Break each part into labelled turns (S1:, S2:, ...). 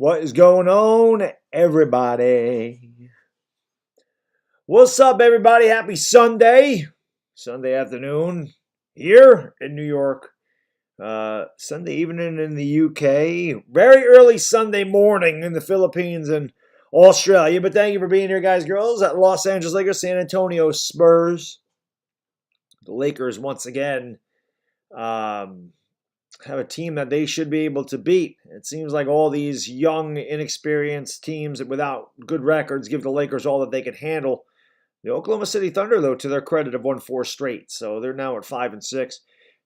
S1: What is going on, everybody? What's up, everybody? Happy Sunday. Sunday afternoon here in New York. Sunday evening in the UK. Very early Sunday morning in the Philippines and Australia. But thank you for being here, guys, girls, at Los Angeles Lakers, San Antonio Spurs. The Lakers, once again, have a team that they should be able to beat. It seems like all these young, inexperienced teams without good records give the Lakers all that they can handle. The Oklahoma City Thunder, though, to their credit, have won 4 straight, so they're now at 5-6.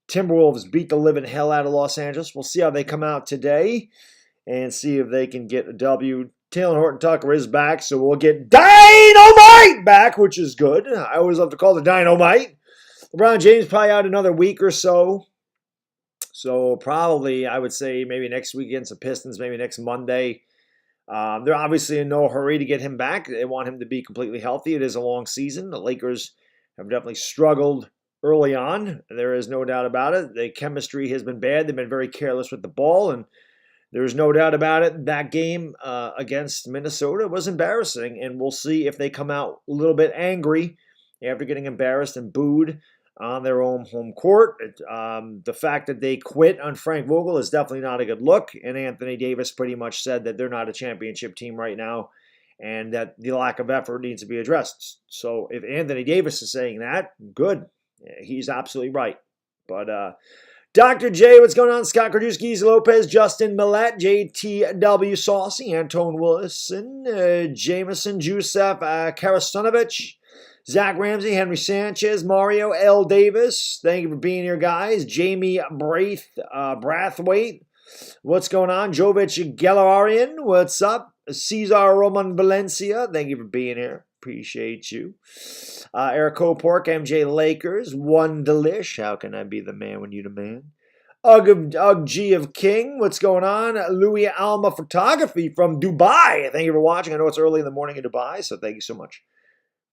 S1: Timberwolves beat the living hell out of Los Angeles. We'll see how they come out today and see if they can get a W. Taylor Horton-Tucker is back, so we'll get Dynamite back, which is good. I always love to call it Dynamite. LeBron James probably out another week or so. So probably, I would say, maybe next week against the Pistons, maybe next Monday. They're obviously in no hurry to get him back. They want him to be completely healthy. It is a long season. The Lakers have definitely struggled early on. There is no doubt about it. The chemistry has been bad. They've been very careless with the ball, and there's no doubt about it. That game against Minnesota was embarrassing, and we'll see if they come out a little bit angry after getting embarrassed and booed on their own home court. The fact that they quit on Frank Vogel is definitely not a good look, and Anthony Davis pretty much said that they're not a championship team right now and that the lack of effort needs to be addressed. So if Anthony Davis is saying that, good. He's absolutely right. But Dr. J, what's going on? Scott Krajewski, Easy Lopez, Justin Millette, JTW Saucy, Antone Willison, Jameson, Jusef Karastunovich, Zach Ramsey, Henry Sanchez, Mario L. Davis. Thank you for being here, guys. Jamie Brathwaite. What's going on? Jovic Galarian. What's up? Cesar Roman Valencia. Thank you for being here. Appreciate you. Eric Copork, MJ Lakers. One Delish. How can I be the man when you the man? Ugg G of King. What's going on? Louis Alma Photography from Dubai. Thank you for watching. I know it's early in the morning in Dubai, so thank you so much.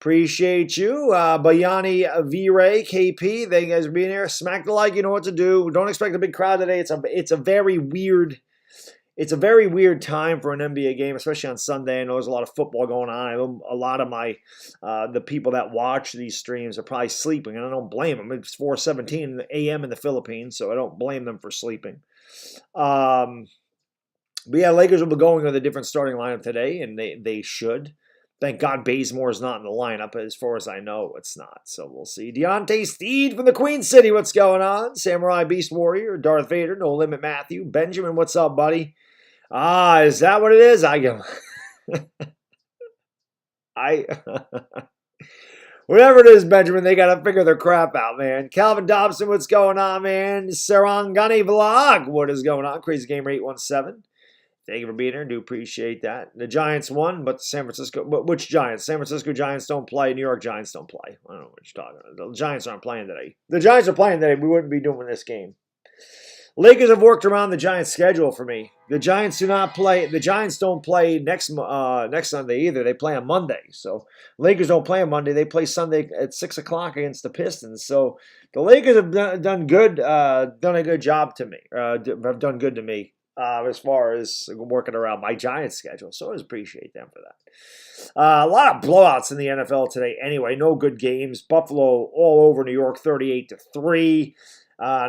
S1: Appreciate you. Bayani V-Ray, KP, thank you guys for being here. Smack the like, you know what to do. Don't expect a big crowd today. It's a very weird time for an NBA game, especially on Sunday. I know there's a lot of football going on. I know a lot of the people that watch these streams are probably sleeping, and I don't blame them. It's 4:17 a.m. in the Philippines, so I don't blame them for sleeping. But yeah, Lakers will be going with a different starting lineup today, and they should. Thank God Bazemore is not in the lineup. As far as I know, it's not. So we'll see. Deontay Steed from the Queen City. What's going on? Samurai Beast Warrior. Darth Vader. No Limit Matthew. Benjamin, what's up, buddy? Is that what it is? Whatever it is, Benjamin, they got to figure their crap out, man. Calvin Dobson, what's going on, man? Sarangani Vlog. What is going on? Crazy Gamer 817. Thank you for being here. Do appreciate that. The Giants won, but which Giants? San Francisco Giants don't play. New York Giants don't play. I don't know what you're talking about. The Giants aren't playing today. The Giants are playing today. We wouldn't be doing this game. Lakers have worked around the Giants' schedule for me. The Giants do not play. The Giants don't play next Sunday either. They play on Monday. So Lakers don't play on Monday. They play Sunday at 6 o'clock against the Pistons. So the Lakers have done good. Done a good job to me. Have done good to me. As far as working around my Giants schedule. So I always appreciate them for that. A lot of blowouts in the NFL today anyway. No good games. Buffalo all over New York, 38-3.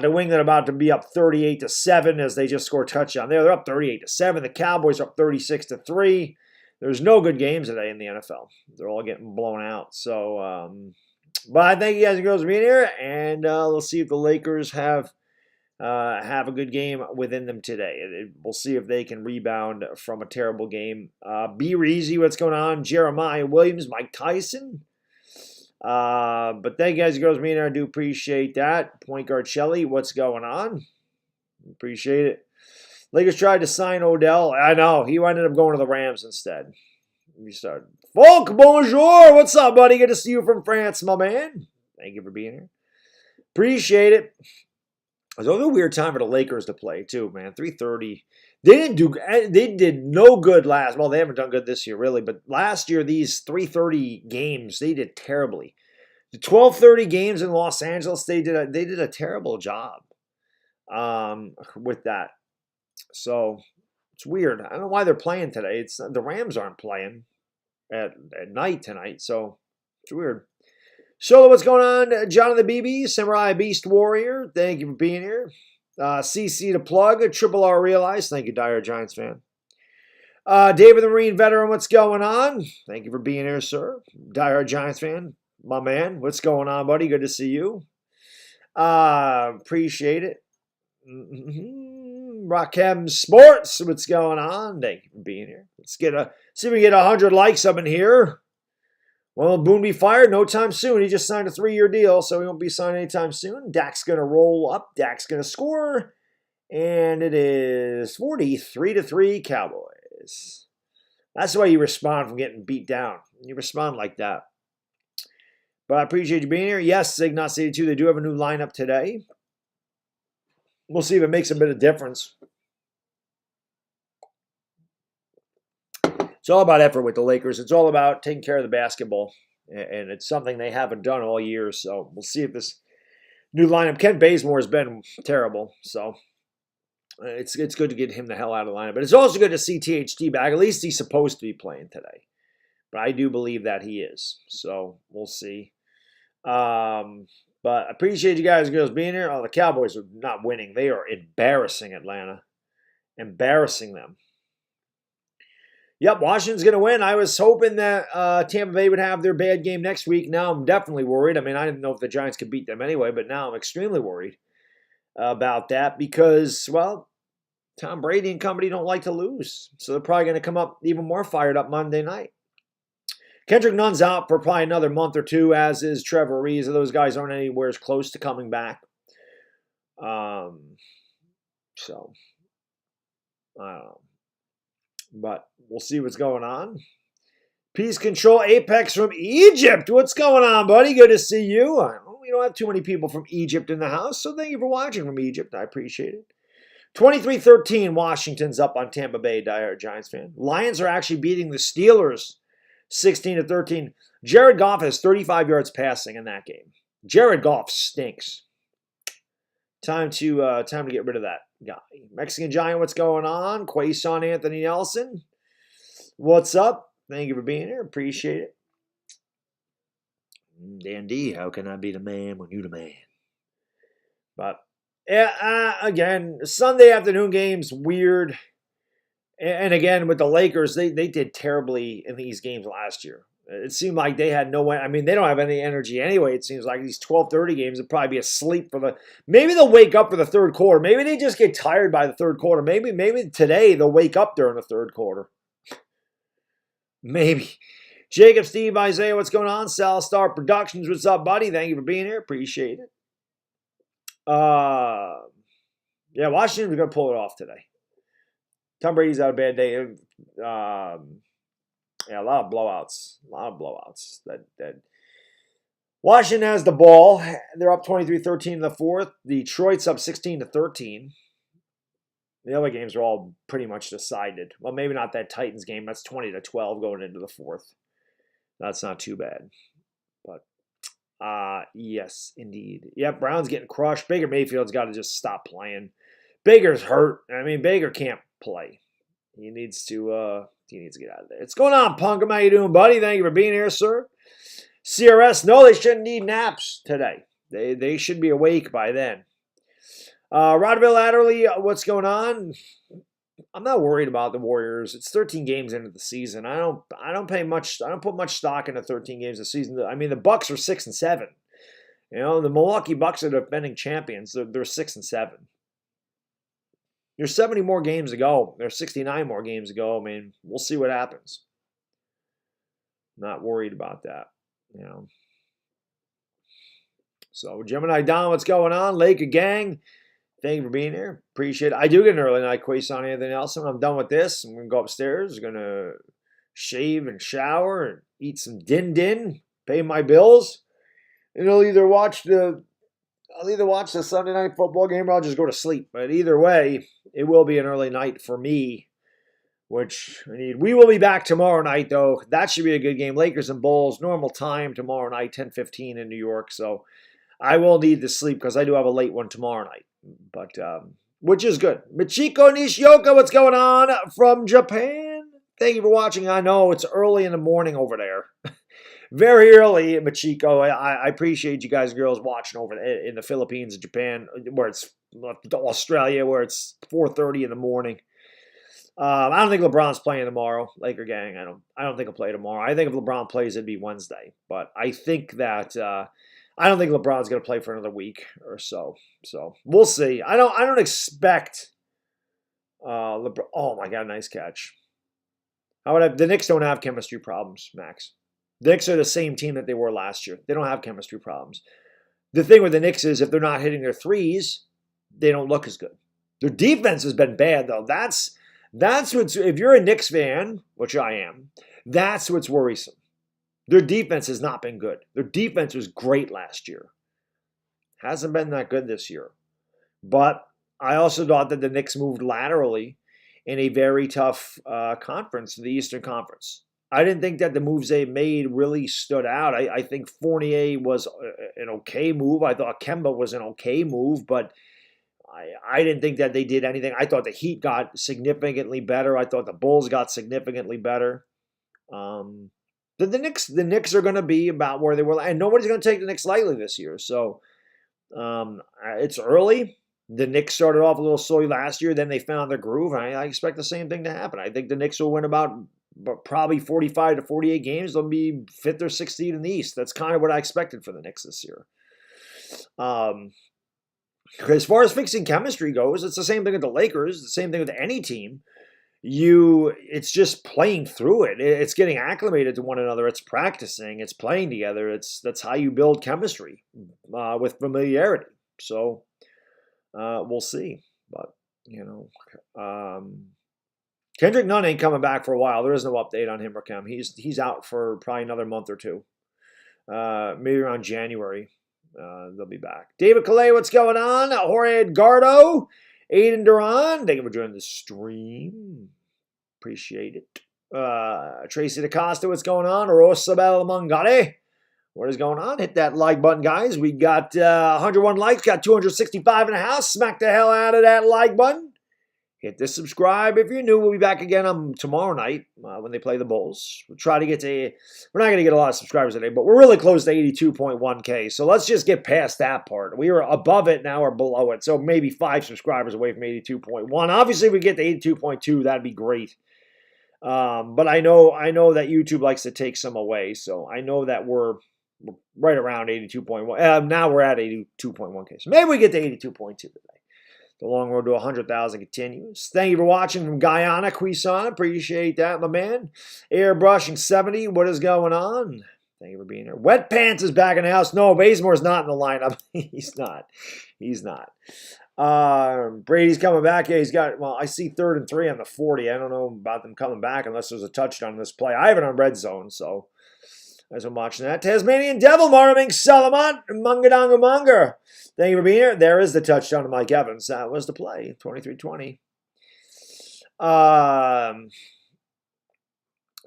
S1: New England about to be up 38-7 as they just scored a touchdown there. They're up 38-7. The Cowboys are up 36-3. There's no good games today in the NFL. They're all getting blown out. So, but I thank you guys and girls for being here, and let's see if the Lakers have a good game within them today. We'll see if they can rebound from a terrible game. Be Reezy, what's going on? Jeremiah Williams, Mike Tyson. But thank you guys, girls, me and I do appreciate that. Point guard Shelley, what's going on? Appreciate it. Lakers tried to sign Odell. I know. He ended up going to the Rams instead. We started. Folk, bonjour. What's up, buddy? Good to see you from France, my man. Thank you for being here. Appreciate it. It was a weird time for the Lakers to play, too, man. 3:30. They did no good last. Well, they haven't done good this year, really. But last year, these 3:30 games, they did terribly. The 12:30 games in Los Angeles, they did a terrible job with that. So It's weird. I don't know why they're playing today. It's the Rams aren't playing at night tonight, so it's weird. Solo, what's going on? John of the BB, Samurai Beast Warrior, thank you for being here. CC to plug, Triple R Realize, thank you, Dire Giants fan. David the Marine Veteran, what's going on? Thank you for being here, sir. Dire Giants fan, my man, what's going on, buddy? Good to see you. Appreciate it. Rockham Sports, what's going on? Thank you for being here. Let's see if we get 100 likes up in here. Well, Boone be fired no time soon. He just signed a 3-year deal, so he won't be signed anytime soon. Dak's going to roll up. Dak's going to score. And it is 43-3 Cowboys. That's the way you respond from getting beat down. You respond like that. But I appreciate you being here. Yes, Signos82, they do have a new lineup today. We'll see if it makes a bit of difference. It's all about effort with the Lakers. It's all about taking care of the basketball. And it's something they haven't done all year. So we'll see if this new lineup. Kent Bazemore has been terrible. So it's good to get him the hell out of the lineup. But it's also good to see THT back. At least he's supposed to be playing today. But I do believe that he is. So we'll see. But I appreciate you guys and girls being here. Oh, the Cowboys are not winning. They are embarrassing Atlanta. Embarrassing them. Yep, Washington's going to win. I was hoping that Tampa Bay would have their bad game next week. Now I'm definitely worried. I mean, I didn't know if the Giants could beat them anyway, but now I'm extremely worried about that because, well, Tom Brady and company don't like to lose. So they're probably going to come up even more fired up Monday night. Kendrick Nunn's out for probably another month or two, as is Trevor Reeves. Those guys aren't anywhere as close to coming back. So, I don't know. But we'll see what's going on. Peace Control Apex from Egypt. What's going on, buddy? Good to see you. We don't have too many people from Egypt in the house, so thank you for watching from Egypt. I appreciate it. 23-13, Washington's up on Tampa Bay, diehard Giants fan. Lions are actually beating the Steelers 16-13. Jared Goff has 35 yards passing in that game. Jared Goff stinks. Time to get rid of that guy. Mexican Giant, what's going on? Quason Anthony Nelson. What's up? Thank you for being here. Appreciate it. Dan D, how can I be the man when you the man? But, yeah, again, Sunday afternoon games, weird. And again, with the Lakers, they did terribly in these games last year. It seemed like they had no way. I mean, they don't have any energy anyway. It seems like these 12:30 games would probably be asleep for the. Maybe they'll wake up for the third quarter. Maybe they just get tired by the third quarter. Maybe today they'll wake up during the third quarter. Maybe. Jacob, Steve, Isaiah, what's going on? Sal Star Productions, what's up, buddy? Thank you for being here. Appreciate it. Yeah, Washington's going to pull it off today. Tom Brady's had a bad day. Yeah, a lot of blowouts. That Washington has the ball. They're up 23-13 in the fourth. Detroit's up 16-13. The other games are all pretty much decided. Well, maybe not that Titans game. That's 20-12 going into the fourth. That's not too bad. But, yes, indeed. Yep, Brown's getting crushed. Baker Mayfield's got to just stop playing. Baker's hurt. I mean, Baker can't play. He needs to get out of there. What's going on, Punk? How you doing, buddy? Thank you for being here, sir. CRS, no, they shouldn't need naps today. They should be awake by then. Rodville Adderley, what's going on? I'm not worried about the Warriors. It's 13 games into the season. I don't put much stock into 13 games a season. I mean, the Bucks are 6-7. You know, the Milwaukee Bucks are defending champions. They're 6-7. There's 70 more games to go. There's 69 more games to go. I mean, we'll see what happens. Not worried about that, you know. So, Gemini Don, what's going on? Laker Gang, thank you for being here. Appreciate it. I do get an early night Quason Anthony Nelson. When I'm done with this, I'm going to go upstairs. I'm going to shave and shower and eat some din-din, pay my bills. And I'll either watch the Sunday night football game or I'll just go to sleep. But either way, it will be an early night for me, which I need. We will be back tomorrow night, though. That should be a good game. Lakers and Bulls, normal time tomorrow night, 10:15 in New York. So I will need to sleep because I do have a late one tomorrow night. But which is good. Michiko Nishioka, what's going on from Japan? Thank you for watching. I know it's early in the morning over there. Very early, Michiko. I appreciate you guys and girls watching over in the Philippines and Japan, where it's Australia, where it's 4:30 in the morning. I don't think LeBron's playing tomorrow, Laker gang. I don't think he'll play tomorrow. I think if LeBron plays, it'd be Wednesday. But I think that I don't think LeBron's going to play for another week or so. So we'll see. I don't expect LeBron. Oh my God, nice catch. The Knicks don't have chemistry problems, Max. The Knicks are the same team that they were last year. They don't have chemistry problems. The thing with the Knicks is if they're not hitting their threes, they don't look as good. Their defense has been bad, though. That's what's, if you're a Knicks fan, which I am, that's what's worrisome. Their defense has not been good. Their defense was great last year. Hasn't been that good this year. But I also thought that the Knicks moved laterally in a very tough conference, the Eastern Conference. I didn't think that the moves they made really stood out. I think Fournier was an okay move. I thought Kemba was an okay move, but I didn't think that they did anything. I thought the Heat got significantly better. I thought the Bulls got significantly better. The Knicks are going to be about where they were, and nobody's going to take the Knicks lightly this year. So it's early. The Knicks started off a little slowly last year. Then they found their groove. I expect the same thing to happen. I think the Knicks will win about probably 45 to 48 games. They'll be 5th or 6th seed in the East. That's kind of what I expected for the Knicks this year. As far as fixing chemistry goes, it's the same thing with the Lakers. The same thing with any team. It's just playing through it. It's getting acclimated to one another. It's practicing. It's playing together. That's how you build chemistry with familiarity. So we'll see. But Kendrick Nunn ain't coming back for a while. There is no update on him or Kem. He's out for probably another month or two. Maybe around January. They'll be back. David Calais, what's going on? Jorge Edgardo, Aiden Duran, thank you for joining the stream. Appreciate it. Tracy DaCosta, what's going on? Rosabel Mangare, what is going on? Hit that like button, guys. We got 101 likes, got 265 in the house. Smack the hell out of that like button. Hit the subscribe if you're new. We'll be back again tomorrow night when they play the Bulls. We'll try to get to, we're not going to get a lot of subscribers today, but we're really close to 82.1K. So let's just get past that part. We were above it, now we're below it. So maybe 5 subscribers away from 82.1. Obviously, if we get to 82.2, that'd be great. But I know that YouTube likes to take some away. So I know that we're right around 82.1. Now we're at 82.1K. So maybe we get to 82.2 today. The long road to 100,000 continues. Thank you for watching from Guyana, Quezon. Appreciate that, my man. Airbrushing 70. What is going on? Thank you for being here. Wet Pants is back in the house. No, Bazemore's not in the lineup. He's not. He's not. Brady's coming back. Yeah, he's got, well, I see 3rd and 3 on the 40. I don't know about them coming back unless there's a touchdown in this play. I have it on red zone, so as I'm watching that. Tasmanian Devil, Marming Salamat, Mungadangamunger. Thank you for being here. There is the touchdown to Mike Evans. That was the play, 23-20.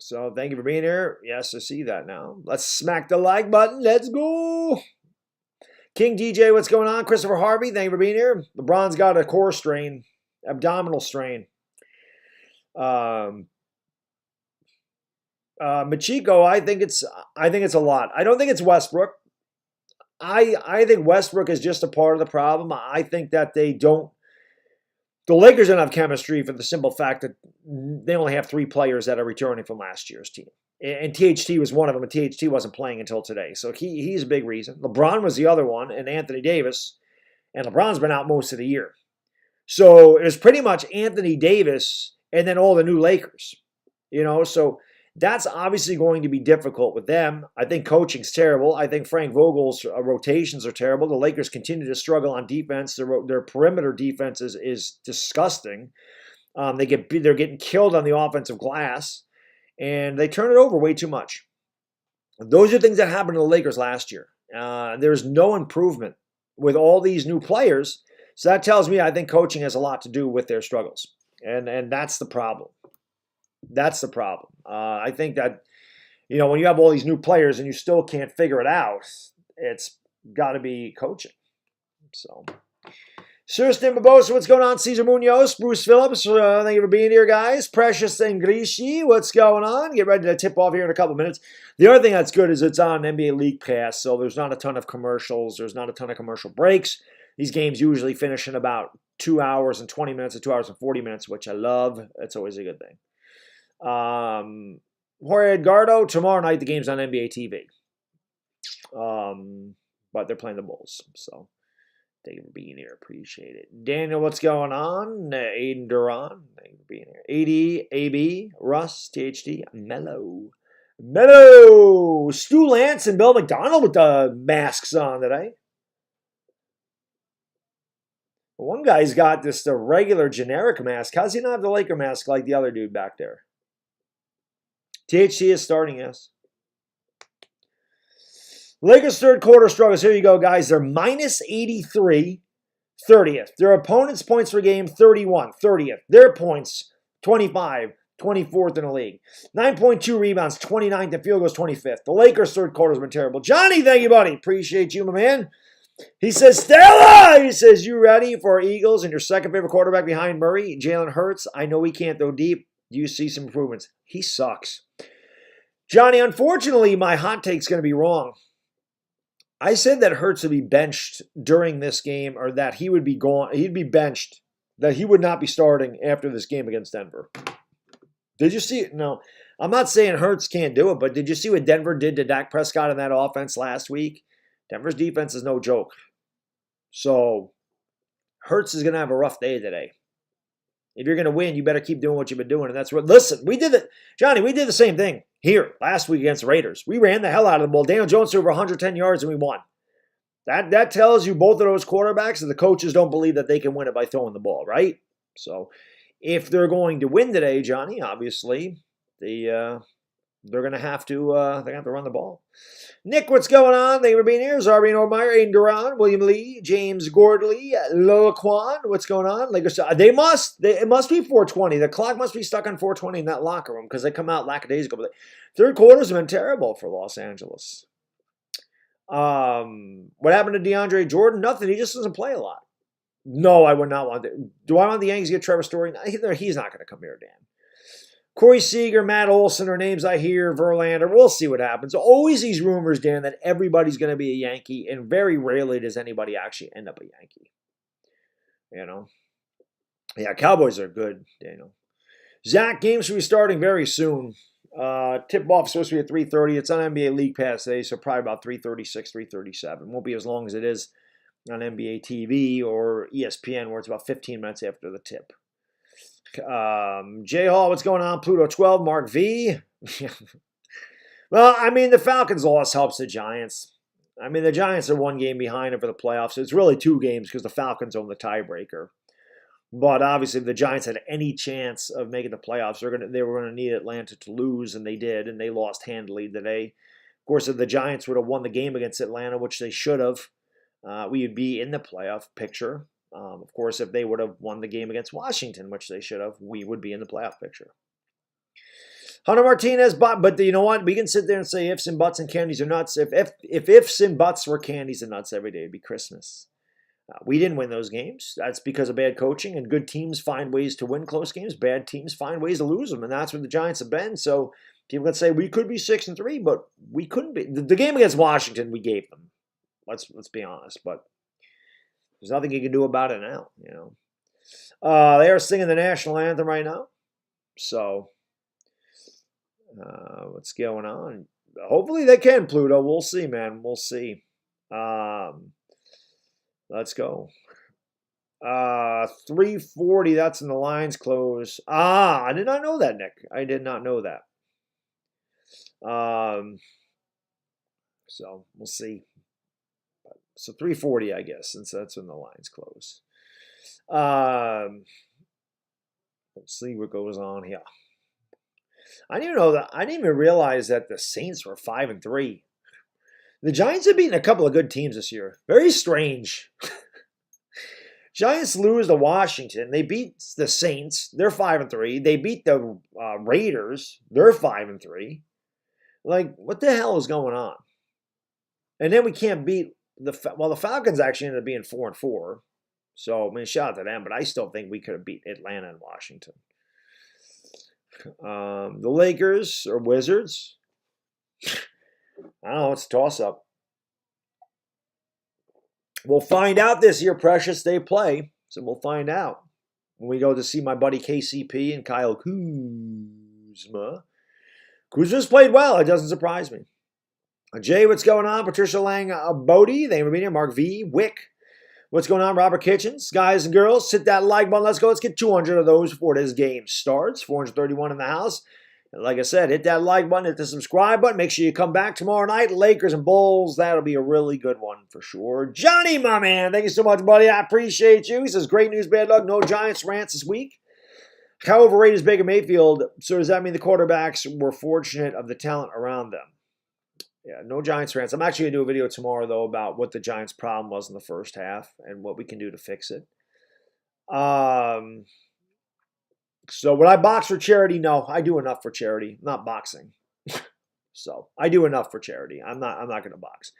S1: So thank you for being here. Yes, I see that now. Let's smack the like button. Let's go. King DJ, what's going on? Christopher Harvey, thank you for being here. LeBron's got a core strain, abdominal strain. Machiko, I think it's a lot. I don't think it's Westbrook. I think Westbrook is just a part of the problem. I think that the Lakers don't have chemistry for the simple fact that they only have 3 players that are returning from last year's team. And THT was one of them, and THT wasn't playing until today. So he's a big reason. LeBron was the other one, and Anthony Davis. And LeBron's been out most of the year. So it was pretty much Anthony Davis and then all the new Lakers. So that's obviously going to be difficult with them. I think coaching's terrible. I think Frank Vogel's rotations are terrible. The Lakers continue to struggle on defense. Their perimeter defense is disgusting. They're getting killed on the offensive glass, and they turn it over way too much. Those are things that happened to the Lakers last year. There's no improvement with all these new players. So that tells me I think coaching has a lot to do with their struggles, and that's the problem. That's the problem. I think that, when you have all these new players and you still can't figure it out, it's got to be coaching. So Surstin Barbosa, what's going on? Cesar Munoz, Bruce Phillips, thank you for being here, guys. Precious Ingrishi, what's going on? Get ready to tip off here in a couple minutes. The other thing that's good is it's on NBA League Pass, so there's not a ton of commercials. There's not a ton of commercial breaks. These games usually finish in about 2 hours and 20 minutes or 2 hours and 40 minutes, which I love. That's always a good thing. Jorge Edgardo, tomorrow night the game's on NBA TV. But they're playing the Bulls, so thank you for being here. Appreciate it. Daniel, what's going on? Aiden Duran, thank you for being here. AD, AB, Russ, THD, Mellow. Stu Lance and Bill McDonald with the masks on today. One guy's got the regular generic mask. How's he not have the Laker mask like the other dude back there? THC is starting, yes. Lakers third quarter struggles. Here you go, guys. They're minus 83, 30th. Their opponent's points per game, 31, 30th. Their points, 25, 24th in the league. 9.2 rebounds, 29th, and field goals, 25th. The Lakers third quarter's been terrible. Johnny, thank you, buddy. Appreciate you, my man. He says, Stella! He says, you ready for Eagles and your second favorite quarterback behind Murray? Jalen Hurts. I know he can't throw deep. Do you see some improvements? He sucks. Johnny, unfortunately, my hot take's going to be wrong. I said that Hurts would be benched during this game, or that he would be gone. He'd be benched, that he would not be starting after this game against Denver. Did you see it? No, I'm not saying Hurts can't do it, but did you see what Denver did to Dak Prescott in that offense last week? Denver's defense is no joke. So Hurts is going to have a rough day today. If you're going to win, you better keep doing what you've been doing. And that's what, listen, we did it. Johnny, we did the same thing here last week against the Raiders. We ran the hell out of the ball. Daniel Jones threw over 110 yards and we won. That tells you both of those quarterbacks that the coaches don't believe that they can win it by throwing the ball, right? So if they're going to win today, Johnny, obviously, they're going to have to run the ball. Nick, what's going on? Thank you for being here. Zarbi and Ormeyer, Aiden Duran, William Lee, James Gordley, Loaquan. What's going on? It must be 420. The clock must be stuck on 420 in that locker room because they come out lackadaisical. But third quarter's been terrible for Los Angeles. What happened to DeAndre Jordan? Nothing. He just doesn't play a lot. No, I would not want to. Do I want the Yankees to get Trevor Story? He's not going to come here, Dan. Corey Seager, Matt Olson are names I hear, Verlander. We'll see what happens. Always these rumors, Dan, that everybody's going to be a Yankee, and very rarely does anybody actually end up a Yankee. You know? Yeah, Cowboys are good, Daniel. Zach, games should be starting very soon. Tip-off is supposed to be at 3:30. It's on NBA League Pass today, so probably about 3:36, 3:37. Won't be as long as it is on NBA TV or ESPN, where it's about 15 minutes after the tip. J Hall, what's going on? Pluto 12, Mark V. Well, I mean, the Falcons' loss helps the Giants. I mean, the Giants are one game behind them for the playoffs. So it's really two games because the Falcons own the tiebreaker. But obviously, if the Giants had any chance of making the playoffs, they were going to need Atlanta to lose, and they did, and they lost handily today. Of course, if the Giants would have won the game against Atlanta, which they should have, we would be in the playoff picture. Of course, if they would have won the game against Washington, which they should have, we would be in the playoff picture. Hunter Martinez, but you know what? We can sit there and say ifs and buts and candies are nuts. If ifs and buts were candies and nuts every day, it'd be Christmas. We didn't win those games. That's because of bad coaching, and good teams find ways to win close games. Bad teams find ways to lose them, and that's what the Giants have been. So people can say we could be 6-3, but we couldn't be. The game against Washington, we gave them. Let's be honest, but there's nothing you can do about it now, you know. They are singing the national anthem right now. So, what's going on? Hopefully they can, Pluto. We'll see, man. We'll see. Let's go. 3:40, that's in the lines close. I did not know that, Nick. I did not know that. So, we'll see. So 3:40, I guess, since that's when the lines close. Let's see what goes on here. I didn't even know that. I didn't even realize that the Saints were 5-3. The Giants have beaten a couple of good teams this year. Very strange. Giants lose to Washington. They beat the Saints. They're 5-3. They beat the Raiders. They're 5-3. Like, what the hell is going on? And then we can't beat the Falcons actually ended up being 4-4. So, I mean, shout out to them, but I still think we could have beat Atlanta and Washington. The Lakers or Wizards? I don't know. It's a toss-up. We'll find out this year, Precious. They play, so we'll find out when we go to see my buddy KCP and Kyle Kuzma. Kuzma's played well. It doesn't surprise me. Jay, what's going on? Patricia Lang, Bodie, thank you for being here. Mark V, Wick, what's going on? Robert Kitchens, guys and girls, hit that like button. Let's go. Let's get 200 of those before this game starts. 431 in the house. And like I said, hit that like button, hit the subscribe button. Make sure you come back tomorrow night. Lakers and Bulls. That'll be a really good one for sure. Johnny, my man, thank you so much, buddy. I appreciate you. He says, great news, Baddog. No Giants rants this week. How overrated is Baker Mayfield? So does that mean the quarterbacks were fortunate of the talent around them? Yeah, no Giants rants. I'm actually going to do a video tomorrow, though, about what the Giants' problem was in the first half and what we can do to fix it. So would I box for charity? No, I do enough for charity. I'm not boxing. So I do enough for charity. I'm not going to box.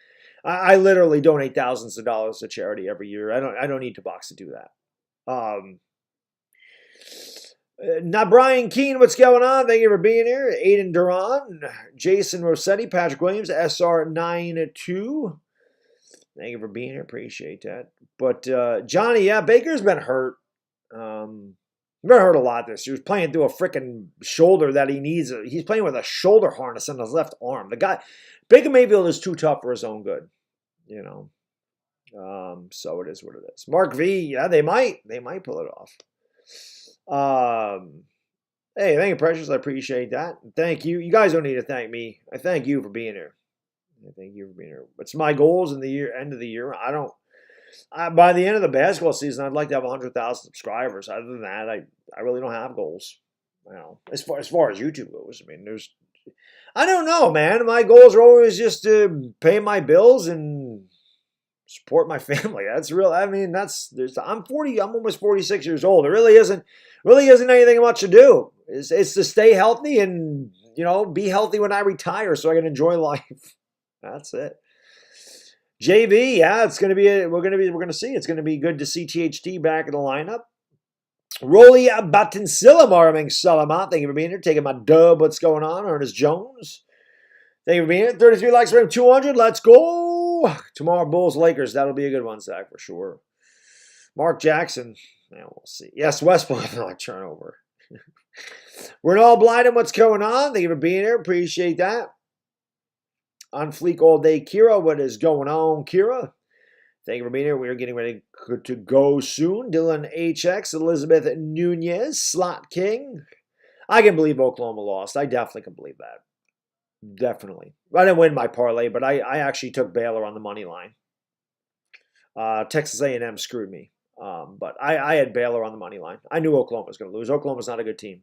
S1: I literally donate thousands of dollars to charity every year. I don't need to box to do that. Now, Brian Keene, what's going on? Thank you for being here. Aiden Duran, Jason Rossetti, Patrick Williams, SR92. Thank you for being here. Appreciate that. But Johnny, yeah, Baker's been hurt. He's been hurt a lot this year. He was playing through a freaking shoulder that he needs. He's playing with a shoulder harness on his left arm. The guy, Baker Mayfield is too tough for his own good, you know. So it is what it is. Mark V, yeah, they might pull it off. Hey, thank you, Precious. I appreciate that. Thank you. You guys don't need to thank me. I thank you for being here. I thank you for being here. What's my goals in the end of the year? By the end of the basketball season, I'd like to have 100,000 subscribers. Other than that, I really don't have goals. You know, as far as YouTube goes. I mean, I don't know, man. My goals are always just to pay my bills and support my family. That's real. I mean, I'm 40. I'm almost 46 years old. It really isn't anything much to do. It's to stay healthy and, you know, be healthy when I retire so I can enjoy life. That's it. JV, yeah, it's gonna be. We're gonna see. It's gonna be good to see THT back in the lineup. Rolly Batinsilla Marming Salamat. Thank you for being here. Taking my dub. What's going on? Ernest Jones. Thank you for being here. 33 likes for him. 200. Let's go. Tomorrow, Bulls, Lakers. That'll be a good one, Zach, for sure. Mark Jackson. Yeah, we'll see. Yes, West Point. Turnover. We're all blind on what's going on. Thank you for being here. Appreciate that. On fleek all day, Kira. What is going on, Kira? Thank you for being here. We are getting ready to go soon. Dylan HX, Elizabeth Nunez, Slot King. I can believe Oklahoma lost. I definitely can believe that. Definitely. I didn't win my parlay, but I actually took Baylor on the money line. Texas A&M screwed me. But I had Baylor on the money line. I knew Oklahoma was going to lose. Oklahoma's not a good team.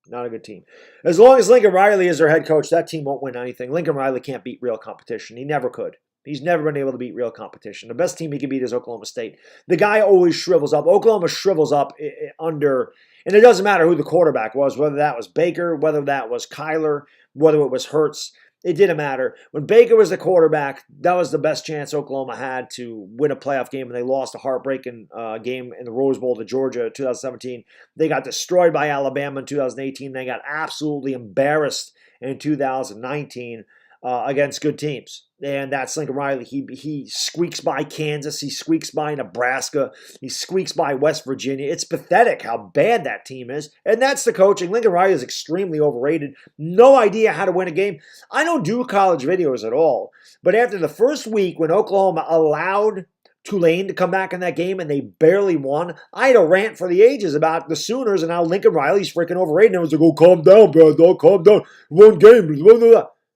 S1: Not a good team. As long as Lincoln Riley is their head coach, that team won't win anything. Lincoln Riley can't beat real competition. He never could. He's never been able to beat real competition. The best team he can beat is Oklahoma State. The guy always shrivels up. Oklahoma shrivels up under, and it doesn't matter who the quarterback was, whether that was Baker, whether that was Kyler, whether it was Hurts. It didn't matter. When Baker was the quarterback, that was the best chance Oklahoma had to win a playoff game, and they lost a heartbreaking game in the Rose Bowl to Georgia in 2017. They got destroyed by Alabama in 2018. They got absolutely embarrassed in 2019 against good teams. And that's Lincoln Riley. He squeaks by Kansas. He squeaks by Nebraska. He squeaks by West Virginia. It's pathetic how bad that team is. And that's the coaching. Lincoln Riley is extremely overrated. No idea how to win a game. I don't do college videos at all. But after the first week when Oklahoma allowed Tulane to come back in that game and they barely won, I had a rant for the ages about the Sooners and how Lincoln Riley's freaking overrated. And I was like, oh, calm down, bro. Calm down. One game.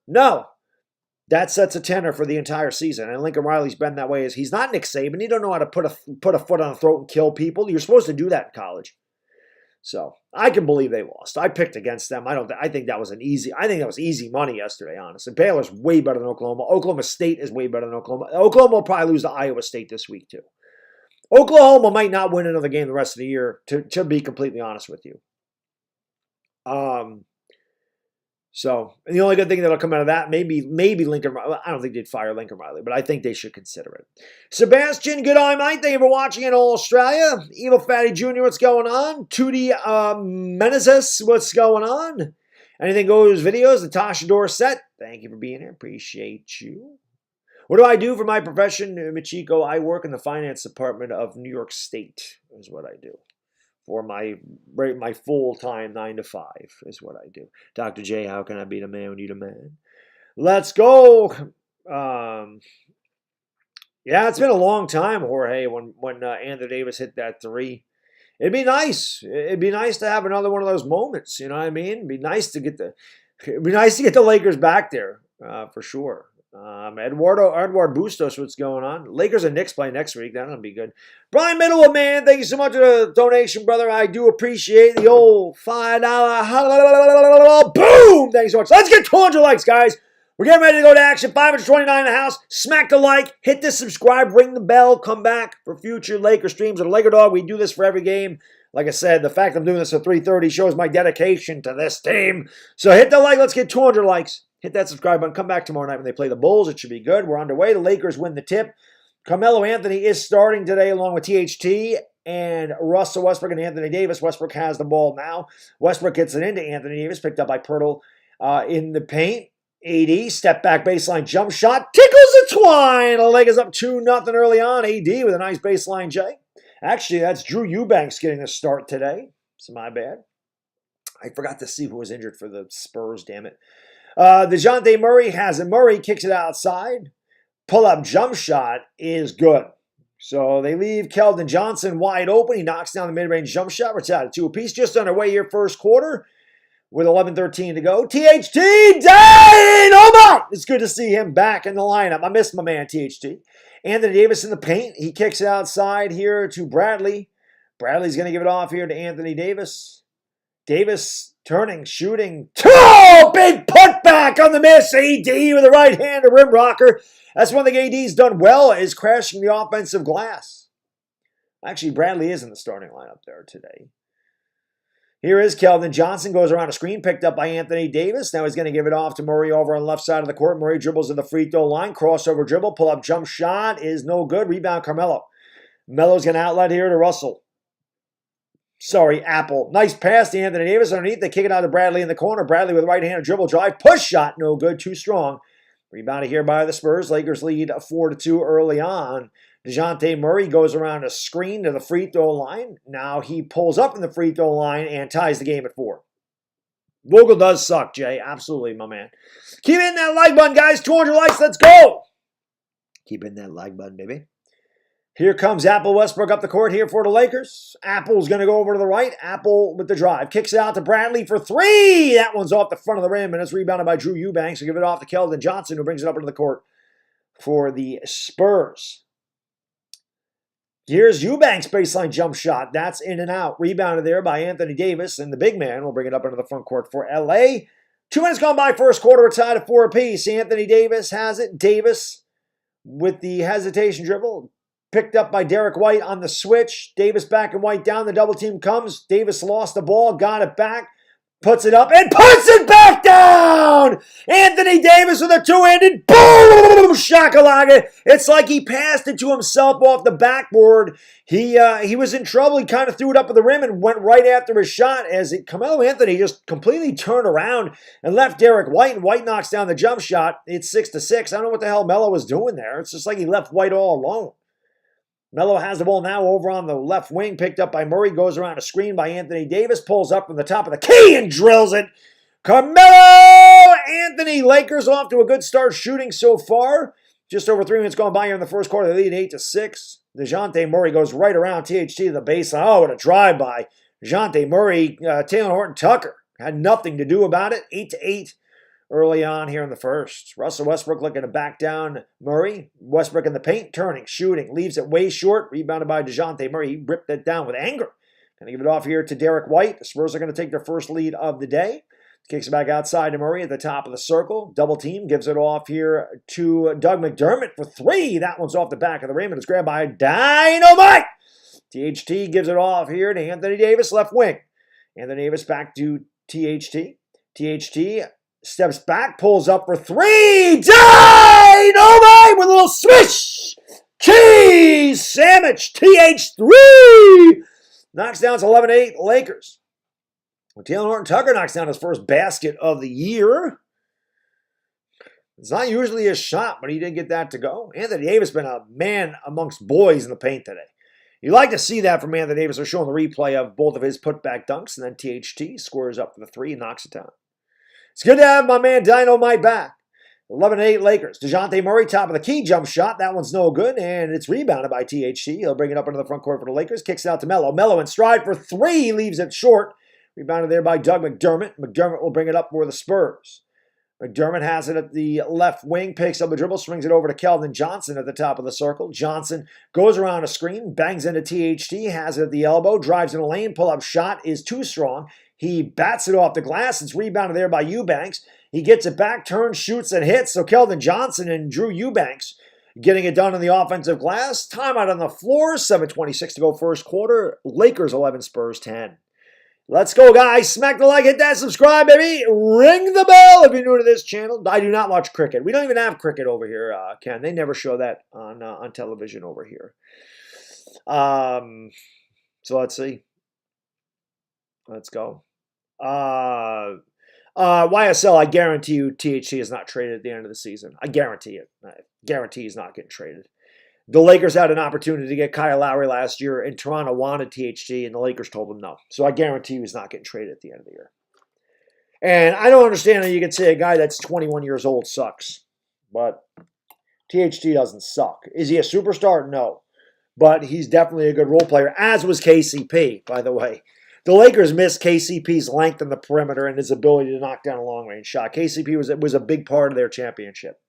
S1: No. That sets a tenor for the entire season. And Lincoln Riley's been that way. He's not Nick Saban. He don't know how to put a foot on the throat and kill people. You're supposed to do that in college. So I can believe they lost. I picked against them. I think that was easy money yesterday, honestly. Baylor's way better than Oklahoma. Oklahoma State is way better than Oklahoma. Oklahoma will probably lose to Iowa State this week, too. Oklahoma might not win another game the rest of the year, to be completely honest with you. So, and the only good thing that'll come out of that, maybe Lincoln Riley. I don't think they'd fire Lincoln Riley, but I think they should consider it. Sebastian, good eye, mate. Thank you for watching in Australia. Evil Fatty Jr., what's going on? Tootie Menezes, what's going on? Anything Goes videos, Natasha Dorset. Thank you for being here. Appreciate you. What do I do for my profession, Michiko? I work in the finance department of New York State, is what I do. For my full-time 9 to 5 is what I do. Dr. J, how can I be the man when you're the man? Let's go. Yeah, it's been a long time, Jorge, when Anthony Davis hit that 3. It'd be nice. It'd be nice to have another one of those moments. You know what I mean? It'd be nice to get the Lakers back there for sure. Edward Bustos, what's going on? Lakers and Knicks play next week. That'll be good. Brian Middlewood, man, thank you so much for the donation, brother. I do appreciate the old $5. Boom! Thanks so much. Let's get 200 likes, guys. We're getting ready to go to action. 529 in the house. Smack the like. Hit the subscribe. Ring the bell. Come back for future Laker streams. At LakerDog, we do this for every game. Like I said, the fact I'm doing this at 3:30 shows my dedication to this team. So hit the like. Let's get 200 likes. Hit that subscribe button. Come back tomorrow night when they play the Bulls. It should be good. We're underway. The Lakers win the tip. Carmelo Anthony is starting today along with THT and Russell Westbrook and Anthony Davis. Westbrook has the ball now. Westbrook gets it into Anthony Davis, picked up by Pirtle in the paint. AD, step back baseline jump shot. Tickles the twine. The Lakers up 2-0 early on. AD with a nice baseline J. Actually, that's Drew Eubanks getting a start today. It's my bad. I forgot to see who was injured for the Spurs, damn it. DeJounte Murray has it. Murray kicks it outside. Pull-up jump shot is good. So they leave Keldon Johnson wide open. He knocks down the mid-range jump shot. We're tied at 2 apiece. Just underway here, first quarter, with 11:13 to go. THT Dynamite! It's good to see him back in the lineup. I miss my man, THT. Anthony Davis in the paint. He kicks it outside here to Bradley. Bradley's going to give it off here to Anthony Davis. Davis turning, shooting. Oh, big putback on the miss. AD with the right hand, a rim rocker. That's one thing AD's done well, is crashing the offensive glass. Actually, Bradley is in the starting lineup there today. Here is Keldon Johnson, goes around a screen, picked up by Anthony Davis. Now he's going to give it off to Murray over on the left side of the court. Murray dribbles to the free throw line, crossover dribble, pull-up jump shot is no good. Rebound, Carmelo. Melo's going to outlet here to Russell. Sorry, Apple. Nice pass to Anthony Davis underneath. They kick it out to Bradley in the corner. Bradley with right-handed dribble drive. Push shot, no good, too strong. Rebounded here by the Spurs. Lakers lead 4-2 early on. DeJounte Murray goes around a screen to the free throw line. Now he pulls up in the free throw line and ties the game at 4. Vogel does suck, Jay. Absolutely, my man. Keep hitting that like button, guys. 200 likes. Let's go. Keep hitting that like button, baby. Here comes Apple Westbrook up the court here for the Lakers. Apple's going to go over to the right. Apple with the drive. Kicks it out to Bradley for 3. That one's off the front of the rim, and it's rebounded by Drew Eubanks. So give it off to Keldon Johnson, who brings it up into the court for the Spurs. Here's Eubanks' baseline jump shot. That's in and out. Rebounded there by Anthony Davis, and the big man will bring it up into the front court for L.A. 2 minutes gone by, first quarter. We're tied at 4 apiece. Anthony Davis has it. Davis with the hesitation dribble. Picked up by Derek White on the switch. Davis back and White down. The double team comes. Davis lost the ball, got it back, puts it up, and puts it back down! Anthony Davis with a two-handed boom! Shakalaka. It's like he passed it to himself off the backboard. He was in trouble. He kind of threw it up at the rim and went right after his shot as Carmelo Anthony just completely turned around and left Derek White, and White knocks down the jump shot. It's 6-6. I don't know what the hell Melo was doing there. It's just like he left White all alone. Melo has the ball now over on the left wing, picked up by Murray, goes around a screen by Anthony Davis, pulls up from the top of the key and drills it. Carmelo Anthony, Lakers off to a good start shooting so far. Just over 3 minutes going by here in the first quarter. They lead 8-6. DeJounte Murray goes right around THT to the baseline. Oh, what a drive-by. DeJounte Murray, Taylor Horton-Tucker had nothing to do about it. 8-8. Early on here in the first. Russell Westbrook looking to back down Murray. Westbrook in the paint, turning, shooting, leaves it way short. Rebounded by DeJounte Murray. He ripped it down with anger. Going to give it off here to Derek White. The Spurs are going to take their first lead of the day. Kicks it back outside to Murray at the top of the circle. Double team, gives it off here to Doug McDermott for 3. That one's off the back of the rim, and it's grabbed by Dynamite. THT gives it off here to Anthony Davis, left wing. Anthony Davis back to THT. THT Steps back, pulls up for three. Dynamite with a little swish. Cheese sandwich. TH3. Knocks down to 11-8 Lakers. Taylor Horton-Tucker knocks down his first basket of the year. It's not usually a shot, but he did get that to go. Anthony Davis been a man amongst boys in the paint today. You like to see that from Anthony Davis. They're showing the replay of both of his putback dunks, and then THT squares up for the three and knocks it down. It's good to have my man Dynamite back. 11-8 Lakers. DeJounte Murray, top of the key, jump shot. That one's no good, and it's rebounded by THT. He'll bring it up into the front court for the Lakers. Kicks it out to Melo. Melo in stride for three. Leaves it short. Rebounded there by Doug McDermott. McDermott will bring it up for the Spurs. McDermott has it at the left wing, picks up the dribble, swings it over to Keldon Johnson at the top of the circle. Johnson goes around a screen, bangs into THT, has it at the elbow, drives in the lane, pull-up shot is too strong. He bats it off the glass. It's rebounded there by Eubanks. He gets it back, turns, shoots, and hits. So Keldon Johnson and Drew Eubanks getting it done on the offensive glass. Timeout on the floor, 7:26 to go first quarter. Lakers 11, Spurs 10. Let's go, guys. Smack the like, hit that subscribe, baby. Ring the bell if you're new to this channel. I do not watch cricket. We don't even have cricket over here, Ken. They never show that on television over here. So let's see. Let's go. YSL, I guarantee you THT is not traded at the end of the season. I guarantee it. I guarantee he's not getting traded. The Lakers had an opportunity to get Kyle Lowry last year, and Toronto wanted THT, and the Lakers told them no. So I guarantee he's not getting traded at the end of the year. And I don't understand how you can say a guy that's 21 years old sucks. But THT doesn't suck. Is he a superstar? No. But he's definitely a good role player, as was KCP, by the way. The Lakers missed KCP's length in the perimeter and his ability to knock down a long-range shot. KCP was a big part of their championship.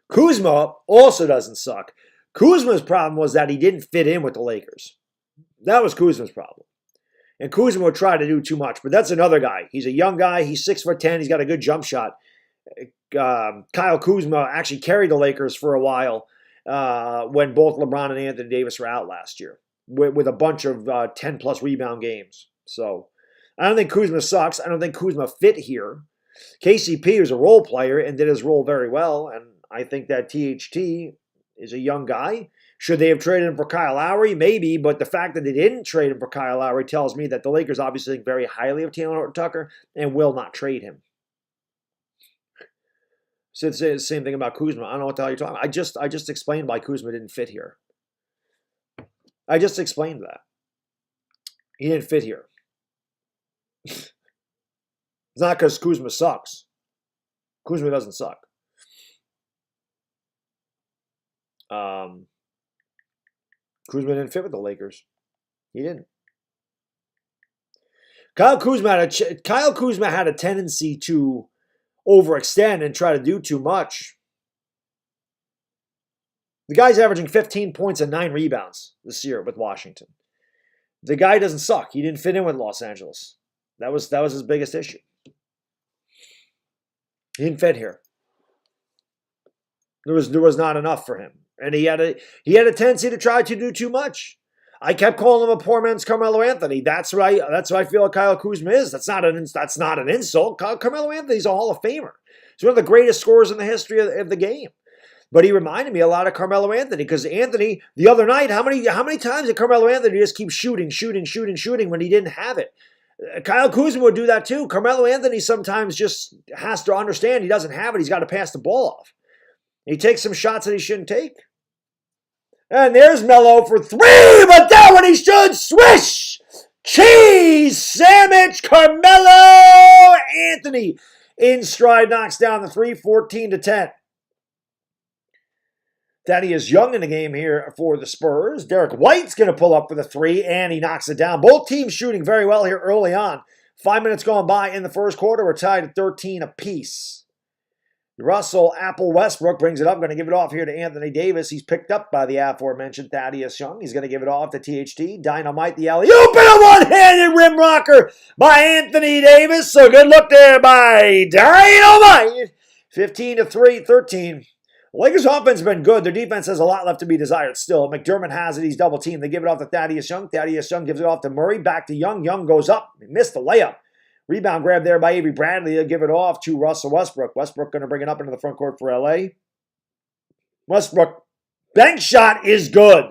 S1: Kuzma also doesn't suck. Kuzma's problem was that he didn't fit in with the Lakers. That was Kuzma's problem. And Kuzma would try to do too much, but that's another guy. He's a young guy. He's 6'10". He's got a good jump shot. Kyle Kuzma actually carried the Lakers for a while when both LeBron and Anthony Davis were out last year with a bunch of 10-plus rebound games. So I don't think Kuzma sucks. I don't think Kuzma fit here. KCP was a role player and did his role very well, and I think that THT is a young guy. Should they have traded him for Kyle Lowry? Maybe, but the fact that they didn't trade him for Kyle Lowry tells me that the Lakers obviously think very highly of Taylor Horton-Tucker and will not trade him. So it's the same thing about Kuzma. I don't know what the hell you're talking about. I just explained why Kuzma didn't fit here. I just explained that. He didn't fit here. It's not because Kuzma sucks. Kuzma doesn't suck. Kuzma didn't fit with the Lakers. He didn't. Kyle Kuzma had a tendency to overextend and try to do too much. The guy's averaging 15 points and 9 rebounds this year with Washington. The guy doesn't suck. He didn't fit in with Los Angeles. That was his biggest issue. He didn't fit here. There was not enough for him. And he had a tendency to try to do too much. I kept calling him a poor man's Carmelo Anthony. That's what I feel like Kyle Kuzma is. That's not an insult. Carmelo Anthony's a Hall of Famer. He's one of the greatest scorers in the history of the game. But he reminded me a lot of Carmelo Anthony because Anthony, the other night, how many times did Carmelo Anthony just keep shooting when he didn't have it? Kyle Kuzma would do that too. Carmelo Anthony sometimes just has to understand he doesn't have it. He's got to pass the ball off. He takes some shots that he shouldn't take. And there's Melo for 3, but that one he should. Swish! Cheese sandwich, Carmelo Anthony. In stride, knocks down the 3, 14-10. Thaddeus Young in the game here for the Spurs. Derek White's going to pull up for the 3, and he knocks it down. Both teams shooting very well here early on. 5 minutes going by in the first quarter. We're tied at 13 apiece. Russell Apple Westbrook brings it up. Going to give it off here to Anthony Davis. He's picked up by the aforementioned Thaddeus Young. He's going to give it off to THT. Dynamite the alley-oop and a one-handed rim rocker by Anthony Davis. So good look there by Dynamite. 15-3, 13. Lakers offense has been good. Their defense has a lot left to be desired still. McDermott has it. He's double teamed. They give it off to Thaddeus Young. Thaddeus Young gives it off to Murray. Back to Young. Young goes up. He missed the layup. Rebound grab there by Avery Bradley. He'll give it off to Russell Westbrook. Westbrook going to bring it up into the front court for LA. Westbrook, bank shot is good.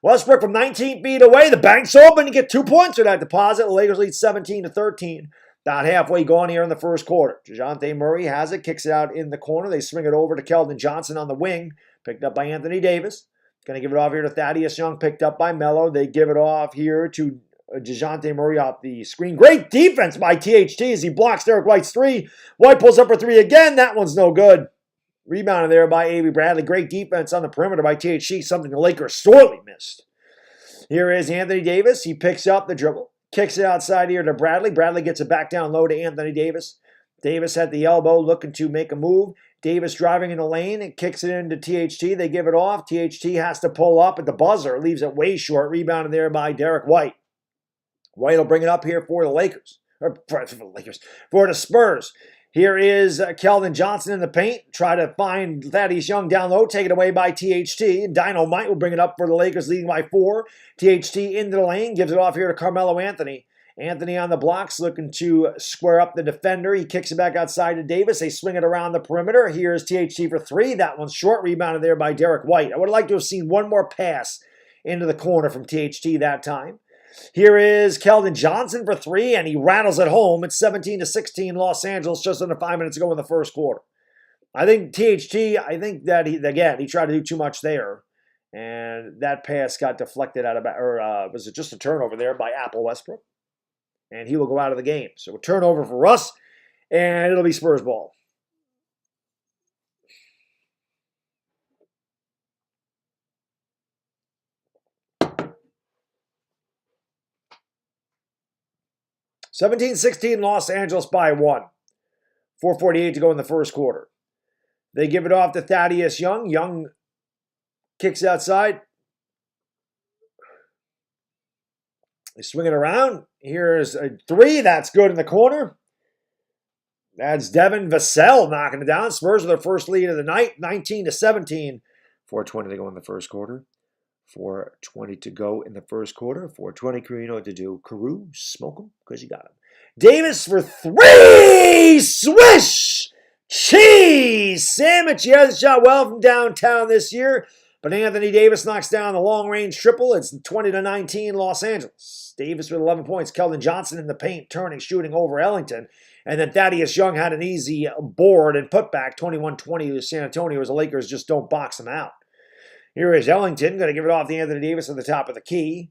S1: Westbrook from 19 feet away. The bank's open. You get 2 points for that deposit. The Lakers lead 17-13. About halfway gone here in the first quarter. DeJounte Murray has it, kicks it out in the corner. They swing it over to Keldon Johnson on the wing. Picked up by Anthony Davis. Going to give it off here to Thaddeus Young, picked up by Melo. They give it off here to DeJounte Murray off the screen. Great defense by THT as he blocks Derek White's three. White pulls up for three again. That one's no good. Rebounded there by Avery Bradley. Great defense on the perimeter by THT, something the Lakers sorely missed. Here is Anthony Davis. He picks up the dribble. Kicks it outside here to Bradley. Bradley gets it back down low to Anthony Davis. Davis at the elbow looking to make a move. Davis driving in the lane and kicks it into THT. They give it off. THT has to pull up at the buzzer. Leaves it way short. Rebounded there by Derek White. White will bring it up here for the Lakers. Or for the Spurs. Here is Keldon Johnson in the paint. Try to find Thaddeus Young down low. Take it away by THT. And Dynamite will bring it up for the Lakers, leading by 4. THT into the lane. Gives it off here to Carmelo Anthony. Anthony on the blocks looking to square up the defender. He kicks it back outside to Davis. They swing it around the perimeter. Here's THT for 3. That one's short. Rebounded there by Derek White. I would like to have seen one more pass into the corner from THT that time. Here is Keldon Johnson for 3, and he rattles it home. It's 17-16 Los Angeles, just under 5 minutes to go in the first quarter. I think THT, that he tried to do too much there. And that pass got deflected out of, was it just a turnover there by Apple Westbrook? And he will go out of the game. So a turnover for Russ, and it'll be Spurs ball. (17-16) Los Angeles by 1. 4:48 to go in the first quarter. They give it off to Thaddeus Young. Young kicks outside. They swing it around. Here's a 3. That's good in the corner. That's Devin Vassell knocking it down. Spurs with their first lead of the night, 19-17. 4:20 to go in the first quarter. 4:20 to go in the first quarter. 4:20, Carew, you know what to do. Carew, smoke him because you got him. Davis for 3! Swish! Cheese! Sandwich. He hasn't shot well from downtown this year, but Anthony Davis knocks down the long-range triple. It's 20-19 Los Angeles. Davis with 11 points. Keldon Johnson in the paint, turning, shooting over Ellington. And then Thaddeus Young had an easy board and putback, 21-20 to San Antonio, as the Lakers just don't box him out. Here is Ellington, going to give it off to Anthony Davis at the top of the key.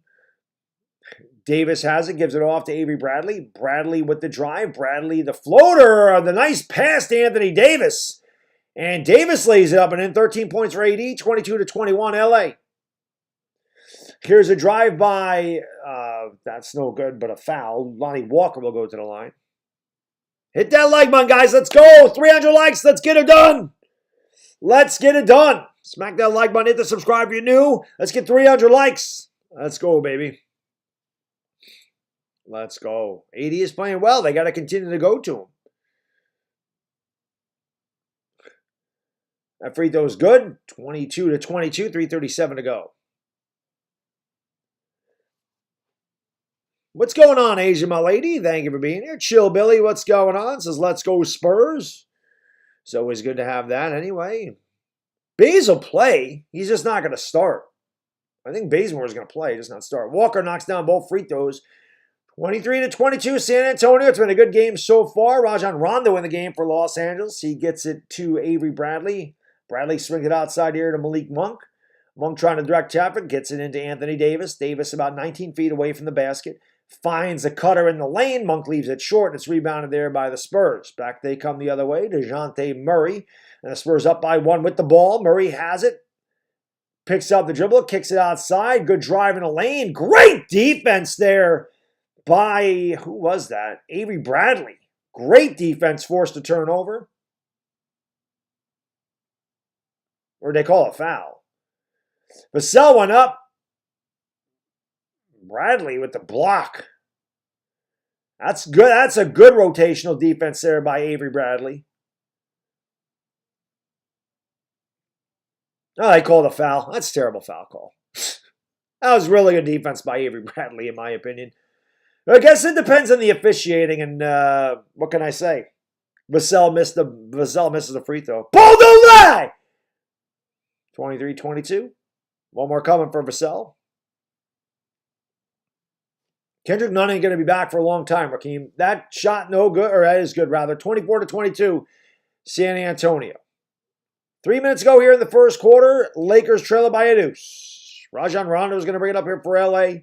S1: Davis has it, gives it off to Avery Bradley. Bradley with the drive. Bradley the floater. The nice pass to Anthony Davis. And Davis lays it up and in. 13 points for AD, 22-21 LA. Here's a drive by, that's no good, but a foul. Lonnie Walker will go to the line. Hit that like button, guys. Let's go. 300 likes. Let's get it done. Let's get it done. Smack that like button. Hit the subscribe if you're new. Let's get 300 likes. Let's go, baby. Let's go. AD is playing well. They got to continue to go to him. That free throw is good. 22-22. 3:37 to go. What's going on, Asia, my lady? Thank you for being here. Chill Billy, what's going on? Says, let's go Spurs. It's always good to have that anyway. Baze will play. He's just not going to start. I think Bazemore is going to play, just not start. Walker knocks down both free throws. 23-22, San Antonio. It's been a good game so far. Rajon Rondo in the game for Los Angeles. He gets it to Avery Bradley. Bradley swings it outside here to Malik Monk. Monk trying to direct traffic. Gets it into Anthony Davis. Davis about 19 feet away from the basket. Finds a cutter in the lane. Monk leaves it short, and it's rebounded there by the Spurs. Back they come the other way. DeJounte Murray. And the Spurs up by 1 with the ball. Murray has it. Picks up the dribble. Kicks it outside. Good drive in the lane. Great defense there by, who was that? Avery Bradley. Great defense, forced a turnover. Or did they call a foul? Vassell went up. Bradley with the block. That's good. That's a good rotational defense there by Avery Bradley. Oh, they called a foul. That's a terrible foul call. That was really good defense by Avery Bradley, in my opinion. I guess it depends on the officiating, and what can I say? Vassell misses the free throw. Pull the lie! 23-22. One more coming for Vassell. Kendrick Nunn ain't going to be back for a long time, Raheem. That shot no good, or that is good rather. 24-22, San Antonio. 3 minutes ago here in the first quarter, Lakers trail by a deuce. Rajon Rondo is going to bring it up here for LA.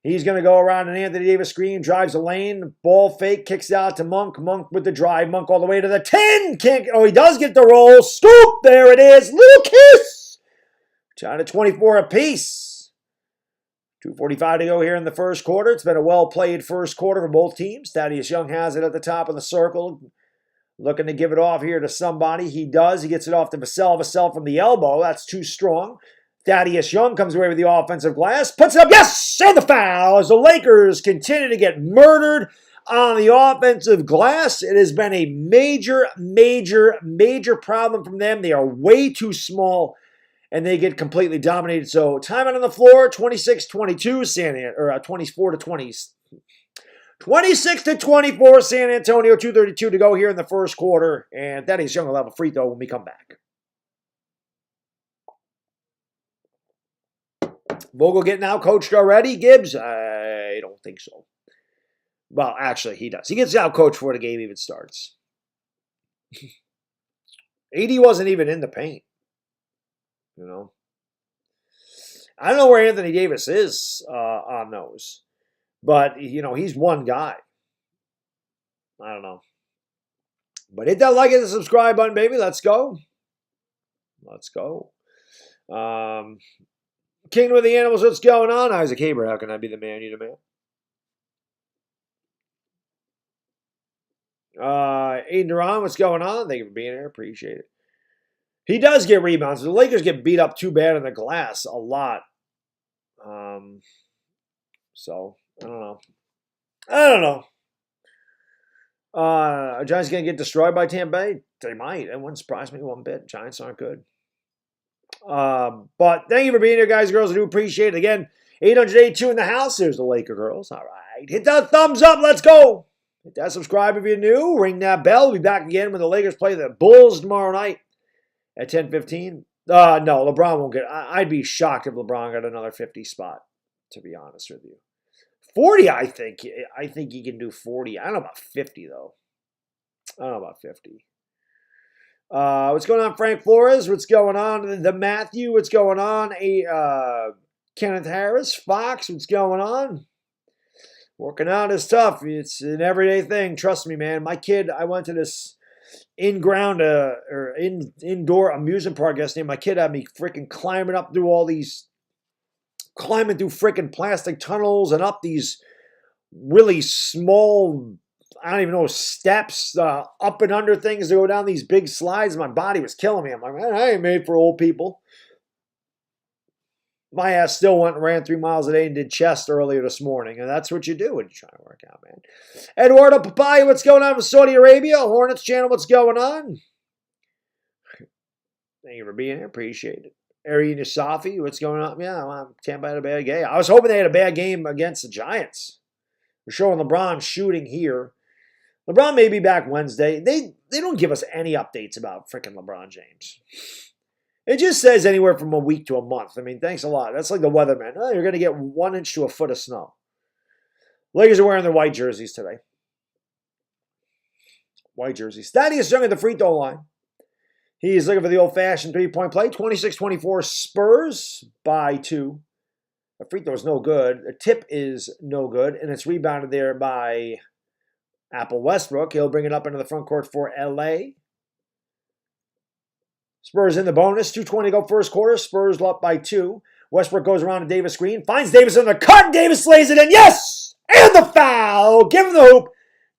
S1: He's going to go around an Anthony Davis screen, drives a lane, ball fake, kicks out to Monk. Monk with the drive, Monk all the way to the 10. He does get the roll. Scoop, there it is. Little kiss. Down to 24 apiece. 2:45 to go here in the first quarter. It's been a well-played first quarter for both teams. Thaddeus Young has it at the top of the circle. Looking to give it off here to somebody. He does. He gets it off to Vassell. Vassell from the elbow. That's too strong. Thaddeus Young comes away with the offensive glass. Puts it up. Yes! And the foul as the Lakers continue to get murdered on the offensive glass. It has been a major, major, major problem from them. They are way too small, and they get completely dominated. So time out on the floor, 26-22, or 24-20. 26-24, San Antonio, 2:32 to go here in the first quarter. And Thaddeus Young will have a free throw when we come back. Vogel getting out coached already? Gibbs? I don't think so. Well, actually, he does. He gets out coached before the game even starts. AD wasn't even in the paint. You know? I don't know where Anthony Davis is on those. But, you know, he's one guy. I don't know. But hit that like and subscribe button, baby. Let's go. Let's go. King with the Animals, what's going on? Isaac Haber, how can I be the man? You the man. Aiden Duran, what's going on? Thank you for being here. Appreciate it. He does get rebounds. The Lakers get beat up too bad on the glass a lot. So, I don't know. Are Giants going to get destroyed by Tampa Bay? They might. It wouldn't surprise me one bit. Giants aren't good. But thank you for being here, guys and girls. I do appreciate it. Again, 882 in the house. There's the Laker girls. All right. Hit that thumbs up. Let's go. Hit that subscribe if you're new. Ring that bell. We'll be back again when the Lakers play the Bulls tomorrow night at 10:15. No, LeBron won't get. I'd be shocked if LeBron got another 50 spot, to be honest with you. 40, I think he can do 40. I don't know about 50, though. I don't know about 50. What's going on, Frank Flores? What's going on? The Matthew, what's going on? Kenneth Harris, Fox, what's going on? Working out is tough. It's an everyday thing. Trust me, man. My kid, I went to this indoor amusement park yesterday. My kid had me freaking climbing through freaking plastic tunnels and up these really small, I don't even know, steps, up and under things to go down these big slides. My body was killing me. I'm like, man, I ain't made for old people. My ass still went and ran 3 miles a day and did chest earlier this morning. And that's what you do when you try to work out, man. Eduardo Papaya, what's going on with Saudi Arabia? Hornets channel, what's going on? Thank you for being here. Appreciate it. Ari Nasafi, what's going on? Yeah, Tampa had a bad game. I was hoping they had a bad game against the Giants. We're showing LeBron shooting here. LeBron may be back Wednesday. They don't give us any updates about freaking LeBron James. It just says anywhere from a week to a month. I mean, thanks a lot. That's like the weatherman. Oh, you're going to get 1 inch to a foot of snow. Lakers are wearing their white jerseys today. White jerseys. Thaddeus Young at the free throw line. He's looking for the old-fashioned three-point play. 26-24 Spurs by 2. The free throw is no good. The tip is no good. And it's rebounded there by Apple Westbrook. He'll bring it up into the front court for LA. Spurs in the bonus. 2:20 to go first quarter. Spurs up by 2. Westbrook goes around to Davis screen. Finds Davis on the cut. Davis lays it in. Yes! And the foul. Give him the hoop.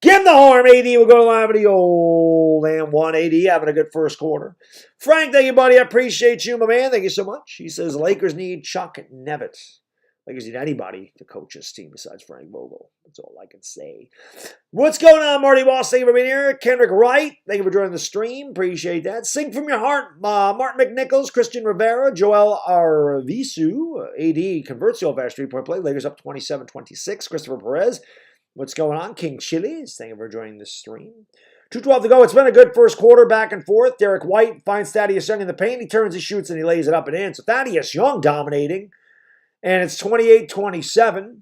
S1: Give him the harm. AD will go to the line with the old and 1. AD having a good first quarter. Frank, thank you, buddy. I appreciate you, my man. Thank you so much. He says Lakers need Chuck Nevitt. Lakers need anybody to coach this team besides Frank Vogel. That's all I can say. What's going on, Marty Boss? Thank you for being here. Kendrick Wright, thank you for joining the stream. Appreciate that. Sing from your heart. Martin McNichols, Christian Rivera, Joel Arvisu. AD converts the old-fashioned three-point play. Lakers up 27-26. Christopher Perez. what's going on? King Chili's, thank you for joining the stream. 2:12 to go. It's been a good first quarter, back and forth. Derek White finds Thaddeus Young in the paint. He turns, he shoots, and he lays it up and in. So Thaddeus Young dominating. And it's 28-27.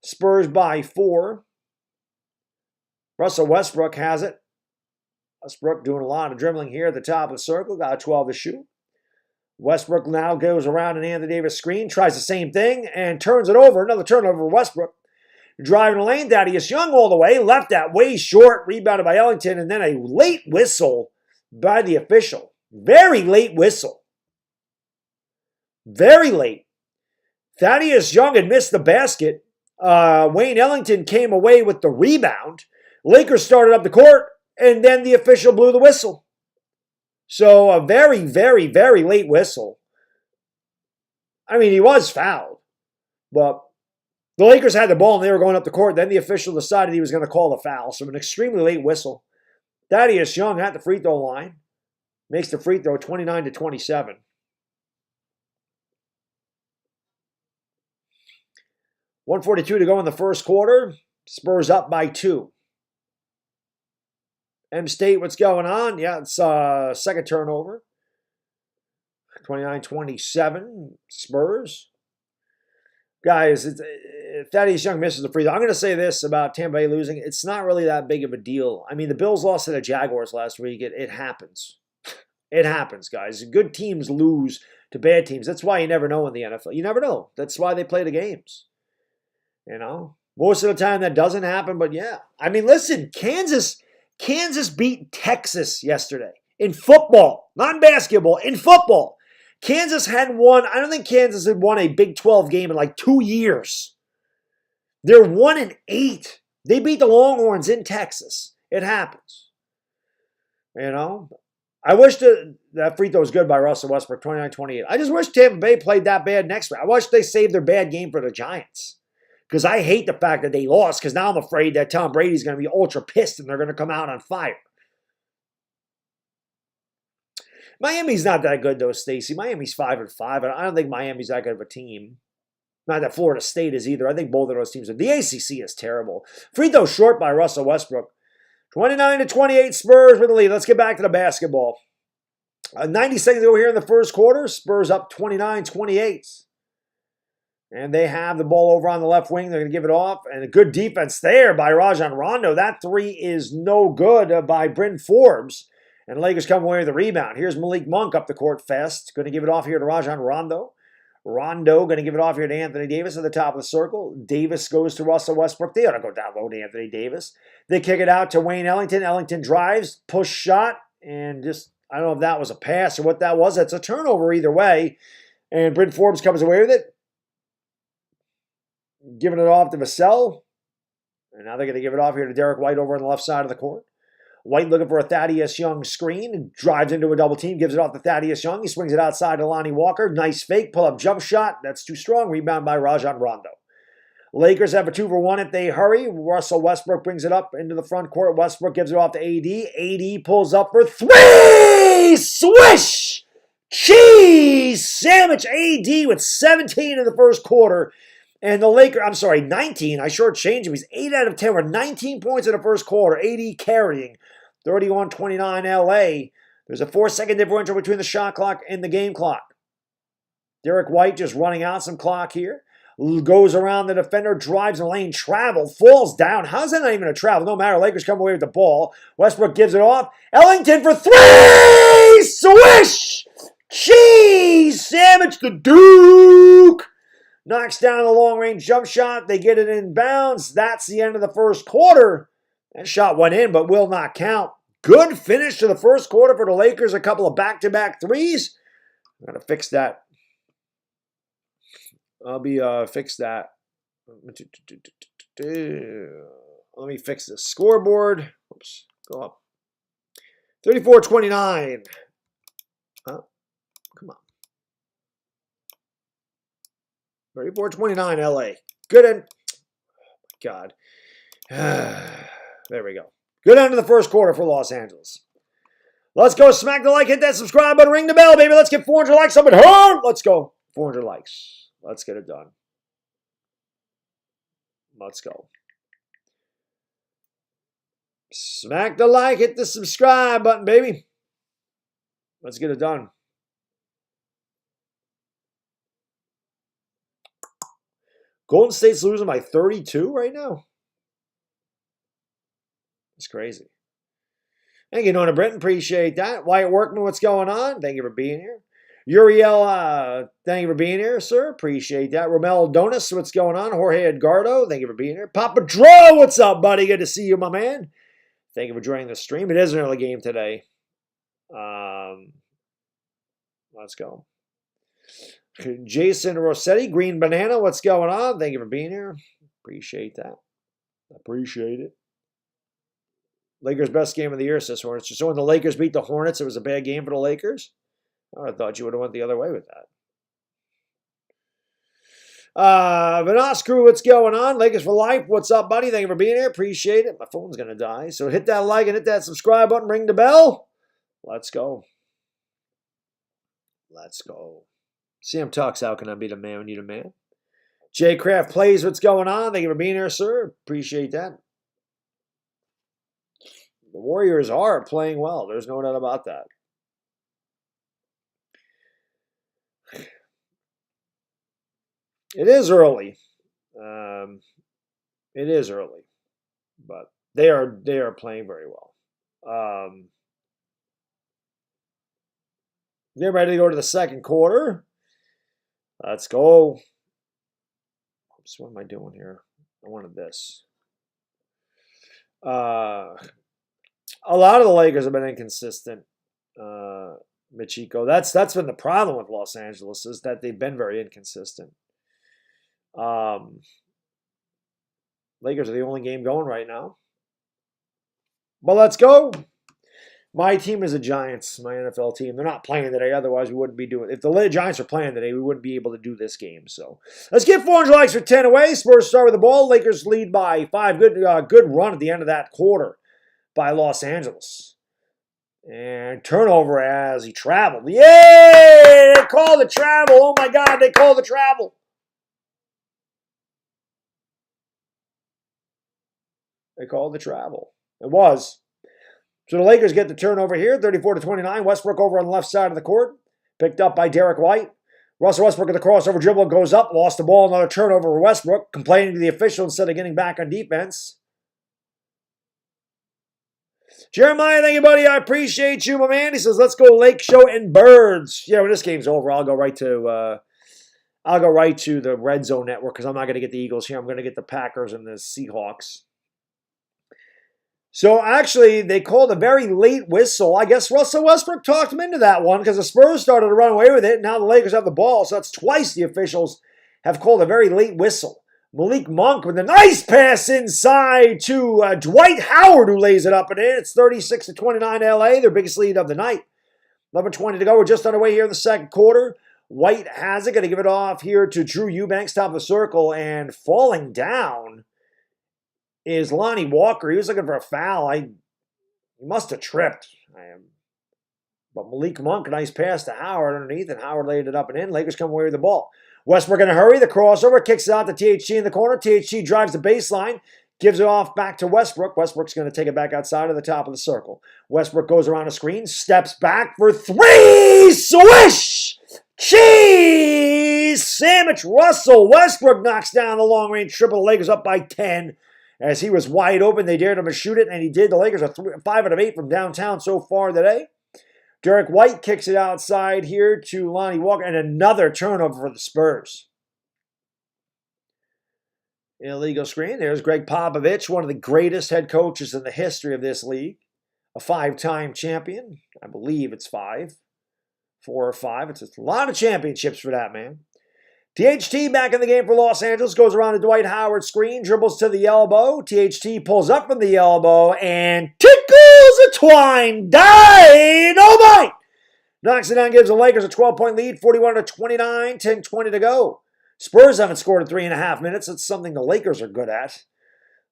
S1: Spurs by 4. Russell Westbrook has it. Westbrook doing a lot of dribbling here at the top of the circle. Got a 12 to shoot. Westbrook now goes around an Anthony Davis screen, tries the same thing, and turns it over. Another turnover for Westbrook. Driving the lane, Thaddeus Young all the way. Left that way short. Rebounded by Ellington, and then a late whistle by the official. Very late whistle. Very late. Thaddeus Young had missed the basket. Wayne Ellington came away with the rebound. Lakers started up the court, and then the official blew the whistle. So a very, very, very late whistle. I mean, he was fouled, but the Lakers had the ball and they were going up the court. Then the official decided he was going to call the foul. So an extremely late whistle. Thaddeus Young at the free throw line makes the free throw 29-27. .142 to go in the first quarter. Spurs up by 2. M-State, what's going on? Yeah, it's second turnover. 29-27, Spurs. Guys, Thaddeus Young misses the free throw. I'm going to say this about Tampa Bay losing. It's not really that big of a deal. I mean, the Bills lost to the Jaguars last week. It happens. It happens, guys. Good teams lose to bad teams. That's why you never know in the NFL. You never know. That's why they play the games. You know? Most of the time that doesn't happen, but yeah. I mean, listen, Kansas beat Texas yesterday in football, not in basketball, in football. Kansas hadn't won, I don't think Kansas had won a Big 12 game in like 2 years. They're 1-8. They beat the Longhorns in Texas. It happens. You know? I wish that free throw was good by Russell Westbrook, 29-28. I just wish Tampa Bay played that bad next week. I wish they saved their bad game for the Giants. Because I hate the fact that they lost, because now I'm afraid that Tom Brady's going to be ultra pissed and they're going to come out on fire. Miami's not that good, though, Stacey. Miami's 5-5, and I don't think Miami's that good of a team. Not that Florida State is either. I think both of those teams are. The ACC is terrible. Free throw short by Russell Westbrook. 29-28 Spurs with the lead. Let's get back to the basketball. 90 seconds to go here in the first quarter. Spurs up 29-28. And they have the ball over on the left wing. They're going to give it off. And a good defense there by Rajon Rondo. That three is no good by Bryn Forbes. And Lakers come away with the rebound. Here's Malik Monk up the court fast. Going to give it off here to Rajon Rondo. Rondo going to give it off here to Anthony Davis at the top of the circle. Davis goes to Russell Westbrook. They ought to go down low to Anthony Davis. They kick it out to Wayne Ellington. Ellington drives, push shot, and just, I don't know if that was a pass or what that was. That's a turnover either way. And Bryn Forbes comes away with it. Giving it off to Vassell. And now they're going to give it off here to Derek White over on the left side of the court. White looking for a Thaddeus Young screen and drives into a double team, gives it off to Thaddeus Young. He swings it outside to Lonnie Walker. Nice fake, pull-up jump shot. That's too strong. Rebound by Rajon Rondo. Lakers have a 2-for-1 if they hurry. Russell Westbrook brings it up into the front court. Westbrook gives it off to AD. AD pulls up for 3! Swish! Cheese! Sandwich AD with 17 in the first quarter. And the Lakers, 19. I shortchanged him. He's 8 out of 10 with 19 points in the first quarter. AD carrying 31-29 LA. There's a 4-second differential between the shot clock and the game clock. Derek White just running out some clock here. Goes around the defender, drives the lane, travel, falls down. How's that not even a travel? No matter. Lakers come away with the ball. Westbrook gives it off. Ellington for 3! Swish! Cheese! Sandwich the Duke! Knocks down the long-range jump shot. They get it in bounds. That's the end of the first quarter. That shot went in, but will not count. Good finish to the first quarter for the Lakers. A couple of back-to-back threes. I'm going to fix that. Fix that. Let me fix the scoreboard. Oops, go up. 34-29. Huh? Come on. 34-29 LA. Good end. Oh my God. There we go. Good end of the first quarter for Los Angeles. Let's go. Smack the like, hit that subscribe button, ring the bell, baby. Let's get 400 likes up at home. Let's go. 400 likes. Let's get it done. Let's go. Smack the like, hit the subscribe button, baby. Let's get it done. Golden State's losing by 32 right now. It's crazy. Thank you, Nona Britton. Appreciate that. Wyatt Workman, what's going on? Thank you for being here. Uriel, thank you for being here, sir. Appreciate that. Romel Donis, what's going on? Jorge Edgardo, thank you for being here. Papa Dro, what's up, buddy? Good to see you, my man. Thank you for joining the stream. It is an early game today. Let's go. Jason Rossetti, Green Banana, what's going on? Thank you for being here. Appreciate that. Appreciate it. Lakers' best game of the year, says Hornets. So when the Lakers beat the Hornets, it was a bad game for the Lakers? I thought you would have went the other way with that. Vanoscrew, what's going on? Lakers for life. What's up, buddy? Thank you for being here. Appreciate it. My phone's going to die. So hit that like and hit that subscribe button. Ring the bell. Let's go. Let's go. Sam Talks, how can I be the man? We need a man. Jay Kraft Plays, what's going on? Thank you for being here, sir. Appreciate that. The Warriors are playing well. There's no doubt about that. It is early. It is early, but they are playing very well. They're ready to go to the second quarter. Let's go. Oops, what am I doing here? I wanted this. A lot of the Lakers have been inconsistent. Michiko. That's been the problem with Los Angeles, is that they've been very inconsistent. Lakers are the only game going right now. But let's go. My team is the Giants, my NFL team. They're not playing today, otherwise we wouldn't be doing it. If the Giants are playing today, we wouldn't be able to do this game. So let's get 400 likes for 10 away. Spurs start with the ball. Lakers lead by 5. Good run at the end of that quarter by Los Angeles. And turnover as he traveled. Yay! They called the travel. Oh my God, they called the travel. They called the travel. It was. So the Lakers get the turnover here, 34-29. Westbrook over on the left side of the court. Picked up by Derek White. Russell Westbrook at the crossover dribble, goes up, lost the ball, another turnover for Westbrook, complaining to the official instead of getting back on defense. Jeremiah, thank you, buddy. I appreciate you, my man. He says, let's go Lake Show and Birds. Yeah, when this game's over, I'll go right to the Red Zone Network because I'm not going to get the Eagles here. I'm going to get the Packers and the Seahawks. So, actually, they called a very late whistle. I guess Russell Westbrook talked him into that one because the Spurs started to run away with it, and now the Lakers have the ball. So, that's twice the officials have called a very late whistle. Malik Monk with a nice pass inside to Dwight Howard, who lays it up and in. It's 36-29 LA, their biggest lead of the night. 11:20 to go. We're just underway here in the second quarter. White has it. Going to give it off here to Drew Eubanks, top of the circle, and falling down is Lonnie Walker. He was looking for a foul. He must have tripped. But Malik Monk, a nice pass to Howard underneath, and Howard laid it up and in. Lakers come away with the ball. Westbrook in a hurry. The crossover kicks it out to THT in the corner. THT drives the baseline, gives it off back to Westbrook. Westbrook's going to take it back outside of the top of the circle. Westbrook goes around a screen, steps back for 3. Swish! Cheese! Sandwich Russell. Westbrook knocks down the long-range triple. The Lakers up by 10. As he was wide open, they dared him to shoot it, and he did. The Lakers are 5 out of 8 from downtown so far today. Derek White kicks it outside here to Lonnie Walker, and another turnover for the Spurs. Illegal screen. There's Greg Popovich, one of the greatest head coaches in the history of this league. A 5-time champion. I believe it's 5. 4 or 5. It's a lot of championships for that man. THT back in the game for Los Angeles. Goes around to Dwight Howard screen. Dribbles to the elbow. THT pulls up from the elbow and tickles a twine. Dynamite! Knocks it down. Gives the Lakers a 12-point lead. 41-29. 10:20 to go. Spurs haven't scored in 3.5 minutes. That's something the Lakers are good at.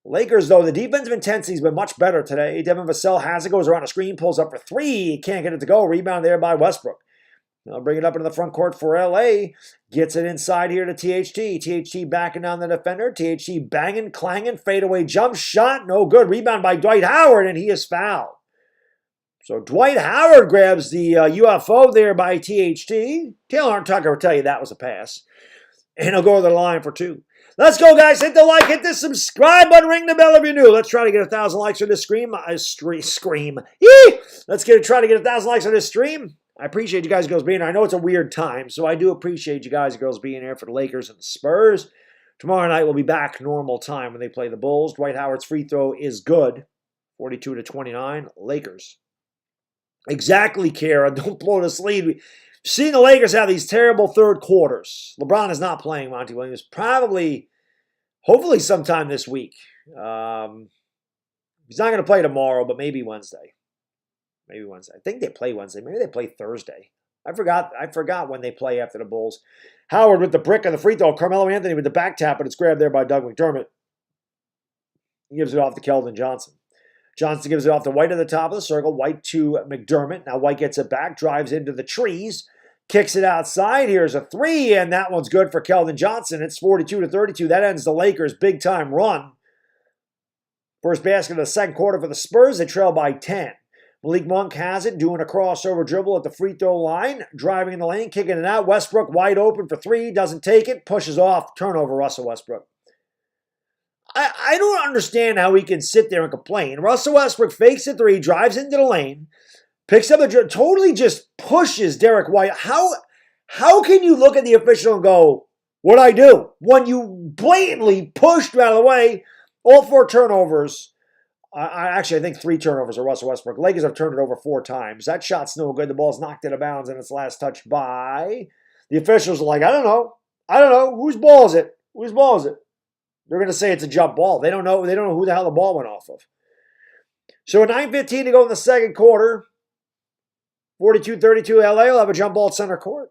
S1: Lakers, though, the defensive intensity has been much better today. Devin Vassell has it. Goes around a screen. Pulls up for 3. Can't get it to go. Rebound there by Westbrook. I'll bring it up into the front court for LA. Gets it inside here to THT. THT backing down the defender. THT banging, clanging, fadeaway jump shot. No good. Rebound by Dwight Howard, and he is fouled. So Dwight Howard grabs the UFO there by THT. Taylor Tucker will tell you that was a pass. And he'll go to the line for 2. Let's go, guys. Hit the like, hit the subscribe button, ring the bell if you're new. Let's try to get 1,000 likes on this stream. Yee! Let's try to get 1,000 likes on this stream. I appreciate you guys and girls being here. I know it's a weird time, so I do appreciate you guys and girls being here for the Lakers and the Spurs. Tomorrow night we'll be back normal time when they play the Bulls. Dwight Howard's free throw is good. 42-29, Lakers. Exactly, Kara. Don't blow this lead. We've seen the Lakers have these terrible third quarters. LeBron is not playing Monty Williams. Hopefully sometime this week. He's not going to play tomorrow, but maybe Wednesday. I think they play Wednesday. Maybe they play Thursday. I forgot when they play after the Bulls. Howard with the brick on the free throw. Carmelo Anthony with the back tap, but it's grabbed there by Doug McDermott. He gives it off to Keldon Johnson. Johnson gives it off to White at the top of the circle. White to McDermott. Now White gets it back, drives into the trees, kicks it outside. Here's a 3, and that one's good for Keldon Johnson. It's 42-32. That ends the Lakers' big-time run. First basket of the second quarter for the Spurs. They trail by 10. Malik Monk has it, doing a crossover dribble at the free throw line, driving in the lane, kicking it out. Westbrook wide open for 3, doesn't take it, pushes off. Turnover, Russell Westbrook. I don't understand how he can sit there and complain. Russell Westbrook fakes a 3, drives into the lane, picks up the dribble, totally just pushes Derek White. How can you look at the official and go, what'd I do? When you blatantly pushed out of the way, all 4 turnovers. I think 3 turnovers are Russell Westbrook. Lakers have turned it over 4 times. That shot's no good. The ball's knocked out of bounds and it's last touched by. The officials are like, I don't know. Whose ball is it? They're going to say it's a jump ball. They don't know who the hell the ball went off of. So 9:15 to go in the second quarter. 42-32 LA will have a jump ball at center court.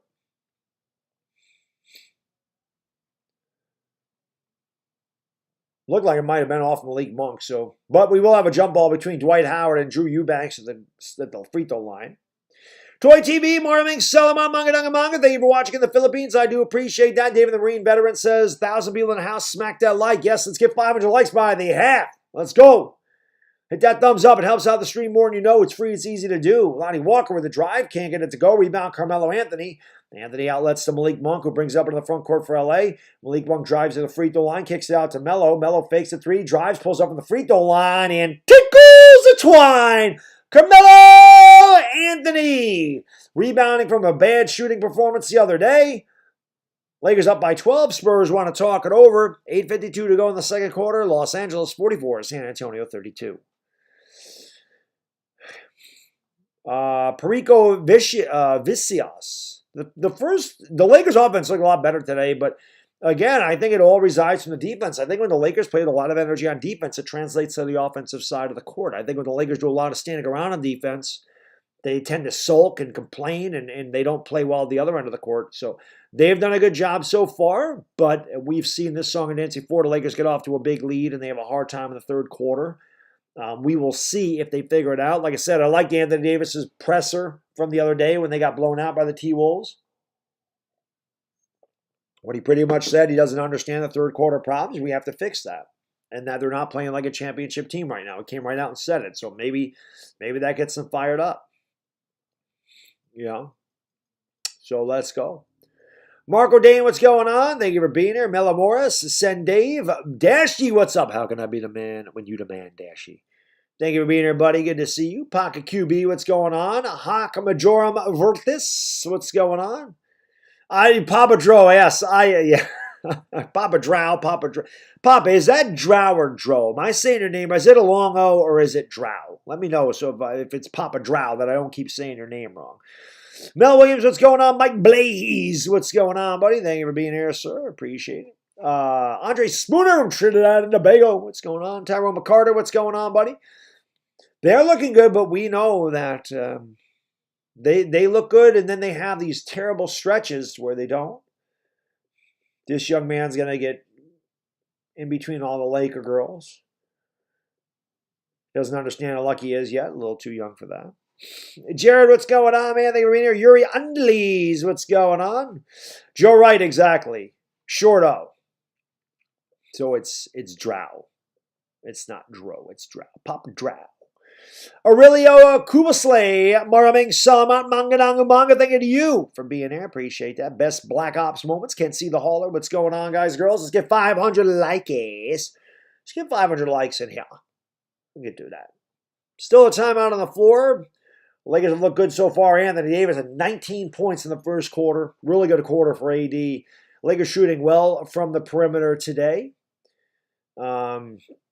S1: Looked like it might have been off Malik Monk. But we will have a jump ball between Dwight Howard and Drew Eubanks at the free throw line. Toy TV, Morning, Salaman, Manga. Thank you for watching in the Philippines. I do appreciate that. David the Marine veteran says, 1,000 people in the house, smack that like. Yes, let's get 500 likes by the half. Let's go. Hit that thumbs up. It helps out the stream more than you know. It's free. It's easy to do. Lonnie Walker with a drive. Can't get it to go. Rebound, Carmelo Anthony. Anthony outlets to Malik Monk, who brings it up into the front court for LA. Malik Monk drives to the free throw line, kicks it out to Melo. Melo fakes a 3, drives, pulls up in the free throw line, and tickles the twine. Carmelo Anthony, rebounding from a bad shooting performance the other day. Lakers up by 12. Spurs want to talk it over. 8:52 to go in the second quarter. Los Angeles 44, San Antonio 32. Perico Vicios. The Lakers offense looked a lot better today, but again, I think it all resides from the defense. I think when the Lakers played a lot of energy on defense, it translates to the offensive side of the court. I think when the Lakers do a lot of standing around on defense, they tend to sulk and complain, and they don't play well at the other end of the court. So they've done a good job so far, but we've seen this song and dance before. The Lakers get off to a big lead, and they have a hard time in the third quarter. We will see if they figure it out. Like I said, I liked Anthony Davis's presser from the other day when they got blown out by the T-Wolves. What he pretty much said, he doesn't understand the third quarter problems. We have to fix that. And that they're not playing like a championship team right now. He came right out and said it. So maybe that gets them fired up. You know? So let's go. Marco Dane, what's going on? Thank you for being here. Mela Morris, Send Dave. Dashy, what's up? How can I be the man when you the man, Dashy? Thank you for being here, buddy. Good to see you. Pocket QB, what's going on? Hawk Majorum Vertis, what's going on? Papa Dro, yes. Yeah. Papa Drow. Papa, is that Drow or Dro? Am I saying your name? Is it a long O or is it Drow? Let me know so if it's Papa Drow that I don't keep saying your name wrong. Mel Williams, what's going on? Mike Blaze, what's going on, buddy? Thank you for being here, sir. Appreciate it. Andre Spooner from Trinidad and Tobago, what's going on? Tyrone McCarter, what's going on, buddy? They're looking good, but we know that they look good, and then they have these terrible stretches where they don't. This young man's going to get in between all the Laker girls. Doesn't understand how lucky he is yet. A little too young for that. Jared, what's going on, man? Thank you for being here. Yuri Undlees, what's going on? Joe Wright, exactly. Shorto. So it's Drow. It's not Dro, it's Drow. Pop Drow. Aurelio Kubaslay, Maraming Salamat Manganang Manga, thank you to you for being here. Appreciate that. Best Black Ops moments. Can't see the hauler. What's going on, guys and girls? Let's get 500 likes. Let's get 500 likes in here. We can do that. Still a timeout on the floor. The Lakers have looked good so far. Anthony Davis had 19 points in the first quarter. Really good quarter for AD. Lakers shooting well from the perimeter today.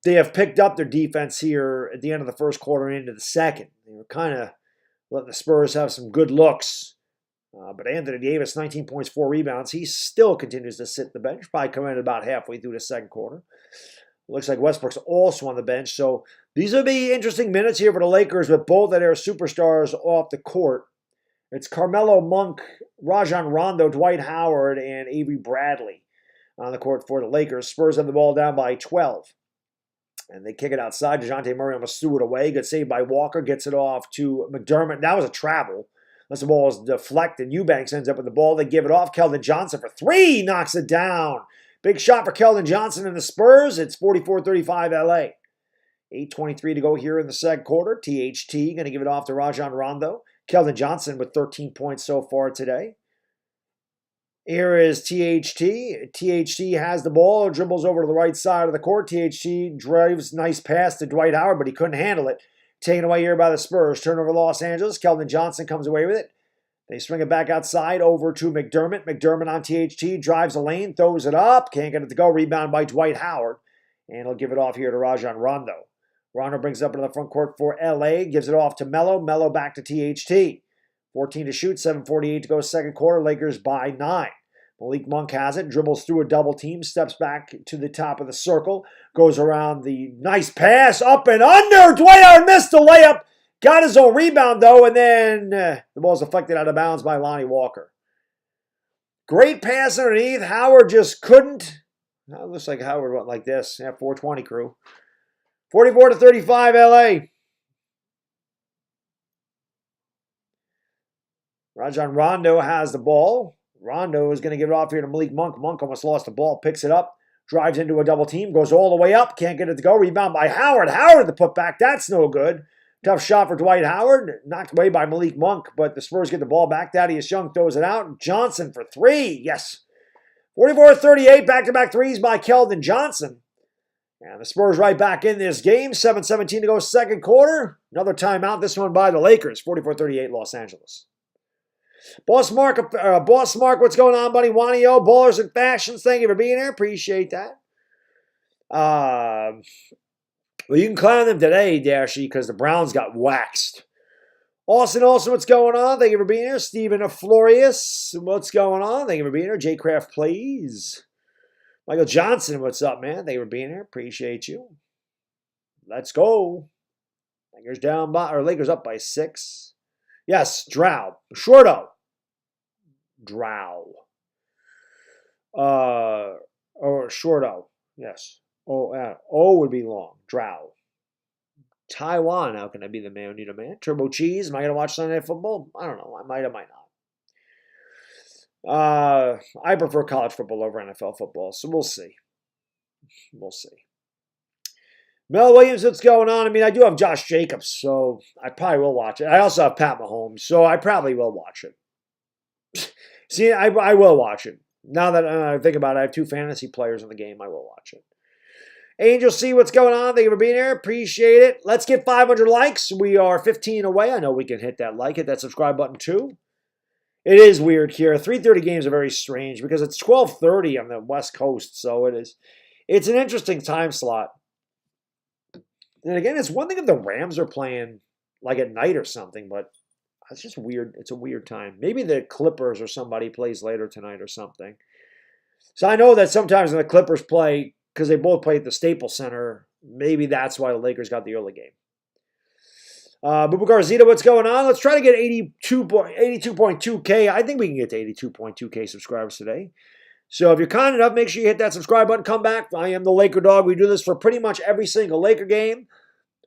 S1: They have picked up their defense here at the end of the first quarter and into the second. They were kind of letting the Spurs have some good looks. But Anthony Davis, 19 points, 4 rebounds. He still continues to sit the bench. Probably coming in about halfway through the second quarter. Looks like Westbrook's also on the bench. So these will be interesting minutes here for the Lakers with both of their superstars off the court. It's Carmelo Monk, Rajon Rondo, Dwight Howard, and Avery Bradley on the court for the Lakers. Spurs have the ball down by 12. And they kick it outside. DeJounte Murray almost threw it away. Good save by Walker. Gets it off to McDermott. That was a travel. Unless the ball is deflected. Eubanks ends up with the ball. They give it off. Keldon Johnson for 3. Knocks it down. Big shot for Keldon Johnson and the Spurs. It's 44-35 LA. 8:23 to go here in the second quarter. THT going to give it off to Rajon Rondo. Keldon Johnson with 13 points so far today. Here is THT. THT has the ball, dribbles over to the right side of the court. THT drives, nice pass to Dwight Howard, but he couldn't handle it. Taken away here by the Spurs. Turnover Los Angeles. Keldon Johnson comes away with it. They swing it back outside over to McDermott. McDermott on THT, drives the lane, throws it up. Can't get it to go. Rebound by Dwight Howard. And he'll give it off here to Rajon Rondo. Rondo brings it up into the front court for LA. Gives it off to Melo. Melo back to THT. 14 to shoot, 7:48 to go second quarter. Lakers by 9. Malik Monk has it, dribbles through a double team, steps back to the top of the circle, goes around the nice pass, up and under. Dwight Howard missed the layup. Got his own rebound, though, and then the ball's deflected out of bounds by Lonnie Walker. Great pass underneath. Howard just couldn't. It looks like Howard went like this. Yeah, 420 crew. 44-35 LA. Rajon Rondo has the ball. Rondo is going to give it off here to Malik Monk. Monk almost lost the ball, picks it up, drives into a double team, goes all the way up, can't get it to go. Rebound by Howard. Howard the putback. That's no good. Tough shot for Dwight Howard. Knocked away by Malik Monk, but the Spurs get the ball back. Thaddeus Young throws it out. Johnson for 3. Yes. 44-38. Back-to-back threes by Keldon Johnson. And the Spurs right back in this game. 7:17 to go second quarter. Another timeout. This one by the Lakers. 44-38 Los Angeles. Boss Mark, what's going on, buddy? Wanio, Ballers and Fashions, thank you for being here. Appreciate that. Well, you can clown them today, Dashy, because the Browns got waxed. Austin, also, what's going on? Thank you for being here. Stephen Florius, what's going on? Thank you for being here. J Craft, please. Michael Johnson, what's up, man? Thank you for being here. Appreciate you. Let's go. Lakers up by 6. Yes, Drow. Shorto. Drow. Or Shorto. Yes. O would be long. Drow. Taiwan. How can I be the man who need a man? Turbo Cheese. Am I going to watch Sunday Night Football? I don't know. I might not. I prefer college football over NFL football, so we'll see. We'll see. Mel Williams, what's going on? I mean, I do have Josh Jacobs, so I probably will watch it. I also have Pat Mahomes, so I probably will watch it. See, I will watch it. Now that I think about it, I have 2 fantasy players in the game. I will watch it. Angel C, what's going on? Thank you for being here. Appreciate it. Let's get 500 likes. We are 15 away. I know we can hit that like, hit that subscribe button too. It is weird here. 3:30 games are very strange because it's 12:30 on the West Coast, so it is. It's an interesting time slot. And again, it's one thing if the Rams are playing like at night or something, but it's just weird. It's a weird time. Maybe the Clippers or somebody plays later tonight or something. So I know that sometimes when the Clippers play, because they both play at the Staples Center, maybe that's why the Lakers got the early game. Bubu Garzita, what's going on? Let's try to get 82.2K. I think we can get to 82.2K subscribers today. So if you're kind enough, make sure you hit that subscribe button. Come back. I am the Laker Dog. We do this for pretty much every single Laker game.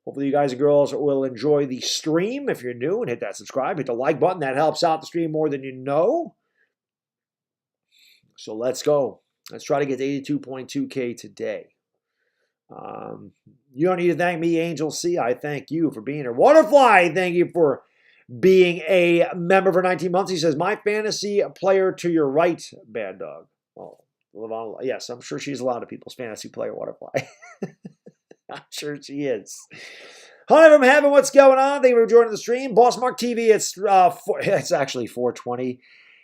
S1: Hopefully you guys and girls will enjoy the stream. If you're new, and hit that subscribe, hit the like button. That helps out the stream more than you know. So let's go. Let's try to get to 82.2K today. You don't need to thank me, Angel C. I thank you for being here. Waterfly, thank you for being a member for 19 months. He says, my fantasy player to your right, Baddog. Oh, yes, I'm sure she's a lot of people's fantasy player, Waterfly. I'm sure she is. Hi from heaven, what's going on? Thank you for joining the stream. Boss Mark TV, it's actually 4:20.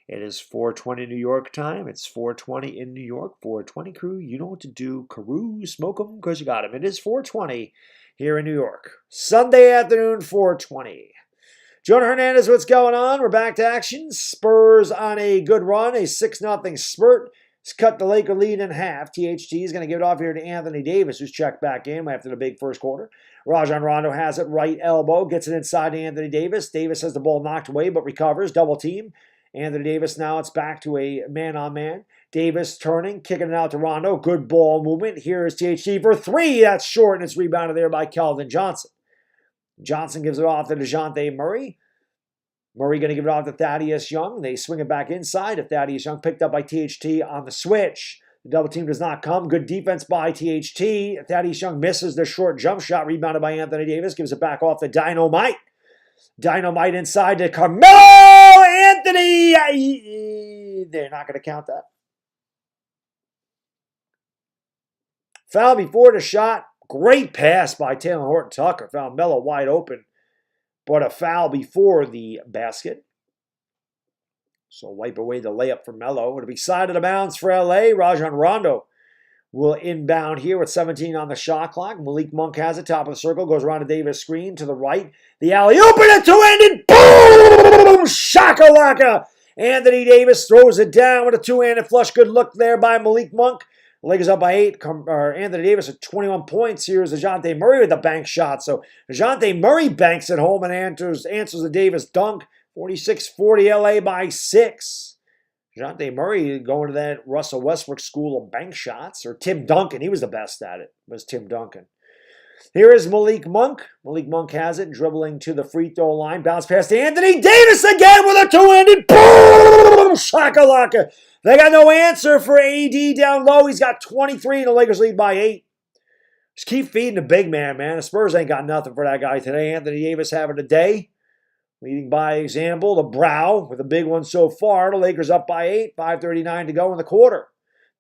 S1: It is 4:20 New York time. It's 4:20 in New York. 4:20 crew, you know what to do. Carew, smoke them because you got them. It is 4:20 here in New York. Sunday afternoon, 4:20. Jonah Hernandez, what's going on? We're back to action. Spurs on a good run, a 6-0 spurt. It's cut the Laker lead in half. THT is going to give it off here to Anthony Davis, who's checked back in after the big first quarter. Rajon Rondo has it right elbow, gets it inside to Anthony Davis. Davis has the ball knocked away but recovers, double team. Anthony Davis now it's back to a man-on-man. Davis turning, kicking it out to Rondo. Good ball movement. Here is THT for three. That's short, and it's rebounded there by Keldon Johnson. Johnson gives it off to DeJounte Murray. Murray going to give it off to Thaddeus Young. They swing it back inside to Thaddeus Young, picked up by THT on the switch. The double team does not come. Good defense by THT. Thaddeus Young misses the short jump shot, rebounded by Anthony Davis. Gives it back off to Dynamite. Dynamite inside to Carmelo Anthony. They're not going to count that. Foul before the shot. Great pass by Taylor Horton Tucker. Found Melo wide open. But a foul before the basket. So wipe away the layup for Melo. It'll be side of the bounds for LA. Rajon Rondo will inbound here with 17 on the shot clock. Malik Monk has it, top of the circle. Goes around to Davis' screen to the right. The alley-oop and a two-handed boom! Shakalaka! Anthony Davis throws it down with a two-handed flush. Good look there by Malik Monk. The Lakers up by 8. Anthony Davis at 21 points. Here's DeJounte Murray with the bank shot. So DeJounte Murray banks it home and answers the Davis dunk. 46-40 LA by 6. DeJounte Murray going to that Russell Westbrook school of bank shots. Or Tim Duncan. He was the best at it. Was Tim Duncan. Here is Malik Monk. Malik Monk has it, dribbling to the free throw line. Bounce pass to Anthony Davis again with a two-handed boom! Shakalaka. They got no answer for AD down low. He's got 23 and the Lakers lead by 8. Just keep feeding the big man, man. The Spurs ain't got nothing for that guy today. Anthony Davis having a day. Leading by example, the Brow with a big one so far. The Lakers up by 8. 5:39 to go in the quarter.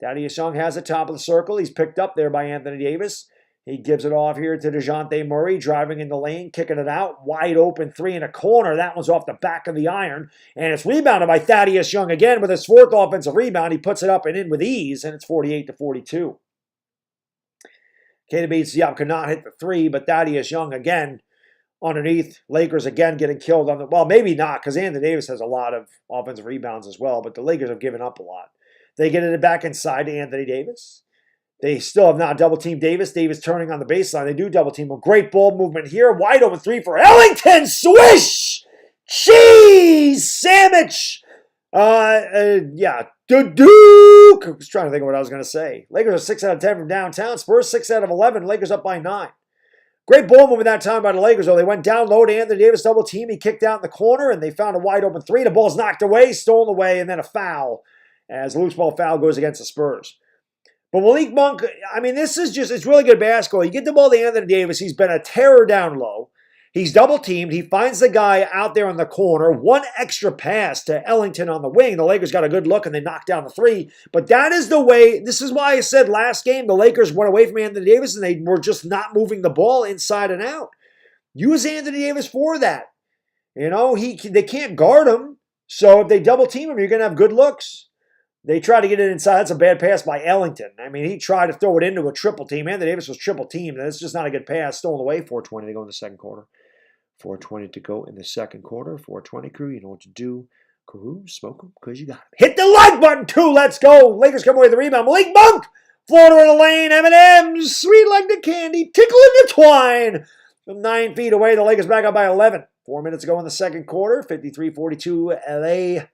S1: Thaddeus Young has the top of the circle. He's picked up there by Anthony Davis. He gives it off here to DeJounte Murray, driving in the lane, kicking it out. Wide open three in a corner. That one's off the back of the iron. And it's rebounded by Thaddeus Young again with his 4th offensive rebound. He puts it up and in with ease, and it's 48-42. KDB could not hit the 3, but Thaddeus Young again underneath. Lakers again getting killed on the... Well, maybe not, because Anthony Davis has a lot of offensive rebounds as well, but the Lakers have given up a lot. They get it back inside to Anthony Davis. They still have not double-teamed Davis. Davis turning on the baseline. They do double-team him. Great ball movement here. Wide open 3 for Ellington. Swish! Cheese! Sandwich! Yeah. Duke! I was trying to think of what I was going to say. Lakers are 6 out of 10 from downtown. Spurs 6 out of 11. Lakers up by 9. Great ball movement that time by the Lakers, though. They went down low to Anthony Davis, double-team. He kicked out in the corner, and they found a wide-open 3. The ball's knocked away, stolen away, and then a foul as a loose ball foul goes against the Spurs. But Malik Monk, I mean, this is just, it's really good basketball. You get the ball to Anthony Davis. He's been a terror down low. He's double-teamed. He finds the guy out there in the corner. One extra pass to Ellington on the wing. The Lakers got a good look, and they knocked down the 3. But that is the way, this is why I said last game, the Lakers went away from Anthony Davis, and they were just not moving the ball inside and out. Use Anthony Davis for that. You know, they can't guard him. So if they double-team him, you're going to have good looks. They try to get it inside. That's a bad pass by Ellington. I mean, he tried to throw it into a triple team. Anthony Davis was triple teamed. That's just not a good pass. Stolen away. 4:20 to go in the second quarter. 4:20 to go in the second quarter. 4:20 crew. You know what to do. Carew, smoke them because you got them. Hit the like button too. Let's go. Lakers come away with the rebound. Malik Monk. Floater in the lane. M&M's. Sweet like the candy. Tickle in the twine. From 9 feet away. The Lakers back up by 11. 4 minutes to go in the second quarter. 53-42 LA.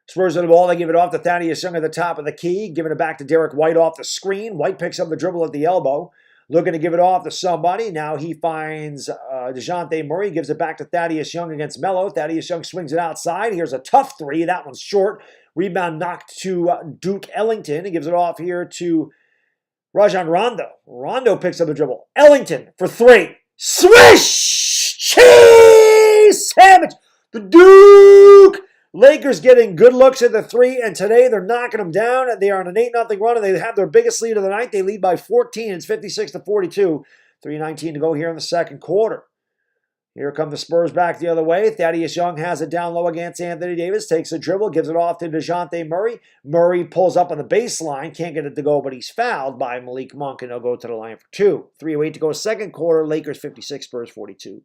S1: Spurs on the ball. They give it off to Thaddeus Young at the top of the key. Giving it back to Derek White off the screen. White picks up the dribble at the elbow. Looking to give it off to somebody. Now he finds DeJounte Murray, gives it back to Thaddeus Young against Melo. Thaddeus Young swings it outside. Here's a tough three. That one's short. Rebound knocked to Duke Ellington. He gives it off here to Rajon Rondo. Rondo picks up the dribble. Ellington for three. Swish! Cheese sandwich! The Duke! Lakers getting good looks at the three, and today they're knocking them down. They are on an 8-0 run, and they have their biggest lead of the night. They lead by 14. It's 56-42. 3:19 to go here in the second quarter. Here come the Spurs back the other way. Thaddeus Young has it down low against Anthony Davis. Takes a dribble, gives it off to DeJounte Murray. Murray pulls up on the baseline. Can't get it to go, but he's fouled by Malik Monk, and he'll go to the line for two. 3:08 to go second quarter. Lakers 56, Spurs 42.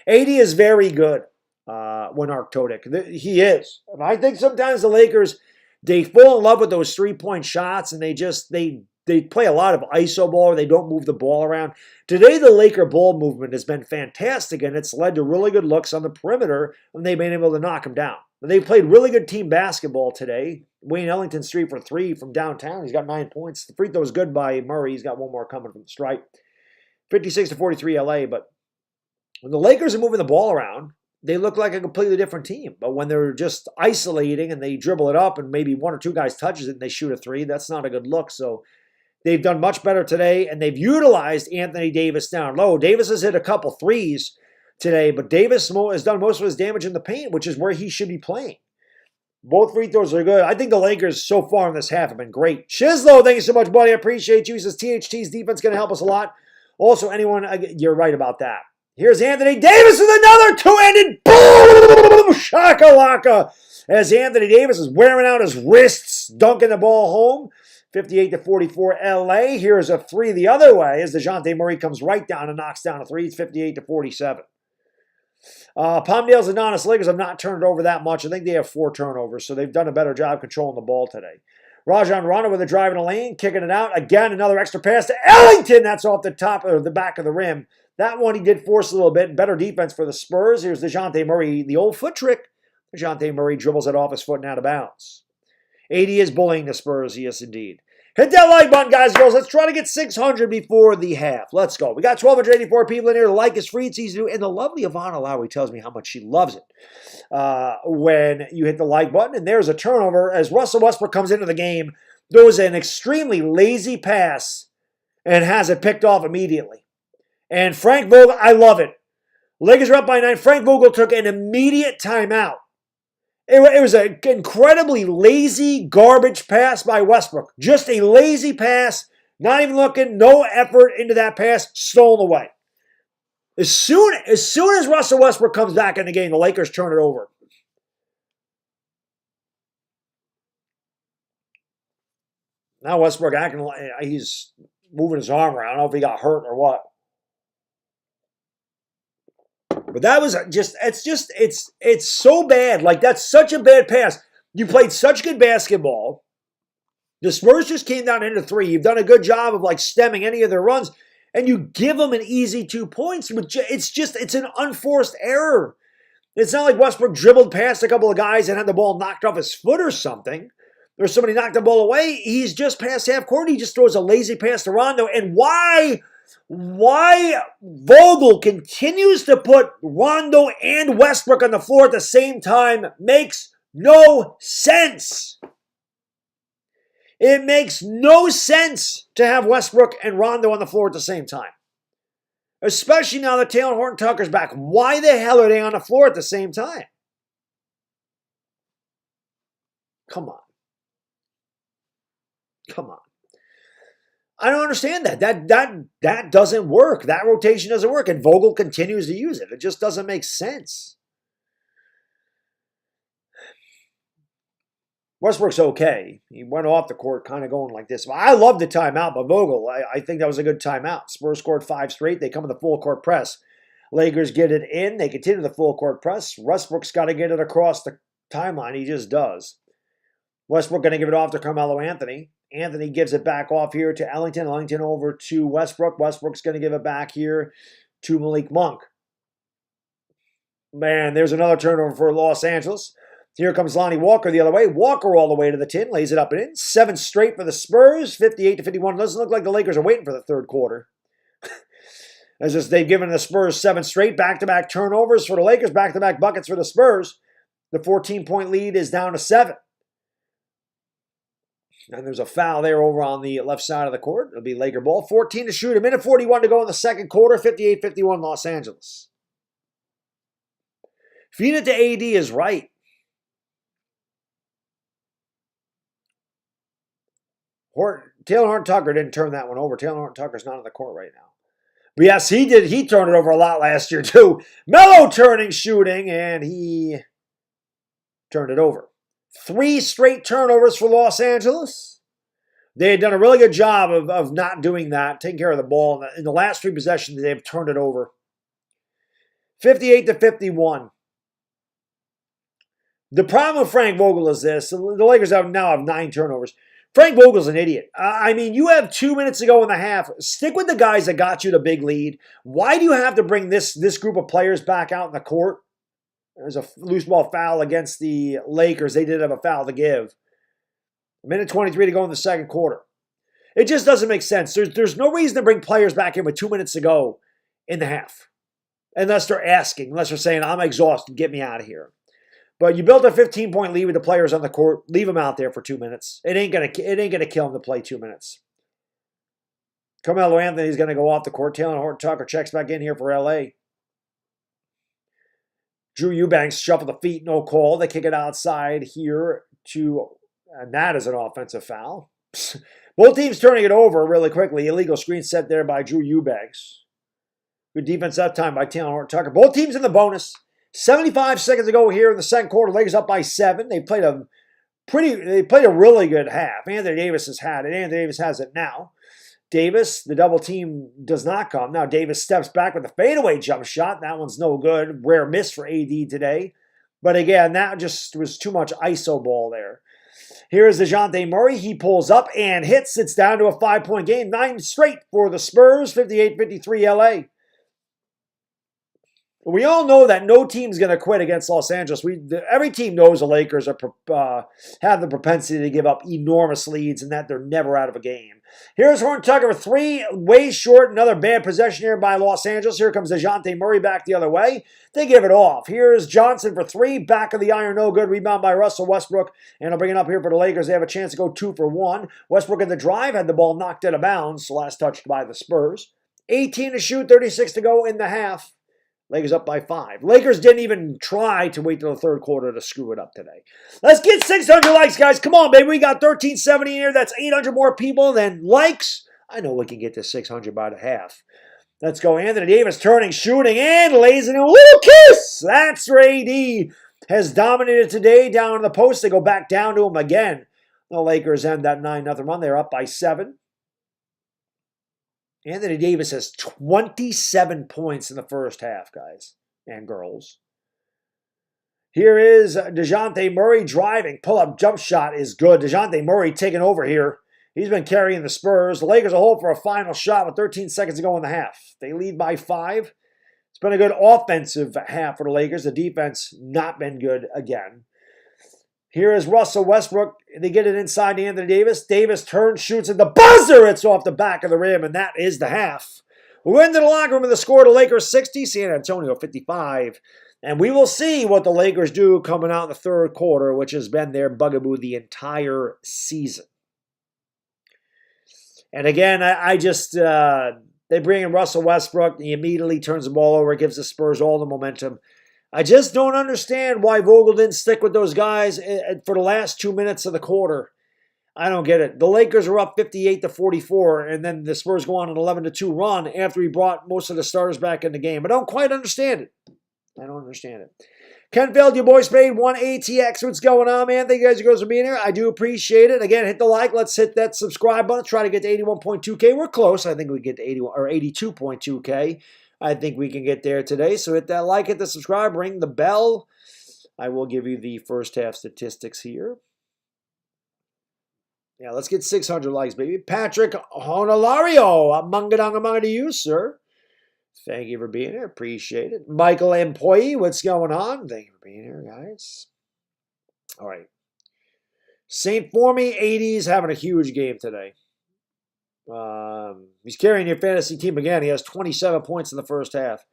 S1: AD is very good. Winark Todik. He is. And I think sometimes the Lakers, they fall in love with those three-point shots, and they play a lot of iso ball, or they don't move the ball around. Today, the Laker ball movement has been fantastic, and it's led to really good looks on the perimeter, and they've been able to knock them down. They played really good team basketball today. Wayne Ellington's 3 for 3 from downtown. He's got 9 points. The free throw was good by Murray. He's got one more coming from the stripe. 56-43 LA, but when the Lakers are moving the ball around, they look like a completely different team. But when they're just isolating and they dribble it up and maybe one or two guys touches it and they shoot a three, that's not a good look. So they've done much better today, and they've utilized Anthony Davis down low. Davis has hit a couple threes today, but Davis has done most of his damage in the paint, which is where he should be playing. Both free throws are good. I think the Lakers so far in this half have been great. Shizlo, thank you so much, buddy. I appreciate you. He says THT's defense going to help us a lot. Also, anyone, you're right about that. Here's Anthony Davis with another two-handed boom! Shakalaka! As Anthony Davis is wearing out his wrists, dunking the ball home. 58-44 LA. Here's a three the other way as DeJounte Murray comes right down and knocks down a three. It's 58-47. Palmdale's Adonis Lakers have not turned over that much. I think they have 4 turnovers, so they've done a better job controlling the ball today. Rajon Rondo with a drive in the lane, kicking it out. Again, another extra pass to Ellington. That's off the top or the back of the rim. That one he did force a little bit. Better defense for the Spurs. Here's DeJounte Murray, the old foot trick. DeJounte Murray dribbles it off his foot and out of bounds. 80 is bullying the Spurs. Yes, indeed. Hit that like button, guys and girls. Let's try to get 600 before the half. Let's go. We got 1,284 people in here. The like is free. It's easy to do. And the lovely Ivana Lowry tells me how much she loves it when you hit the like button. And there's a turnover as Russell Westbrook comes into the game. Throws an extremely lazy pass and has it picked off immediately. And Frank Vogel, I love it. Lakers are up by 9. Frank Vogel took an immediate timeout. It was an incredibly lazy, garbage pass by Westbrook. Just a lazy pass, not even looking, no effort into that pass, stolen away. As soon as Russell Westbrook comes back in the game, the Lakers turn it over. Now Westbrook acting like he's moving his arm around. I don't know if he got hurt or what. But that was it's so bad. Like, that's such a bad pass. You played such good basketball. The Spurs just came down into 3. You've done a good job of, like, stemming any of their runs. And you give them an easy 2 points. It's an unforced error. It's not like Westbrook dribbled past a couple of guys and had the ball knocked off his foot or something. Or somebody knocked the ball away. He's just past half court. He just throws a lazy pass to Rondo. And why Vogel continues to put Rondo and Westbrook on the floor at the same time makes no sense. It makes no sense to have Westbrook and Rondo on the floor at the same time. Especially now that Taylor Horton-Tucker's back. Why the hell are they on the floor at the same time? Come on. Come on. I don't understand that. That doesn't work. That rotation doesn't work. And Vogel continues to use it. It just doesn't make sense. Westbrook's okay. He went off the court kind of going like this. I love the timeout by Vogel. I think that was a good timeout. Spurs scored 5 straight. They come in the full court press. Lakers get it in. They continue the full court press. Westbrook's got to get it across the timeline. He just does. Westbrook going to give it off to Carmelo Anthony. Anthony gives it back off here to Ellington. Ellington over to Westbrook. Westbrook's going to give it back here to Malik Monk. Man, there's another turnover for Los Angeles. Here comes Lonnie Walker the other way. Walker all the way to the tin. Lays it up and in. 7 straight for the Spurs. 58-51. Doesn't look like the Lakers are waiting for the third quarter. As just they've given the Spurs 7 straight back-to-back turnovers for the Lakers, back-to-back buckets for the Spurs. The 14-point lead is down to 7. And there's a foul there over on the left side of the court. It'll be Laker ball. 14 to shoot. A minute 41 to go in the second quarter. 58-51 Los Angeles. Feed it to AD is right. Taylor Horton-Tucker didn't turn that one over. Taylor Horton-Tucker's not on the court right now. But yes, he did. He turned it over a lot last year too. Melo turning, shooting, and he turned it over. 3 straight turnovers for Los Angeles. They had done a really good job of not doing that, taking care of the ball. In the last 3 possessions, they've turned it over. 58-51. The problem with Frank Vogel is this. The Lakers now have 9 turnovers. Frank Vogel's an idiot. I mean, you have 2 minutes to go in the half. Stick with the guys that got you the big lead. Why do you have to bring this group of players back out in the court? There's a loose ball foul against the Lakers. They did have a foul to give. A minute 23 to go in the second quarter. It just doesn't make sense. There's no reason to bring players back in with 2 minutes to go in the half. Unless they're asking, unless they're saying, I'm exhausted, get me out of here. But you built a 15-point lead with the players on the court. Leave them out there for 2 minutes. It ain't gonna kill them to play 2 minutes. Carmelo Anthony's gonna go off the court. Taylor Horton-Tucker checks back in here for LA. Drew Eubanks shuffled the feet, no call. They kick it outside here and that is an offensive foul. Both teams turning it over really quickly. Illegal screen set there by Drew Eubanks. Good defense that time by Taylor Horton-Tucker. Both teams in the bonus. 75 seconds to go here in the second quarter. Lakers up by 7. They played a really good half. Anthony Davis has had it. Anthony Davis has it now. Davis, the double team does not come. Now Davis steps back with a fadeaway jump shot. That one's no good. Rare miss for AD today. But again, that just was too much ISO ball there. Here is DeJounte Murray. He pulls up and hits. It's down to a 5-point game. 9 straight for the Spurs. 58-53 LA. We all know that no team's going to quit against Los Angeles. Every team knows the Lakers have the propensity to give up enormous leads and that they're never out of a game. Here's Horton-Tucker with 3, way short. Another bad possession here by Los Angeles. Here comes DeJounte Murray back the other way. They give it off. Here's Johnson for 3. Back of the iron, no good. Rebound by Russell Westbrook. And I'll bring it up here for the Lakers. They have a chance to go 2 for 1. Westbrook in the drive had the ball knocked out of bounds. Last touched by the Spurs. 18 to shoot, 36 to go in the half. Lakers up by 5. Lakers didn't even try to wait till the third quarter to screw it up today. Let's get 600 likes, guys. Come on, baby. We got 1370 in here. That's 800 more people than likes. I know we can get to 600 by the half. Let's go. Anthony Davis turning, shooting, and lays in a little kiss. That's where AD has dominated today down in the post. They go back down to him again. The Lakers end that 9-0 run. They're up by 7. Anthony Davis has 27 points in the first half, guys and girls. Here is DeJounte Murray driving. Pull-up jump shot is good. DeJounte Murray taking over here. He's been carrying the Spurs. The Lakers are hold for a final shot with 13 seconds to go in the half. They lead by 5. It's been a good offensive half for the Lakers. The defense not been good again. Here is Russell Westbrook. They get it inside to Anthony Davis. Davis turns, shoots at the buzzer. It's off the back of the rim, and that is the half. We're into the locker room with the score. The Lakers 60, San Antonio 55. And we will see what the Lakers do coming out in the third quarter, which has been their bugaboo the entire season. And again, I just, they bring in Russell Westbrook. He immediately turns the ball over, gives the Spurs all the momentum. I just don't understand why Vogel didn't stick with those guys for the last 2 minutes of the quarter. I don't get it. The Lakers are up 58-44, and then the Spurs go on an 11-2 run after he brought most of the starters back in the game. I don't quite understand it. I don't understand it. Ken Feld, your boy Spade, 1ATX. What's going on, man? Thank you guys for being here. I do appreciate it. Again, hit the like. Let's hit that subscribe button. Try to get to 81.2K. We're close. I think we get to 81 or 82.2K. I think we can get there today. So hit that like, hit the subscribe, ring the bell. I will give you the first half statistics here. Yeah, let's get 600 likes, baby. Patrick Honolario, among to you, sir. Thank you for being here. Appreciate it. Michael Employee, what's going on? Thank you for being here, guys. All right. St. Formie 80s having a huge game today. He's carrying your fantasy team again. He has 27 points in the first half.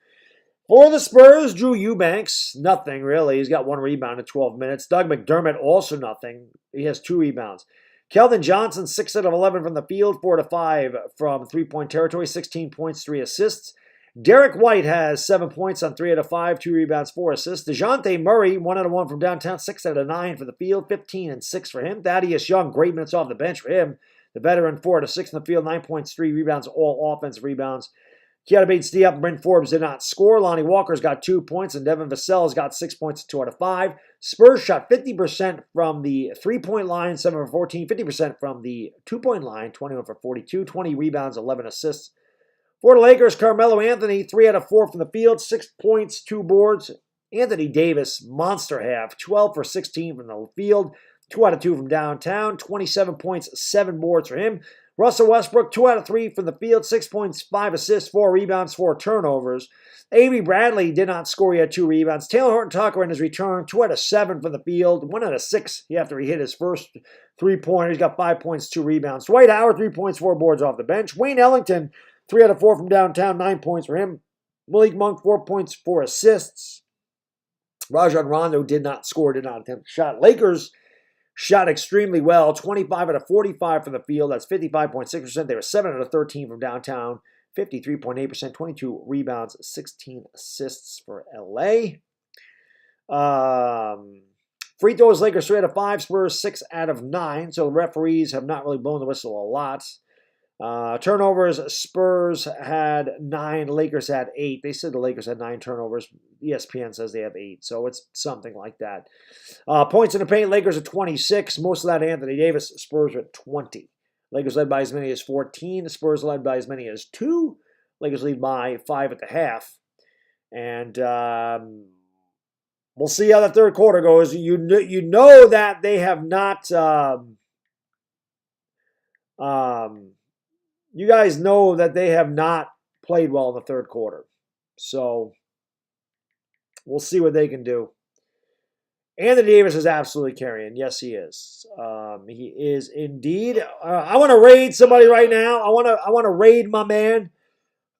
S1: For the Spurs, Drew Eubanks, nothing really. He's got 1 rebound in 12 minutes. Doug McDermott, also nothing. He has 2 rebounds. Keldon Johnson, 6 out of 11 from the field, 4 to 5 from three-point territory, 16 points, 3 assists. Derek White has 7 points on 3 out of 5, 2 rebounds, 4 assists. DeJounte Murray, 1 out of 1 from downtown, 6 out of 9 for the field, 15 and 6 for him. Thaddeus Young, great minutes off the bench for him. The veteran, 4 out of 6 in the field, 9 points, 3 rebounds, all offensive rebounds. Keita Bates-Diop and Bryn Forbes did not score. Lonnie Walker's got 2 points, and Devin Vassell's got 6 points, 2 out of 5. Spurs shot 50% from the 3-point line, 7 for 14, 50% from the 2-point line, 21 for 42, 20 rebounds, 11 assists. For the Lakers, Carmelo Anthony, 3 out of 4 from the field, 6 points, 2 boards. Anthony Davis, monster half, 12 for 16 from the field, 2 out of 2 from downtown, 27 points, 7 boards for him. Russell Westbrook, 2 out of 3 from the field, 6 points, 5 assists, 4 rebounds, 4 turnovers. Avery Bradley did not score. He had 2 rebounds. Taylor Horton-Tucker in his return, 2 out of 7 from the field, 1 out of 6 after he hit his first 3-pointer. He's got 5 points, 2 rebounds. Dwight Howard, 3 points, 4 boards off the bench. Wayne Ellington, 3 out of 4 from downtown, 9 points for him. Malik Monk, 4 points, 4 assists. Rajon Rondo did not score, did not attempt a shot. Lakers shot extremely well, 25 out of 45 from the field. That's 55.6%. They were 7 out of 13 from downtown, 53.8%, 22 rebounds, 16 assists for LA. Free throws, Lakers 3 out of 5, Spurs 6 out of 9. So the referees have not really blown the whistle a lot. Turnovers, Spurs had 9, Lakers had 8. They said the Lakers had 9 turnovers. ESPN says they have 8, so it's something like that. Points in the paint, Lakers at 26. Most of that Anthony Davis. Spurs at 20. Lakers led by as many as 14. The Spurs led by as many as 2. Lakers lead by 5 at the half. And we'll see how the third quarter goes. You know that they have not... you guys know that they have not played well in the third quarter. So we'll see what they can do. Anthony Davis is absolutely carrying. Yes, he is. He is indeed. I want to raid somebody right now. I want to raid my man,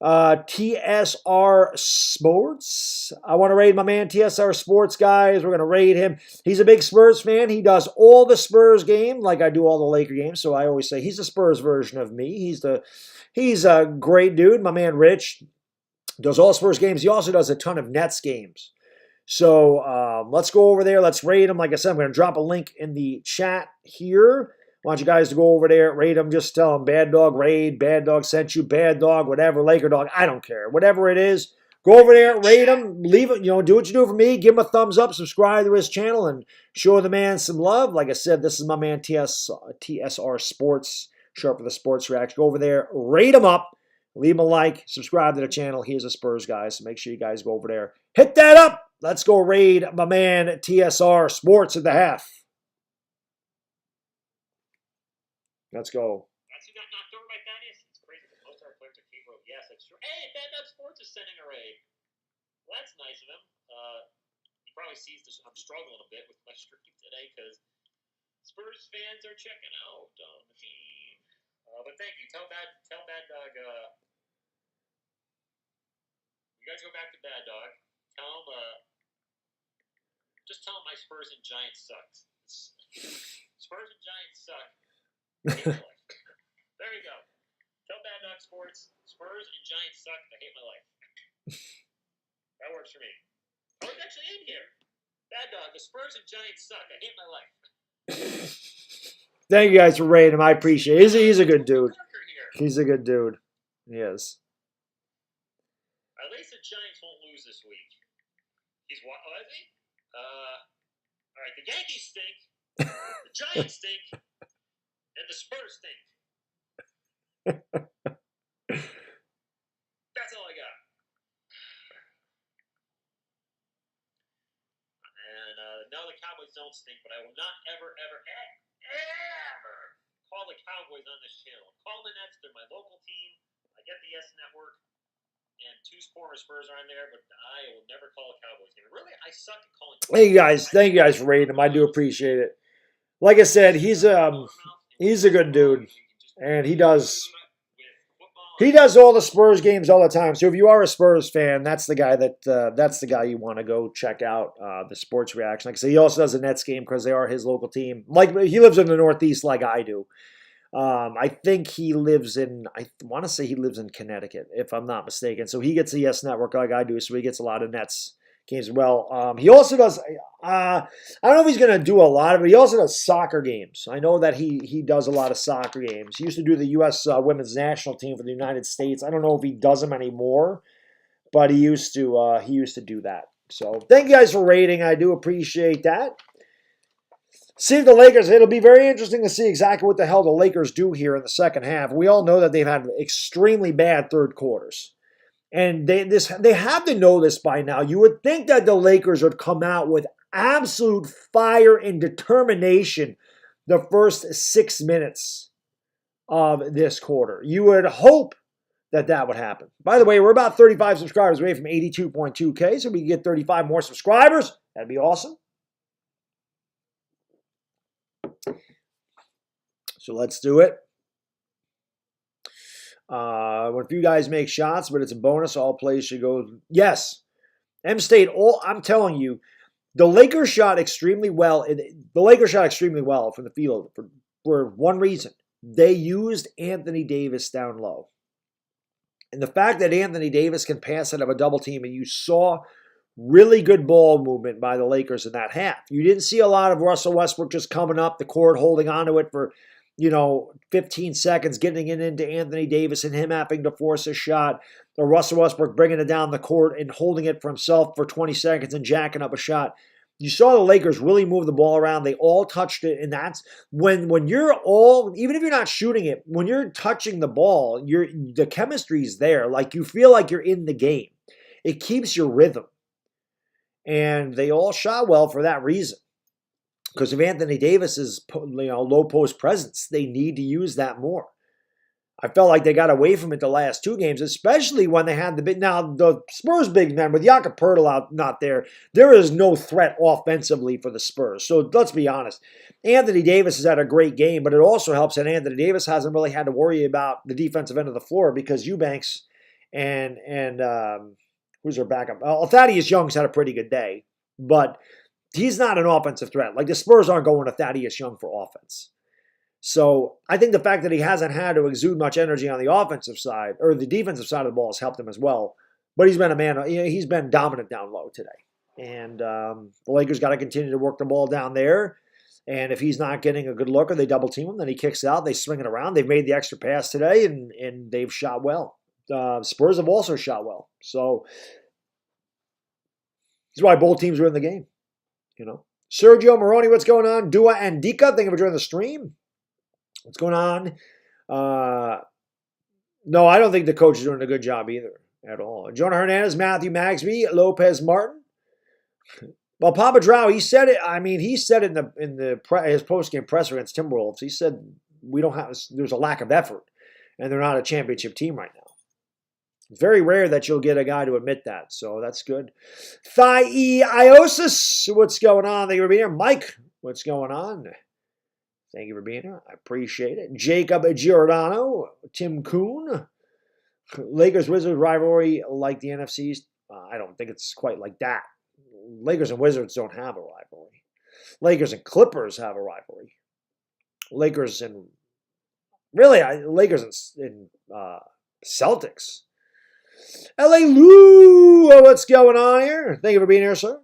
S1: TSR Sports. I want to raid my man, TSR Sports, guys. We're going to raid him. He's a big Spurs fan. He does all the Spurs game like I do all the Laker games. So I always say he's the Spurs version of me. He's a great dude. My man Rich does all Spurs games. He also does a ton of Nets games. So let's go over there. Let's raid him. Like I said, I'm going to drop a link in the chat here. I want you guys to go over there, rate them, just tell them Baddog raid, Baddog sent you, Baddog, whatever, LakerDog, I don't care. Whatever it is, go over there, rate them, leave it, do what you do for me, give him a thumbs up, subscribe to his channel, and show the man some love. Like I said, this is my man TSR Sports, sharp for the sports reaction. Go over there, rate him up, leave him a like, subscribe to the channel. He is a Spurs guy, so make sure you guys go over there. Hit that up! Let's go raid my man TSR Sports at the half. Let's go.
S2: Actually got knocked over by Thaddeus. It's crazy. Most of our players are Cape Road. Yes, that's true. Hey, Baddog Sports is sending a raid. Well, that's nice of him. He probably sees this. I'm struggling a bit with my stream today because Spurs fans are checking out the team. But thank you. Tell Baddog. You guys go back to Baddog. Tell him. Just tell him my Spurs and Giants sucked. Spurs and Giants suck. There you go. Tell Baddog Sports, Spurs and Giants suck. I hate my life. That works for me. I was actually in here. Baddog, the Spurs and Giants suck. I hate my life.
S1: Thank you guys for rating him. I appreciate it. He's a good dude. He's a good dude. He is.
S2: At least the Giants won't lose this week. He's what? Oh, is he? All right. The Yankees stink. The Giants stink. And the Spurs stink. That's all I got. And no, the Cowboys don't stink, but I will not ever call the Cowboys on this channel. Call the Nets. They're my local team. I get the S Network. And 2 former Spurs are on there, but I will never call a Cowboys game. Really, I suck at calling.
S1: Hey, guys. Thank you guys for rating him. I do appreciate it. Like I said, he's a good dude, and he does He does all the Spurs games all the time. So if you are a Spurs fan, that's the guy you want to go check out, the Sports Reaction. Like I say, he also does a Nets game because they are his local team. Like he lives in the Northeast, like I do. I think he lives in, I want to say he lives in Connecticut, if I'm not mistaken. So he gets the Yes Network like I do, so he gets a lot of Nets games as well. He also does, I don't know if he's going to do a lot of it. He also does soccer games. I know that he does a lot of soccer games. He used to do the U.S. Women's National Team for the United States. I don't know if he does them anymore, but he used to do that. So thank you guys for rating. I do appreciate that. See the Lakers. It'll be very interesting to see exactly what the hell the Lakers do here in the second half. We all know that they've had extremely bad third quarters. And they have to know this by now. You would think that the Lakers would come out with absolute fire and determination the first 6 minutes of this quarter. You would hope that would happen. By the way, we're about 35 subscribers away from 82.2K, so we can get 35 more subscribers. That'd be awesome. So let's do it. When a few guys make shots, but it's a bonus, all plays should go. Yes. M-State, I'm telling you, the Lakers shot extremely well. The Lakers shot extremely well from the field for one reason. They used Anthony Davis down low. And the fact that Anthony Davis can pass out of a double team, and you saw really good ball movement by the Lakers in that half. You didn't see a lot of Russell Westbrook just coming up the court, holding onto it for 15 seconds, getting it into Anthony Davis and him having to force a shot, or Russell Westbrook bringing it down the court and holding it for himself for 20 seconds and jacking up a shot. You saw the Lakers really move the ball around. They all touched it, and that's when you're all, even if you're not shooting it, when you're touching the ball, the chemistry's there. Like you feel like you're in the game. It keeps your rhythm. And they all shot well for that reason. Because of Anthony Davis's low post presence, they need to use that more. I felt like they got away from it the last two games, especially when they had the Spurs big men with Jakob Poeltl out not there. There is no threat offensively for the Spurs. So let's be honest. Anthony Davis has had a great game, but it also helps that Anthony Davis hasn't really had to worry about the defensive end of the floor because Eubanks and who's their backup? Thaddeus Young's had a pretty good day, but he's not an offensive threat. Like the Spurs aren't going to Thaddeus Young for offense. So I think the fact that he hasn't had to exude much energy on the offensive side or the defensive side of the ball has helped him as well. But he's been a man. He's been dominant down low today, and the Lakers got to continue to work the ball down there. And if he's not getting a good look or they double team him, then he kicks out. They swing it around. They've made the extra pass today, and they've shot well. Spurs have also shot well. So that's why both teams were in the game. Sergio Moroni, what's going on? Dua and Dika, thank you for joining the stream. What's going on? No, I don't think the coach is doing a good job either at all. Jonah Hernandez, Matthew Magsby, Lopez Martin. Well, Papa Drow, he said it. I mean, he said it in his post-game presser against Timberwolves. He said there's a lack of effort, and they're not a championship team right now. It's very rare that you'll get a guy to admit that, so that's good. Thiosis, what's going on? Thank you for being here. Mike, what's going on? Thank you for being here. I appreciate it. Jacob Giordano, Tim Kuhn. Lakers-Wizards rivalry like the NFC's? I don't think it's quite like that. Lakers and Wizards don't have a rivalry. Lakers and Clippers have a rivalry. Lakers and Celtics. LA Lou, what's going on here? Thank you for being here, sir.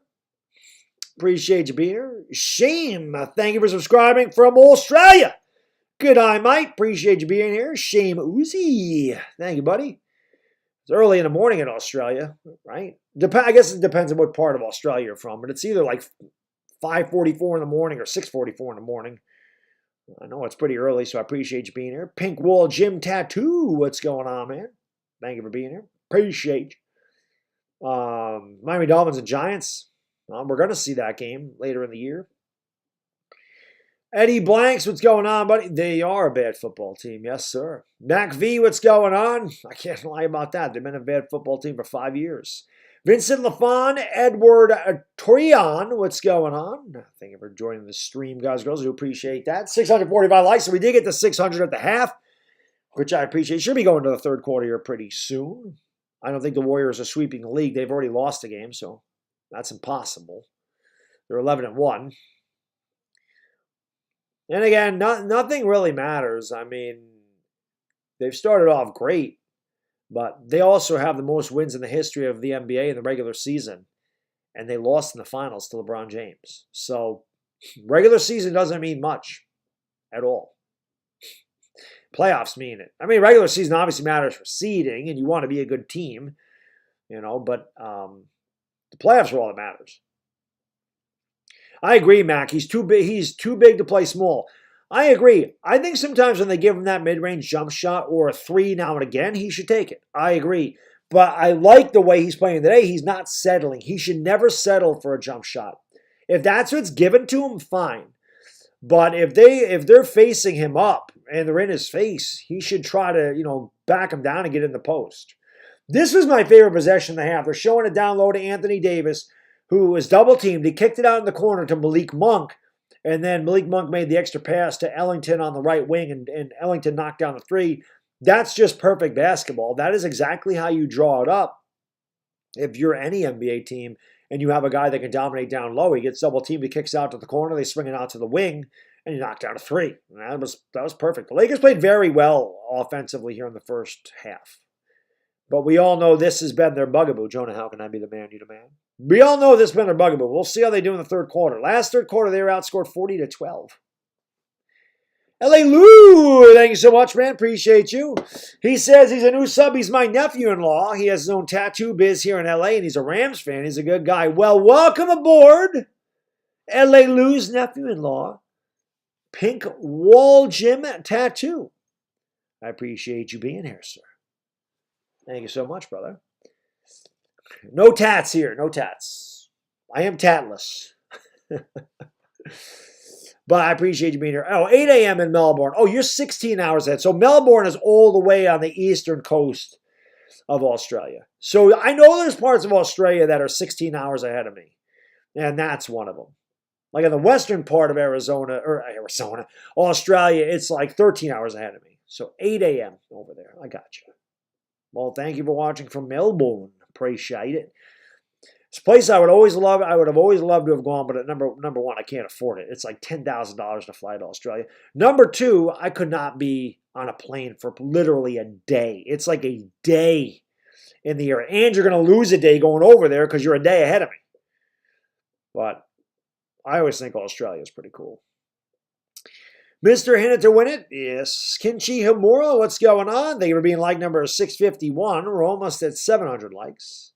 S1: Appreciate you being here. Shame, thank you for subscribing from Australia. Good eye, mate. Appreciate you being here. Shame Uzi. Thank you, buddy. It's early in the morning in Australia, right? I guess it depends on what part of Australia you're from, but it's either like 5:44 in the morning or 6:44 in the morning. I know it's pretty early, so I appreciate you being here. Pink Wall Gym Tattoo, what's going on, man? Thank you for being here. Appreciate you. Miami Dolphins and Giants. We're going to see that game later in the year. Eddie Blanks, what's going on, buddy? They are a bad football team, yes, sir. Mac V, what's going on? I can't lie about that. They've been a bad football team for 5 years. Vincent Lafon, Edward Torian, what's going on? Thank you for joining the stream, guys, girls. I do appreciate that. 645 likes, so we did get to 600 at the half. which I appreciate. Should be going to the third quarter here pretty soon. I don't think the Warriors are sweeping the league. They've already lost a game, so that's impossible. They're 11-1. And again, nothing really matters. I mean, they've started off great, but they also have the most wins in the history of the NBA in the regular season, and they lost in the finals to LeBron James. So regular season doesn't mean much at all. Playoffs mean it. I mean, regular season obviously matters for seeding, and you want to be a good team, but the playoffs are all that matters. I agree, Mac. He's too big. He's too big to play small. I agree. I think sometimes when they give him that mid-range jump shot or a three now and again, he should take it. I agree. But I like the way he's playing today. He's not settling. He should never settle for a jump shot. If that's what's given to him, fine. But if they're facing him up and they're in his face, he should try to, back him down and get in the post. This was my favorite possession they have. They're showing it down low to Anthony Davis, who was double teamed. He kicked it out in the corner to Malik Monk, and then Malik Monk made the extra pass to Ellington on the right wing, and Ellington knocked down the three. That's just perfect basketball. That is exactly how you draw it up. If you're any NBA team and you have a guy that can dominate down low, he gets double teamed, he kicks out to the corner, they swing it out to the wing, and you knock down a three. And that was perfect. The Lakers played very well offensively here in the first half. But we all know this has been their bugaboo. Jonah, how can I be the man, you the man? We all know this has been their bugaboo. We'll see how they do in the third quarter. Last third quarter, they were outscored 40-12. L.A. Lou, thank you so much, man. Appreciate you. He says he's a new sub. He's my nephew-in-law. He has his own tattoo biz here in L.A., and he's a Rams fan. He's a good guy. Well, welcome aboard, L.A. Lou's nephew-in-law. Pink wall gym tattoo. I appreciate you being here, sir. Thank you so much, brother. No tats here. No tats. I am tatless. But I appreciate you being here. Oh, 8 a.m. in Melbourne. Oh, you're 16 hours ahead. So Melbourne is all the way on the eastern coast of Australia. So I know there's parts of Australia that are 16 hours ahead of me. And that's one of them. Like in the western part of Australia, it's like 13 hours ahead of me. So 8 a.m. over there. I got you. Well, thank you for watching from Melbourne. Appreciate it. It's a place I would always love. I would have always loved to have gone, but at number one, I can't afford it. It's like $10,000 to fly to Australia. Number two, I could not be on a plane for literally a day. It's like a day in the air. And you're going to lose a day going over there because you're a day ahead of me. But I always think Australia is pretty cool. Mr. Hennett to win it. Yes. Kinchi Himura, what's going on? Thank you for being like number 651. We're almost at 700 likes.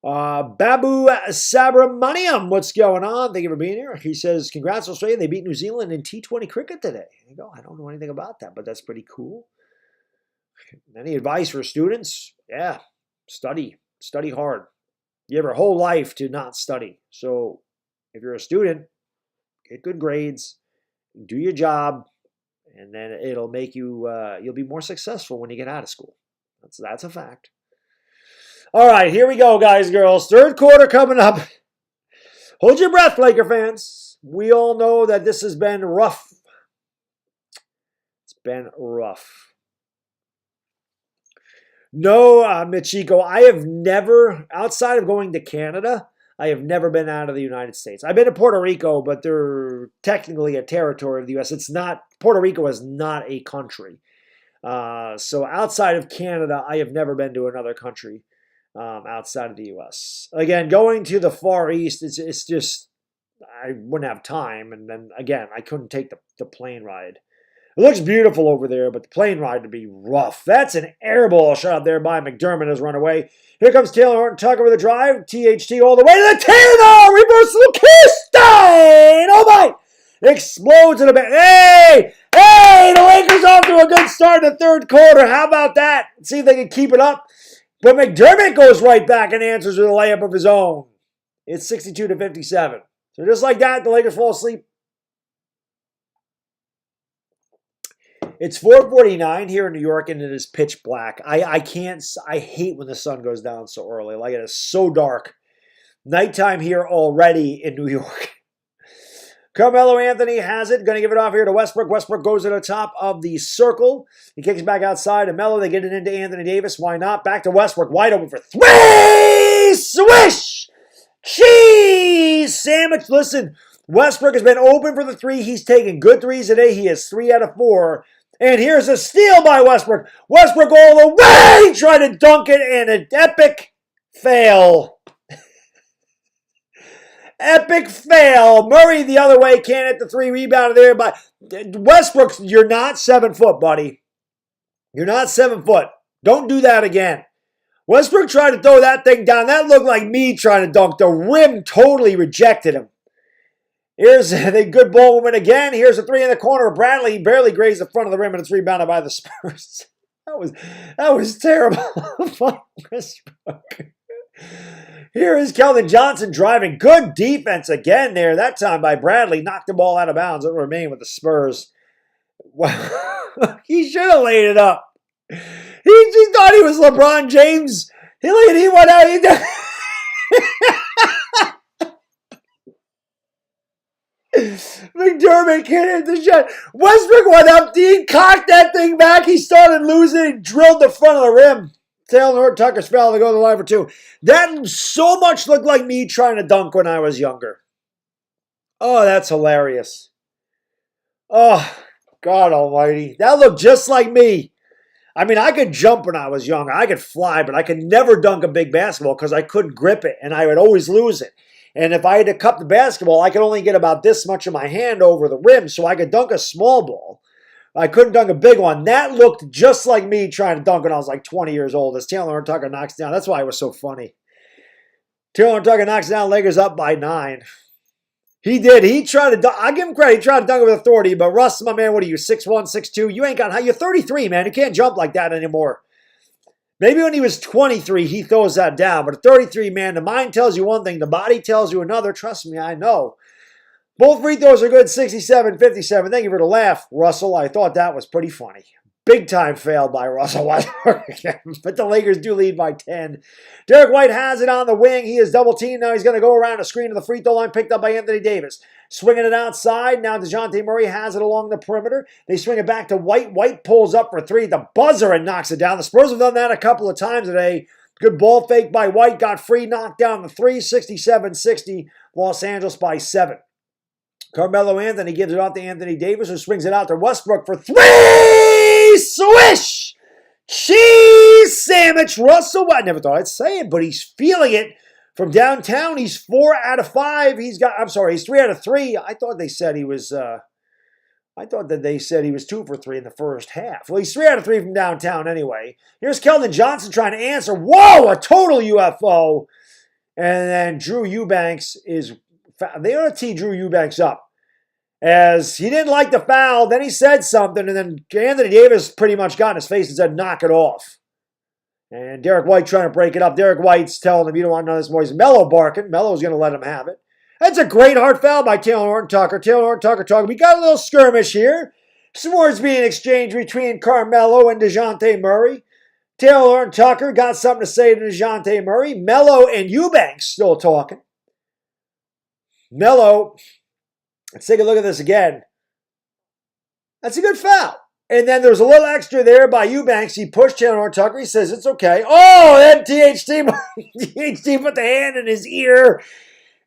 S1: Babu Sabramaniam, what's going on? Thank you for being here. He says, congrats, Australia. They beat New Zealand in T20 cricket today. There you go. I don't know anything about that, but that's pretty cool. Any advice for students? Yeah, study. Study hard. You have your whole life to not study. So if you're a student, get good grades, do your job, and then it'll make you, you'll be more successful when you get out of school. That's a fact. All right, here we go, guys, girls. Third quarter coming up. Hold your breath, Laker fans. We all know that this has been rough. It's been rough. No, Michiko, I have never, outside of going to Canada, I have never been out of the United States. I've been to Puerto Rico, but they're technically a territory of the U.S. It's not, Puerto Rico is not a country. So outside of Canada, I have never been to another country outside of the U.S. Again, going to the Far East, it's just, I wouldn't have time. And then, again, I couldn't take the plane ride. It looks beautiful over there, but the plane ride would be rough. That's an air ball shot there by McDermott has run away. Here comes Taylor Horton Tucker with a drive. THT all the way to the Taylor! Reversal kiss! Oh my! Explodes in a bit. Hey! Hey! The Lakers off to a good start in the third quarter. How about that? Let's see if they can keep it up. But McDermott goes right back and answers with a layup of his own. It's 62-57. So just like that, the Lakers fall asleep. It's 4:49 here in New York, and it is pitch black. I hate when the sun goes down so early. Like, it is so dark. Nighttime here already in New York. Carmelo Anthony has it. Going to give it off here to Westbrook. Westbrook goes to the top of the circle. He kicks back outside to Melo. They get it into Anthony Davis. Why not? Back to Westbrook. Wide open for three. Swish! Cheese sandwich. Listen, Westbrook has been open for the three. He's taken good threes today. He is 3 out of 4. And here's a steal by Westbrook. Westbrook all the way. Trying to dunk it and an epic fail. Epic fail. Murray the other way. Can't hit the 3. Rebounded there. But Westbrook, you're not 7 foot, buddy. You're not 7 foot. Don't do that again. Westbrook tried to throw that thing down. That looked like me trying to dunk. The rim totally rejected him. Here's the good ball movement again. Here's a 3 in the corner. Bradley barely grazed the front of the rim, and it's rebounded by the Spurs. That was terrible. Westbrook. Here is Keldon Johnson driving. Good defense again there. That time by Bradley. Knocked the ball out of bounds. It'll remain with the Spurs. Wow. He should have laid it up. He thought he was LeBron James. He went out. McDermott can't hit the shot. Westbrook went up. He cocked that thing back. He started losing. He drilled the front of the rim. Taylor Tucker's foul to go to the line for 2. That so much looked like me trying to dunk when I was younger. Oh, that's hilarious. Oh, God almighty. That looked just like me. I mean, I could jump when I was younger. I could fly, but I could never dunk a big basketball because I couldn't grip it, and I would always lose it. And if I had to cup the basketball, I could only get about this much of my hand over the rim, so I could dunk a small ball. I couldn't dunk a big one. That looked just like me trying to dunk when I was like 20 years old as Taylor Tucker knocks down. That's why it was so funny. Taylor Tucker knocks down, Lakers up by 9. He did. He tried to dunk. I give him credit. He tried to dunk it with authority, but Russ, my man, what are you, 6'1", 6'2"? You ain't got high. You're 33, man. You can't jump like that anymore. Maybe when he was 23, he throws that down. But at 33, man, the mind tells you one thing. The body tells you another. Trust me, I know. Both free throws are good, 67-57. Thank you for the laugh, Russell. I thought that was pretty funny. Big time fail by Russell Westbrook. But the Lakers do lead by 10. Derek White has it on the wing. He is double teamed. Now he's going to go around a screen to the free throw line, picked up by Anthony Davis. Swinging it outside. Now DeJounte Murray has it along the perimeter. They swing it back to White. White pulls up for 3. The buzzer and knocks it down. The Spurs have done that a couple of times today. Good ball fake by White. Got free. Knocked down the 3. 67-60. Los Angeles by 7. Carmelo Anthony gives it off to Anthony Davis, who swings it out to Westbrook for 3! Swish! Cheese sandwich. Russell, I never thought I'd say it, but he's feeling it from downtown. He's 4 out of 5. He's 3 out of 3. I thought they said he was 2 for 3 in the first half. Well, he's 3 out of 3 from downtown anyway. Here's Keldon Johnson trying to answer. Whoa, a total UFO. And then Drew Eubanks is, they ought to tee Drew Eubanks up. As he didn't like the foul, then he said something, and then Anthony Davis pretty much got in his face and said, knock it off. And Derek White trying to break it up. Derek White's telling him, you don't want none of this more. He's Melo barking. Melo's going to let him have it. That's a great hard foul by Taylor Horton Tucker. Taylor Horton Tucker talking. We got a little skirmish here. Some words being exchanged between Carmelo and DeJounte Murray. Taylor Horton Tucker got something to say to DeJounte Murray. Melo and Eubanks still talking. Melo, let's take a look at this again. That's a good foul. And then there's a little extra there by Eubanks. He pushed Taylor Horton Tucker. He says, it's okay. Oh, then THT put the hand in his ear.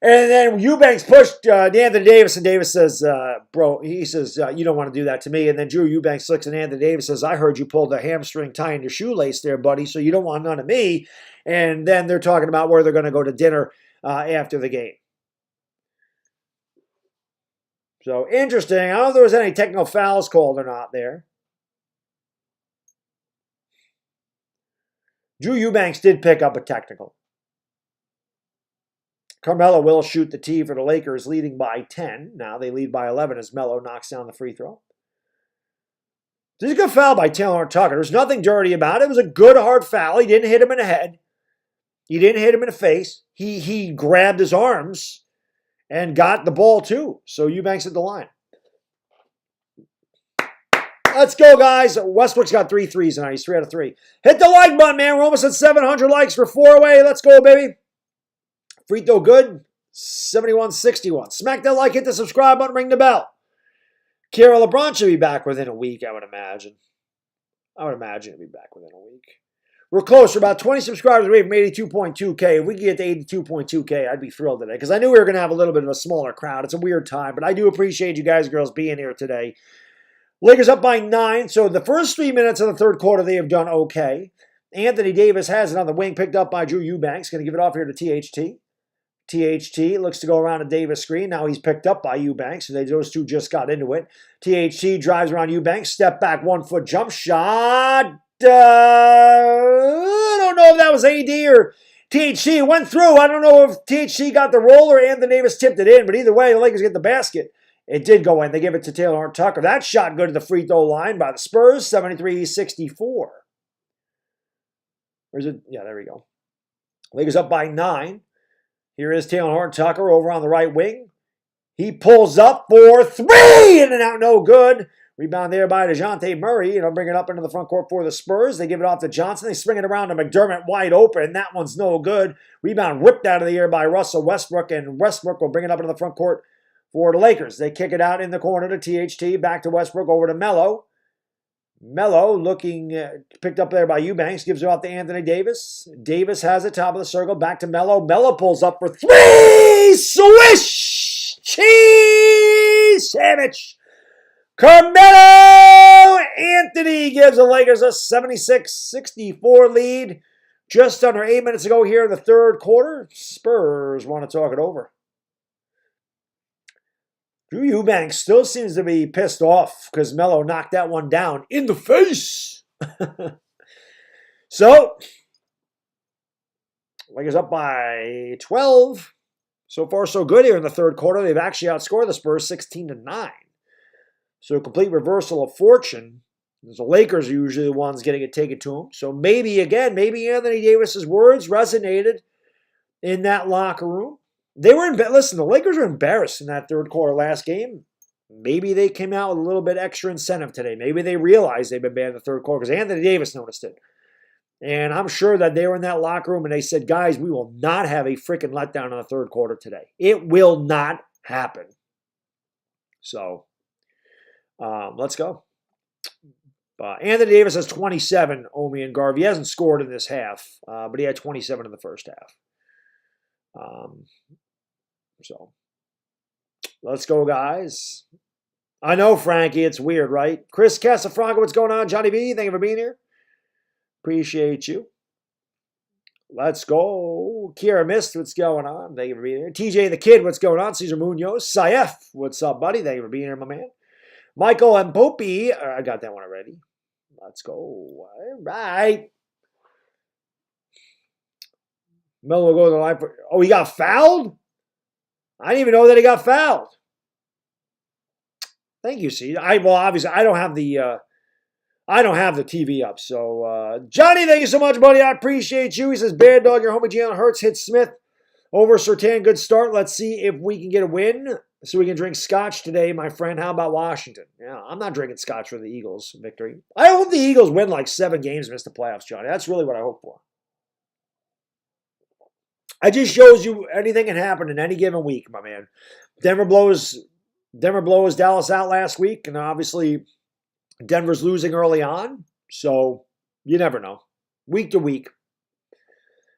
S1: And then Eubanks pushed Anthony Davis, and Davis says, bro, he says, you don't want to do that to me. And then Drew Eubanks looks at Anthony Davis and says, I heard you pulled a hamstring tying your shoelace there, buddy, so you don't want none of me. And then they're talking about where they're going to go to dinner after the game. So, interesting. I don't know if there was any technical fouls called or not there. Drew Eubanks did pick up a technical. Carmelo will shoot the tee for the Lakers, leading by 10. Now they lead by 11 as Melo knocks down the free throw. This is a good foul by Taylor Horton Tucker. There's nothing dirty about it. It was a good hard foul. He didn't hit him in the head. He didn't hit him in the face. He grabbed his arms and got the ball too. So Eubanks at the line. Let's go, guys. Westbrook's got 3 threes tonight. He's 3 out of 3. Hit the like button, man. We're almost at 700 likes for 4 away. Let's go, baby. Free throw good. 7161. Smack that like, hit the subscribe button, ring the bell. Kira LeBron should be back within a week, I would imagine. He'll be back within a week. We're close. We're about 20 subscribers away from 82.2K. If we could get to 82.2K, I'd be thrilled today. Because I knew we were going to have a little bit of a smaller crowd. It's a weird time. But I do appreciate you guys and girls being here today. Lakers up by 9. So the first 3 minutes of the third quarter, they have done okay. Anthony Davis has another wing picked up by Drew Eubanks. Going to give it off here to THT. THT looks to go around a Davis screen. Now he's picked up by Eubanks. So those two just got into it. THT drives around Eubanks. Step back, 1 foot jump shot. I don't know if that was AD or THT. Went through. I don't know if THT got the roll or Anthony Davis tipped it in. But either way, the Lakers get the basket. It did go in. They give it to Taylor Horton-Tucker. That shot good to the free throw line by the Spurs. 73-64. Or is it? Yeah, there we go. Lakers up by 9. Here is Taylor Horton-Tucker over on the right wing. He pulls up for 3, in and out, no good. Rebound there by DeJounte Murray. Bring it up into the front court for the Spurs. They give it off to Johnson. They swing it around to McDermott, wide open. That one's no good. Rebound ripped out of the air by Russell Westbrook, and Westbrook will bring it up into the front court for the Lakers. They kick it out in the corner to THT, back to Westbrook, over to Melo. Melo looking picked up there by Eubanks, gives it off to Anthony Davis. Davis has it, top of the circle, back to Melo. Melo pulls up for 3! Swish! Cheese sandwich! Carmelo Anthony gives the Lakers a 76-64 lead. Just under 8 minutes to go here in the third quarter. Spurs want to talk it over. Drew Eubanks still seems to be pissed off because Melo knocked that one down in the face. So, Lakers up by 12. So far, so good here in the third quarter. They've actually outscored the Spurs 16-9. So, a complete reversal of fortune. The Lakers are usually the ones getting it taken to them. So, maybe Anthony Davis's words resonated in that locker room. Listen, the Lakers were embarrassed in that third quarter last game. Maybe they came out with a little bit extra incentive today. Maybe they realized they've been bad in the third quarter because Anthony Davis noticed it. And I'm sure that they were in that locker room and they said, guys, we will not have a freaking letdown in the third quarter today. It will not happen. So, let's go. Anthony Davis has 27, Omi and Garvey. He hasn't scored in this half, but he had 27 in the first half. So, let's go, guys. I know, Frankie, it's weird, right? Chris Casafranca, what's going on? Johnny B, thank you for being here. Appreciate you. Let's go. Kiera Mist, what's going on? Thank you for being here. TJ the Kid, what's going on? Cesar Munoz. Saif, what's up, buddy? Thank you for being here, my man. Michael and Popey, I got that one already. Let's go. All right. Melo will go to the line for... Oh, he got fouled? I didn't even know that he got fouled. Thank you, C. Obviously, I don't have the TV up. So, Johnny, thank you so much, buddy. I appreciate you. He says, Baddog, your homie Jalen Hurts hit Smith over Surtain. Good start. Let's see if we can get a win so we can drink scotch today, my friend. How about Washington? Yeah, I'm not drinking scotch for the Eagles victory. I hope the Eagles win like 7 games and miss the playoffs, Johnny. That's really what I hope for. It just shows you anything can happen in any given week, my man. Denver blows Dallas out last week, and obviously Denver's losing early on, so you never know. Week to week.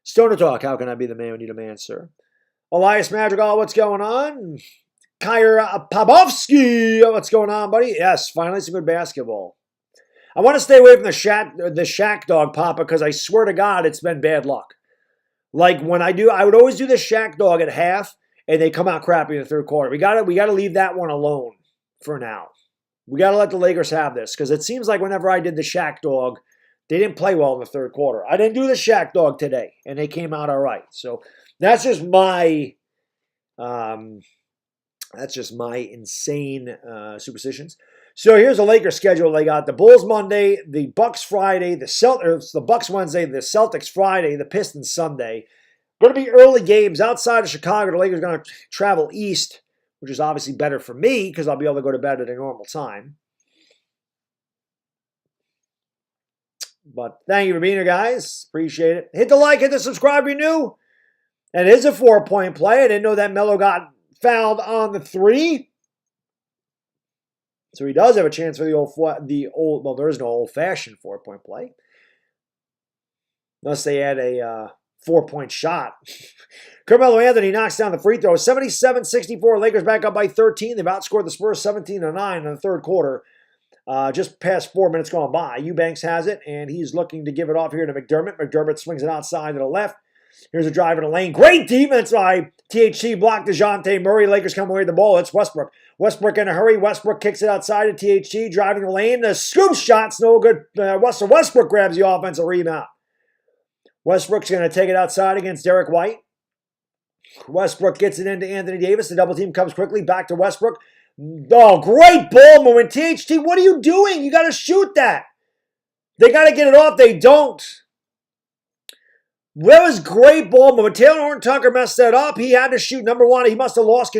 S1: Stoner Talk, how can I be the man when you demand, sir? Elias Madrigal, what's going on? Kyra Pabovsky, what's going on, buddy? Yes, finally some good basketball. I want to stay away from the Shaq Dog, Papa, because I swear to God, it's been bad luck. Like when I would always do the Shaq Dog at half, and they come out crappy in the third quarter. We gotta leave that one alone for now. We gotta let the Lakers have this because it seems like whenever I did the Shaq Dog, they didn't play well in the third quarter. I didn't do the Shaq Dog today, and they came out all right. So that's just my insane superstitions. So here's the Lakers schedule. They got the Bulls Monday, the Bucks Friday, the Bucks Wednesday, the Celtics Friday, the Pistons Sunday. Going to be early games outside of Chicago. The Lakers are going to travel east, which is obviously better for me because I'll be able to go to bed at a normal time. But thank you for being here, guys. Appreciate it. Hit the like, hit the subscribe if you're new. And it is a 4-point play. I didn't know that Melo got fouled on the 3. So he does have a chance for the old. Well, there is no old-fashioned 4-point play. Unless they add a 4-point shot. Carmelo Anthony knocks down the free throw. 77-64. Lakers back up by 13. They've outscored the Spurs 17-9 in the third quarter. Just past 4 minutes gone by. Eubanks has it, and he's looking to give it off here to McDermott. McDermott swings it outside to the left. Here's a drive in the lane. Great defense by THT. Blocked DeJounte Murray. Lakers come away with the ball. It's Westbrook. Westbrook in a hurry. Westbrook kicks it outside to THT. Driving the lane. The scoop shot's no good. Russell Westbrook grabs the offensive rebound. Westbrook's going to take it outside against Derek White. Westbrook gets it into Anthony Davis. The double team comes quickly. Back to Westbrook. Oh, great ball movement. THT, what are you doing? You got to shoot that. They got to get it off. They don't. That was great ball movement. Taylor Horton Tucker messed that up. He had to shoot number 1. He must have lost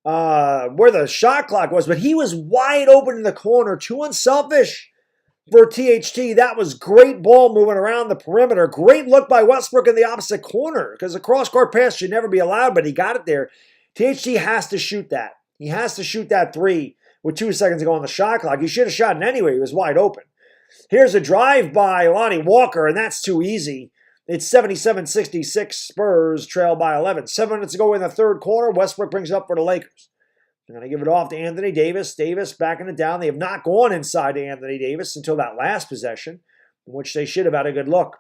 S1: where the shot clock was, but he was wide open in the corner. Too unselfish for THT. That was great ball movement around the perimeter. Great look by Westbrook in the opposite corner because the cross-court pass should never be allowed, but he got it there. THT has to shoot that. He has to shoot that 3 with 2 seconds to go on the shot clock. He should have shot it anyway. He was wide open. Here's a drive by Lonnie Walker, and that's too easy. It's 77-66. Spurs trail by 11. 7 minutes to go in the third quarter. Westbrook brings it up for the Lakers. They're going to give it off to Anthony Davis. Davis backing it down. They have not gone inside to Anthony Davis until that last possession, in which they should have had a good look.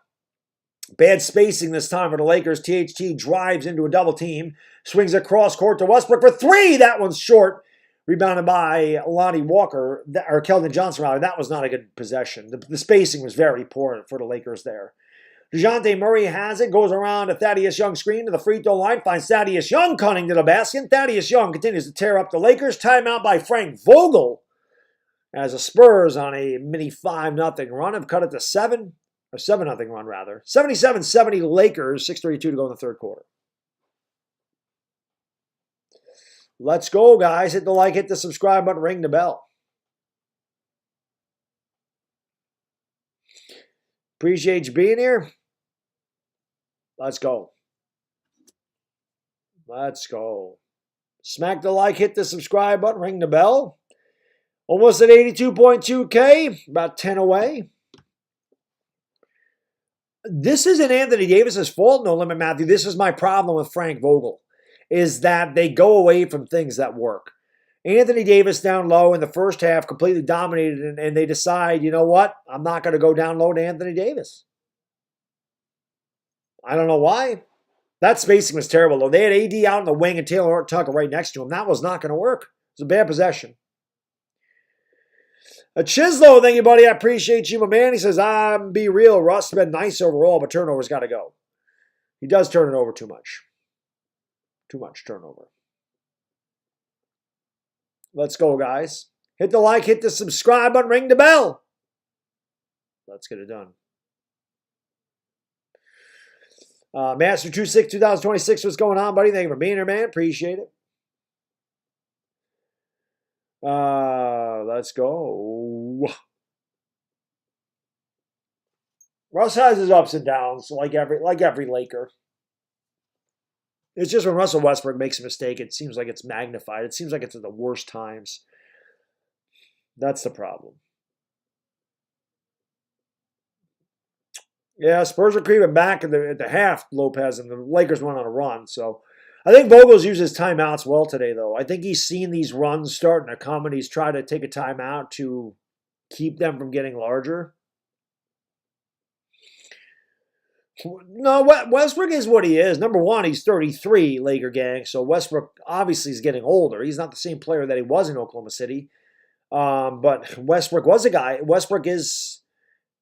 S1: Bad spacing this time for the Lakers. THT drives into a double team. Swings across court to Westbrook for 3. That one's short. Rebounded by Lonnie Walker, or Keldon Johnson, rather. That was not a good possession. The spacing was very poor for the Lakers there. DeJounte Murray has it, goes around a Thaddeus Young screen to the free throw line, finds Thaddeus Young cutting to the basket. Thaddeus Young continues to tear up the Lakers. Timeout by Frank Vogel as the Spurs on a mini 5-0 run have cut it to 7, or 7-0 run rather. 77-70 Lakers, 6:32 to go in the third quarter. Let's go, guys. Hit the like, hit the subscribe button, ring the bell. Appreciate you being here. Let's go. Let's go. Smack the like, hit the subscribe button, ring the bell. Almost at 82.2K, about 10 away. This isn't Anthony Davis's fault, no limit, Matthew. This is my problem with Frank Vogel, is that they go away from things that work. Anthony Davis down low in the first half completely dominated, and they decide, you know what? I'm not going to go down low to Anthony Davis. I don't know why. That spacing was terrible, though. They had AD out in the wing and Taylor Horton Tucker right next to him. That was not going to work. It was a bad possession. Chislo, thank you, buddy. I appreciate you, my man. He says, be real. Russ has been nice overall, but turnovers got to go. He does turn it over too much. Too much turnover. Let's go, guys. Hit the like, hit the subscribe button, ring the bell. Let's get it done. Master 26 2026, what's going on, buddy? Thank you for being here, man. Appreciate it. Let's go. Russ has his ups and downs, like every Laker. It's just when Russell Westbrook makes a mistake, it seems like it's magnified. It seems like it's at the worst times. That's the problem. Yeah, Spurs are creeping back at the half, Lopez, and the Lakers went on a run. So I think Vogel's used his timeouts well today, though. I think he's seen these runs starting to come, and he's tried to take a timeout to keep them from getting larger. No, Westbrook is what he is. Number one, he's 33, Laker gang. So Westbrook obviously is getting older. He's not the same player that he was in Oklahoma City. But Westbrook was a guy. Westbrook is,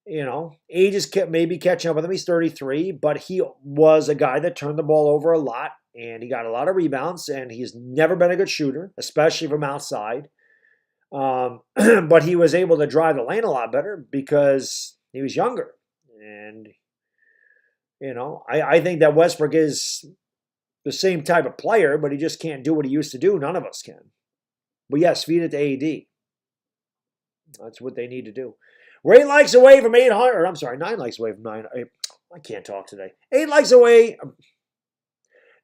S1: age is maybe catching up with him. He's 33, but he was a guy that turned the ball over a lot, and he got a lot of rebounds, and he's never been a good shooter, especially from outside. But he was able to drive the lane a lot better because he was younger. And I think that Westbrook is the same type of player, but he just can't do what he used to do. None of us can. But yes, feed it to AD. That's what they need to do. We're 8 likes away from 800. I'm sorry, 9 likes away from 900. I can't talk today. 8 likes away.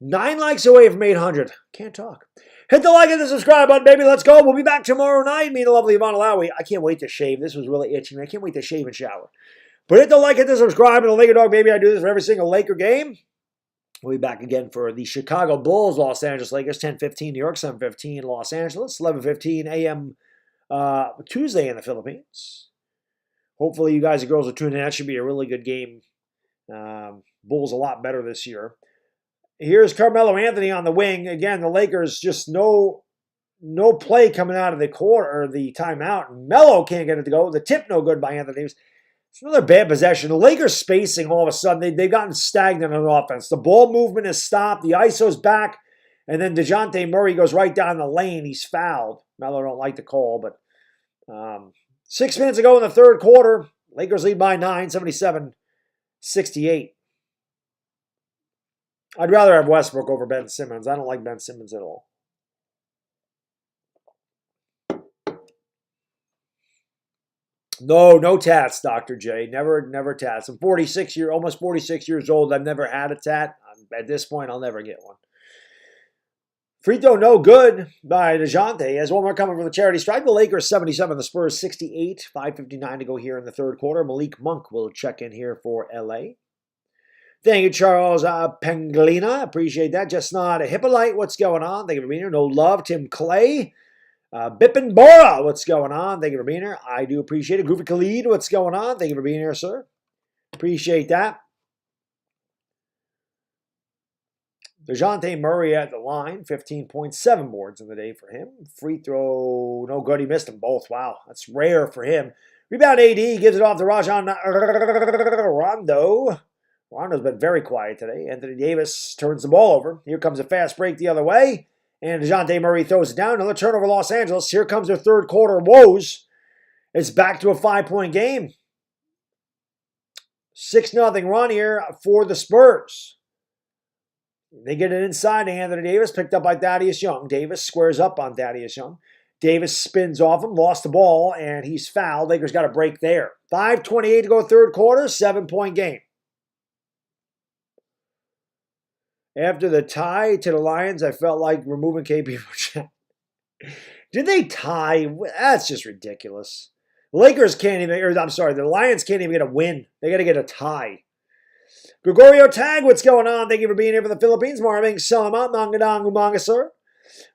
S1: 9 likes away from 800. Can't talk. Hit the like and the subscribe button, baby. Let's go. We'll be back tomorrow night. Me and the lovely Yvonne Lowy. I can't wait to shave. This was really itching. I can't wait to shave and shower. But hit the like, hit the subscribe, and the LakerDog, baby. I do this for every single Laker game. We'll be back again for the Chicago Bulls, Los Angeles Lakers, 10:15 New York, 7:15 Los Angeles, 11:15 a.m. Tuesday in the Philippines. Hopefully you guys and girls are tuning in. That should be a really good game. Bulls a lot better this year. Here's Carmelo Anthony on the wing. Again, the Lakers just no play coming out of the quarter or the timeout. Melo can't get it to go. The tip no good by Anthony Davis. It's another bad possession. The Lakers spacing all of a sudden. They've gotten stagnant on offense. The ball movement has stopped. The ISO's back. And then DeJounte Murray goes right down the lane. He's fouled. Melo don't like the call, but 6 minutes ago in the third quarter, Lakers lead by 9, 77-68. I'd rather have Westbrook over Ben Simmons. I don't like Ben Simmons at all. No tats, Dr. J. Never tats. I'm almost 46 years old. I've never had a tat. At this point, I'll never get one. Free throw no good by DeJounte. Has one more coming from the charity stripe. The Lakers 77, the Spurs 68. 5:59 to go here in the third quarter. Malik Monk will check in here for LA. Thank you, Charles Penglina. Appreciate that. Just not a Hippolyte. What's going on? Thank you for being here. No love. Tim Clay. Bipin Bora. What's going on? Thank you for being here. I do appreciate it. Goofy Khalid. What's going on? Thank you for being here, sir. Appreciate that. DeJounte Murray at the line. 15.7 boards in the day for him. Free throw. No good. He missed them both. Wow. That's rare for him. Rebound AD. Gives it off to Rajon Rondo. Rondo's been very quiet today. Anthony Davis turns the ball over. Here comes a fast break the other way. And DeJounte Murray throws it down. Another turnover, Los Angeles. Here comes their third quarter woes. It's back to a 5-point game. 6-0 run here for the Spurs. They get it inside to Anthony Davis, picked up by Thaddeus Young. Davis squares up on Thaddeus Young. Davis spins off him, lost the ball, and he's fouled. Lakers got a break there. 5:28 to go third quarter, 7-point game. After the tie to the Lions, I felt like removing KP from chat. Did they tie? That's just ridiculous. The Lakers can't even, the Lions can't even get a win. They got to get a tie. Gregorio Tag, what's going on? Thank you for being here for the Philippines. Marvin Salamat, Mangadang Umanga, sir.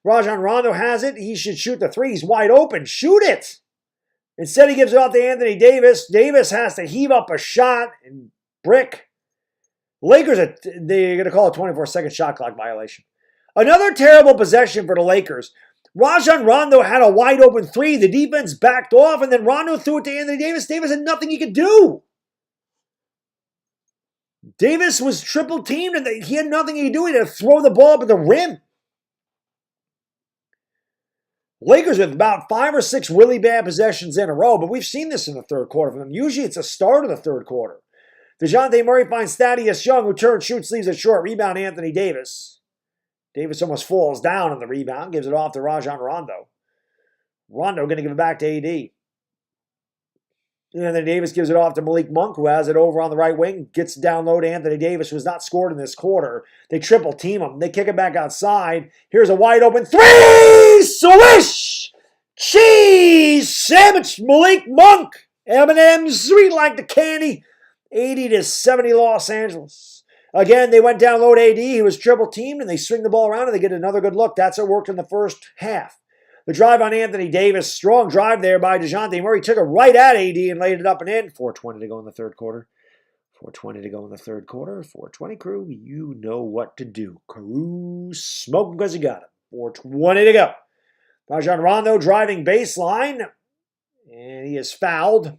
S1: Rajon Rondo has it. He should shoot the three. He's wide open. Shoot it. Instead, he gives it off to Anthony Davis. Davis has to heave up a shot and brick. Lakers, they're going to call a 24-second shot clock violation. Another terrible possession for the Lakers. Rajon Rondo had a wide open three. The defense backed off, and then Rondo threw it to Anthony Davis. Davis had nothing he could do. Davis was triple teamed, and he had nothing he could do. He had to throw the ball up at the rim. Lakers with about 5 or 6 really bad possessions in a row, but we've seen this in the third quarter from them. Usually it's a start of the third quarter. DeJounte Murray finds Thaddeus Young, who turns, shoots, leaves it short. Rebound, Anthony Davis. Davis almost falls down on the rebound, gives it off to Rajon Rondo. Rondo going to give it back to AD. And then Davis gives it off to Malik Monk, who has it over on the right wing. Gets down low to Anthony Davis, who has not scored in this quarter. They triple team him. They kick it back outside. Here's a wide open three! Swish! Cheese! Sandwich! Malik Monk! M&M's sweet like the candy. 80-70 Los Angeles. Again, they went down low to AD. He was triple teamed, and they swing the ball around, and they get another good look. That's what worked in the first half. The drive on Anthony Davis, strong drive there by DeJounte Murray. Took it right at AD and laid it up and in. 4:20 to go in the third quarter. 4:20 to go in the third quarter. 4:20 crew, you know what to do. Crew, smoke because you got it. 4:20 to go. Rajon Rondo driving baseline, and he is fouled.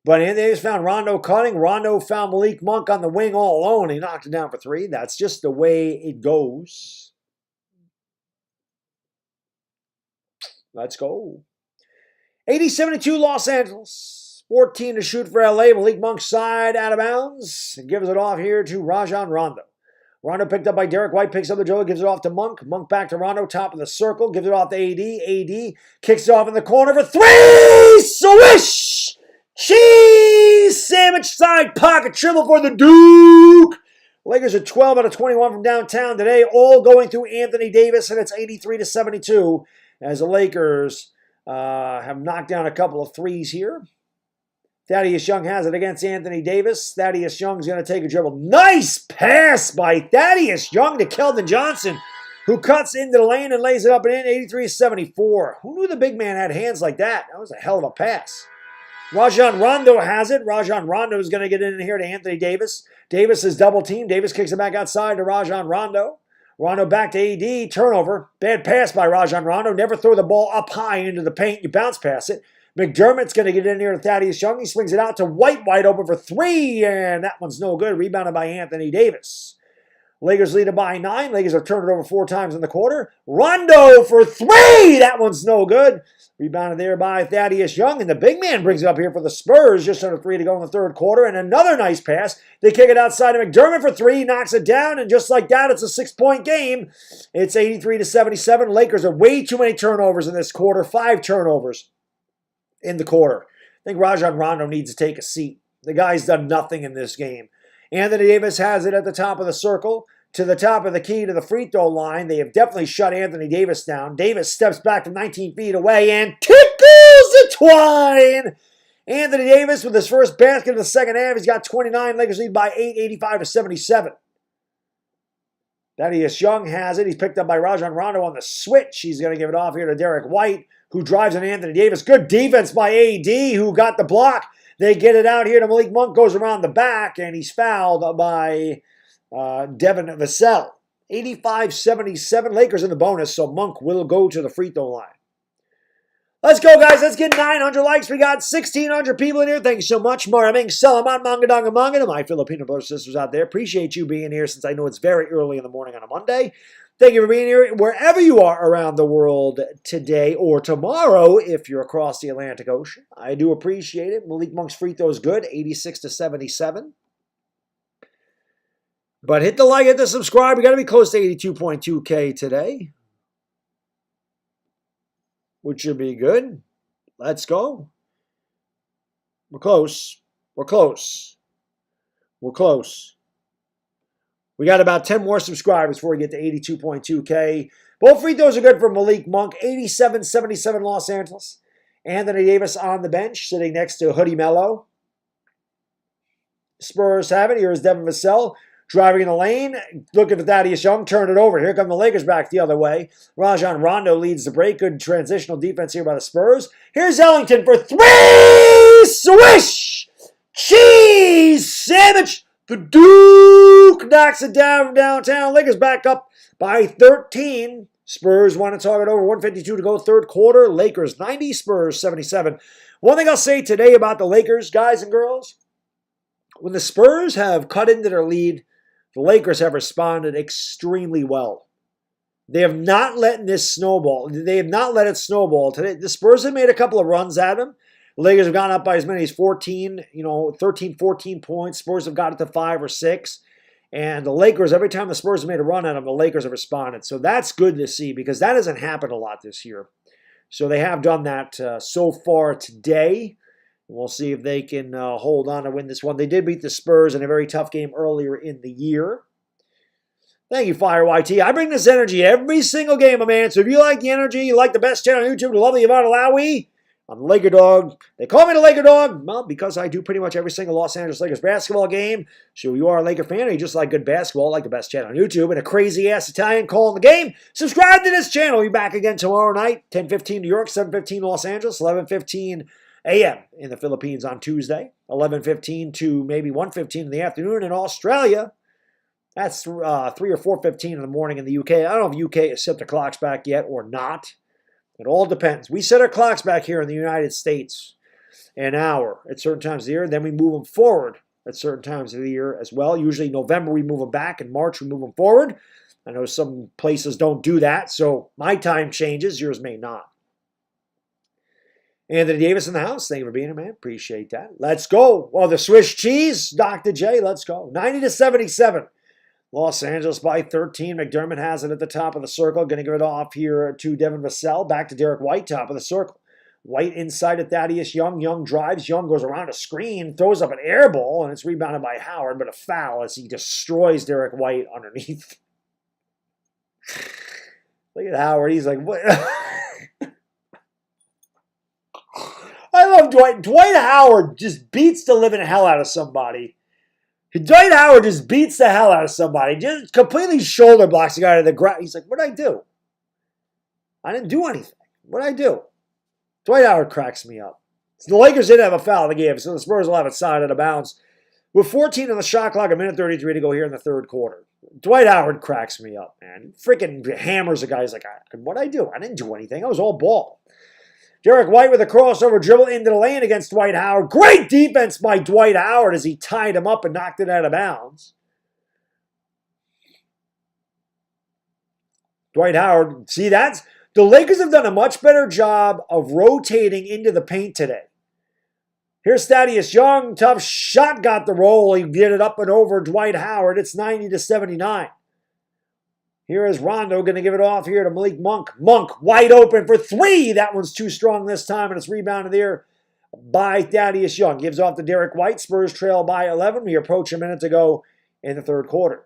S1: But Anthony Davis found Rondo cutting. Rondo found Malik Monk on the wing all alone. He knocked it down for 3. That's just the way it goes. Let's go. 80-72 Los Angeles. 14 to shoot for LA. Malik Monk side out of bounds. And gives it off here to Rajon Rondo. Rondo picked up by Derek White. Picks up the dribble. Gives it off to Monk. Monk back to Rondo. Top of the circle. Gives it off to AD. AD kicks it off in the corner for 3. Swish! Cheese sandwich side pocket triple for the Duke. Lakers are 12 out of 21 from downtown today, all going through Anthony Davis, and it's 83-72 as the Lakers have knocked down a couple of threes here. Thaddeus Young has it against Anthony Davis. Thaddeus Young's going to take a dribble. Nice pass by Thaddeus Young to Keldon Johnson, who cuts into the lane and lays it up and in, 83-74. Who knew the big man had hands like that? That was a hell of a pass. Rajon Rondo has it. Rajon Rondo is going to get in here to Anthony Davis. Davis is double teamed. Davis kicks it back outside to Rajon Rondo. Rondo back to AD. Turnover. Bad pass by Rajon Rondo. Never throw the ball up high into the paint. You bounce past it. McDermott's going to get in here to Thaddeus Young. He swings it out to White, wide open for three, and that one's no good. Rebounded by Anthony Davis. Lakers lead it by 9. Lakers have turned it over 4 times in the quarter. Rondo for three. That one's no good. Rebounded there by Thaddeus Young, and the big man brings it up here for the Spurs. Just under 3 to go in the third quarter, and another nice pass. They kick it outside to McDermott for 3, knocks it down, and just like that, it's a 6-point game. It's 83-77. Lakers have way too many turnovers in this quarter. 5 turnovers in the quarter. I think Rajon Rondo needs to take a seat. The guy's done nothing in this game. Anthony Davis has it at the top of the circle, to the top of the key to the free throw line. They have definitely shut Anthony Davis down. Davis steps back from 19 feet away and tickles the twine. Anthony Davis with his first basket of the second half. He's got 29. Lakers lead by 8, 85-77. Thaddeus Young has it. He's picked up by Rajon Rondo on the switch. He's going to give it off here to Derek White, who drives on Anthony Davis. Good defense by AD, who got the block. They get it out here to Malik Monk, goes around the back, and he's fouled by Devin Vassell. 85-77. Lakers in the bonus, so Monk will go to the free throw line. Let's go, guys. Let's get 900 likes. We got 1,600 people in here. Thank you so much. Maraming Salamat Mangadanga Manga to my Filipino brothers and sisters out there. Appreciate you being here since I know it's very early in the morning on a Monday. Thank you for being here wherever you are around the world today or tomorrow if you're across the Atlantic Ocean. I do appreciate it. Malik Monk's free throw is good, 86-77. But hit the like, hit the subscribe. We got to be close to 82.2K today, which should be good. Let's go. We're close. We're close. We're close. We got about 10 more subscribers before we get to 82.2K. Both free throws are good for Malik Monk. 87-77 Los Angeles. Anthony Davis on the bench, sitting next to Hoodie Mello. Spurs have it. Here's Devin Vassell. Driving in the lane, looking for Thaddeus Young, turn it over. Here come the Lakers back the other way. Rajon Rondo leads the break. Good transitional defense here by the Spurs. Here's Ellington for 3! Swish! Cheese sandwich! The Duke knocks it down from downtown. Lakers back up by 13. Spurs want to target over 152 to go third quarter. Lakers 90, Spurs 77. One thing I'll say today about the Lakers, guys and girls, when the Spurs have cut into their lead, the Lakers have responded extremely well. They have not let this snowball. They have not let it snowball today. The Spurs have made a couple of runs at them. The Lakers have gone up by as many as 13, 13, 14 points. Spurs have got it to 5 or 6. And the Lakers, every time the Spurs have made a run at them, the Lakers have responded. So that's good to see because that hasn't happened a lot this year. So they have done that so far today. We'll see if they can hold on to win this one. They did beat the Spurs in a very tough game earlier in the year. Thank you, Fire YT. I bring this energy every single game, my man. So if you like the energy, you like the best channel on YouTube, the lovely Yvonne Alawi, I'm the LakerDog. They call me the LakerDog, well, because I do pretty much every single Los Angeles Lakers basketball game. So if you are a Laker fan or you just like good basketball, like the best channel on YouTube, and a crazy-ass Italian calling the game, subscribe to this channel. We'll be back again tomorrow night, 10:15 New York, 7:15 Los Angeles, 11:15 a.m. in the Philippines on Tuesday, 11:15 to maybe 1:15 in the afternoon in Australia. That's 3 or 4:15 in the morning in the UK. I don't know if UK has set their clocks back yet or not. It all depends. We set our clocks back here in the United States an hour at certain times of the year. Then we move them forward at certain times of the year as well. Usually November we move them back. In March we move them forward. I know some places don't do that, so my time changes. Yours may not. Anthony Davis in the house. Thank you for being here, man. Appreciate that. Let's go. Well, the Swiss cheese, Dr. J. Let's go. 90-77. Los Angeles by 13. McDermott has it at the top of the circle. Going to give it off here to Devin Vassell. Back to Derek White, top of the circle. White inside of Thaddeus Young. Young drives. Young goes around a screen, throws up an air ball, and it's rebounded by Howard, but a foul as he destroys Derek White underneath. Look at Howard. He's like, what? I love Dwight. Dwight Howard just beats the living hell out of somebody. Dwight Howard just beats the hell out of somebody. Just completely shoulder blocks the guy to the ground. He's like, what did I do? I didn't do anything. What did I do? Dwight Howard cracks me up. So the Lakers didn't have a foul in the game, so the Spurs will have it side out of bounds. With 14 on the shot clock, a minute 33 to go here in the third quarter. Dwight Howard cracks me up, man. Freaking hammers a guy. He's like, what did I do? I didn't do anything. I was all ball. Derek White with a crossover dribble into the lane against Dwight Howard. Great defense by Dwight Howard as he tied him up and knocked it out of bounds. Dwight Howard, see, the Lakers have done a much better job of rotating into the paint today. Here's Thaddeus Young, tough shot, got the roll. He did it up and over Dwight Howard. It's 90-79. Here is Rondo going to give it off here to Malik Monk. Monk wide open for three. That one's too strong this time, and it's rebounded there by Thaddeus Young. Gives off to Derek White. Spurs trail by 11. We approach a minute to go in the third quarter.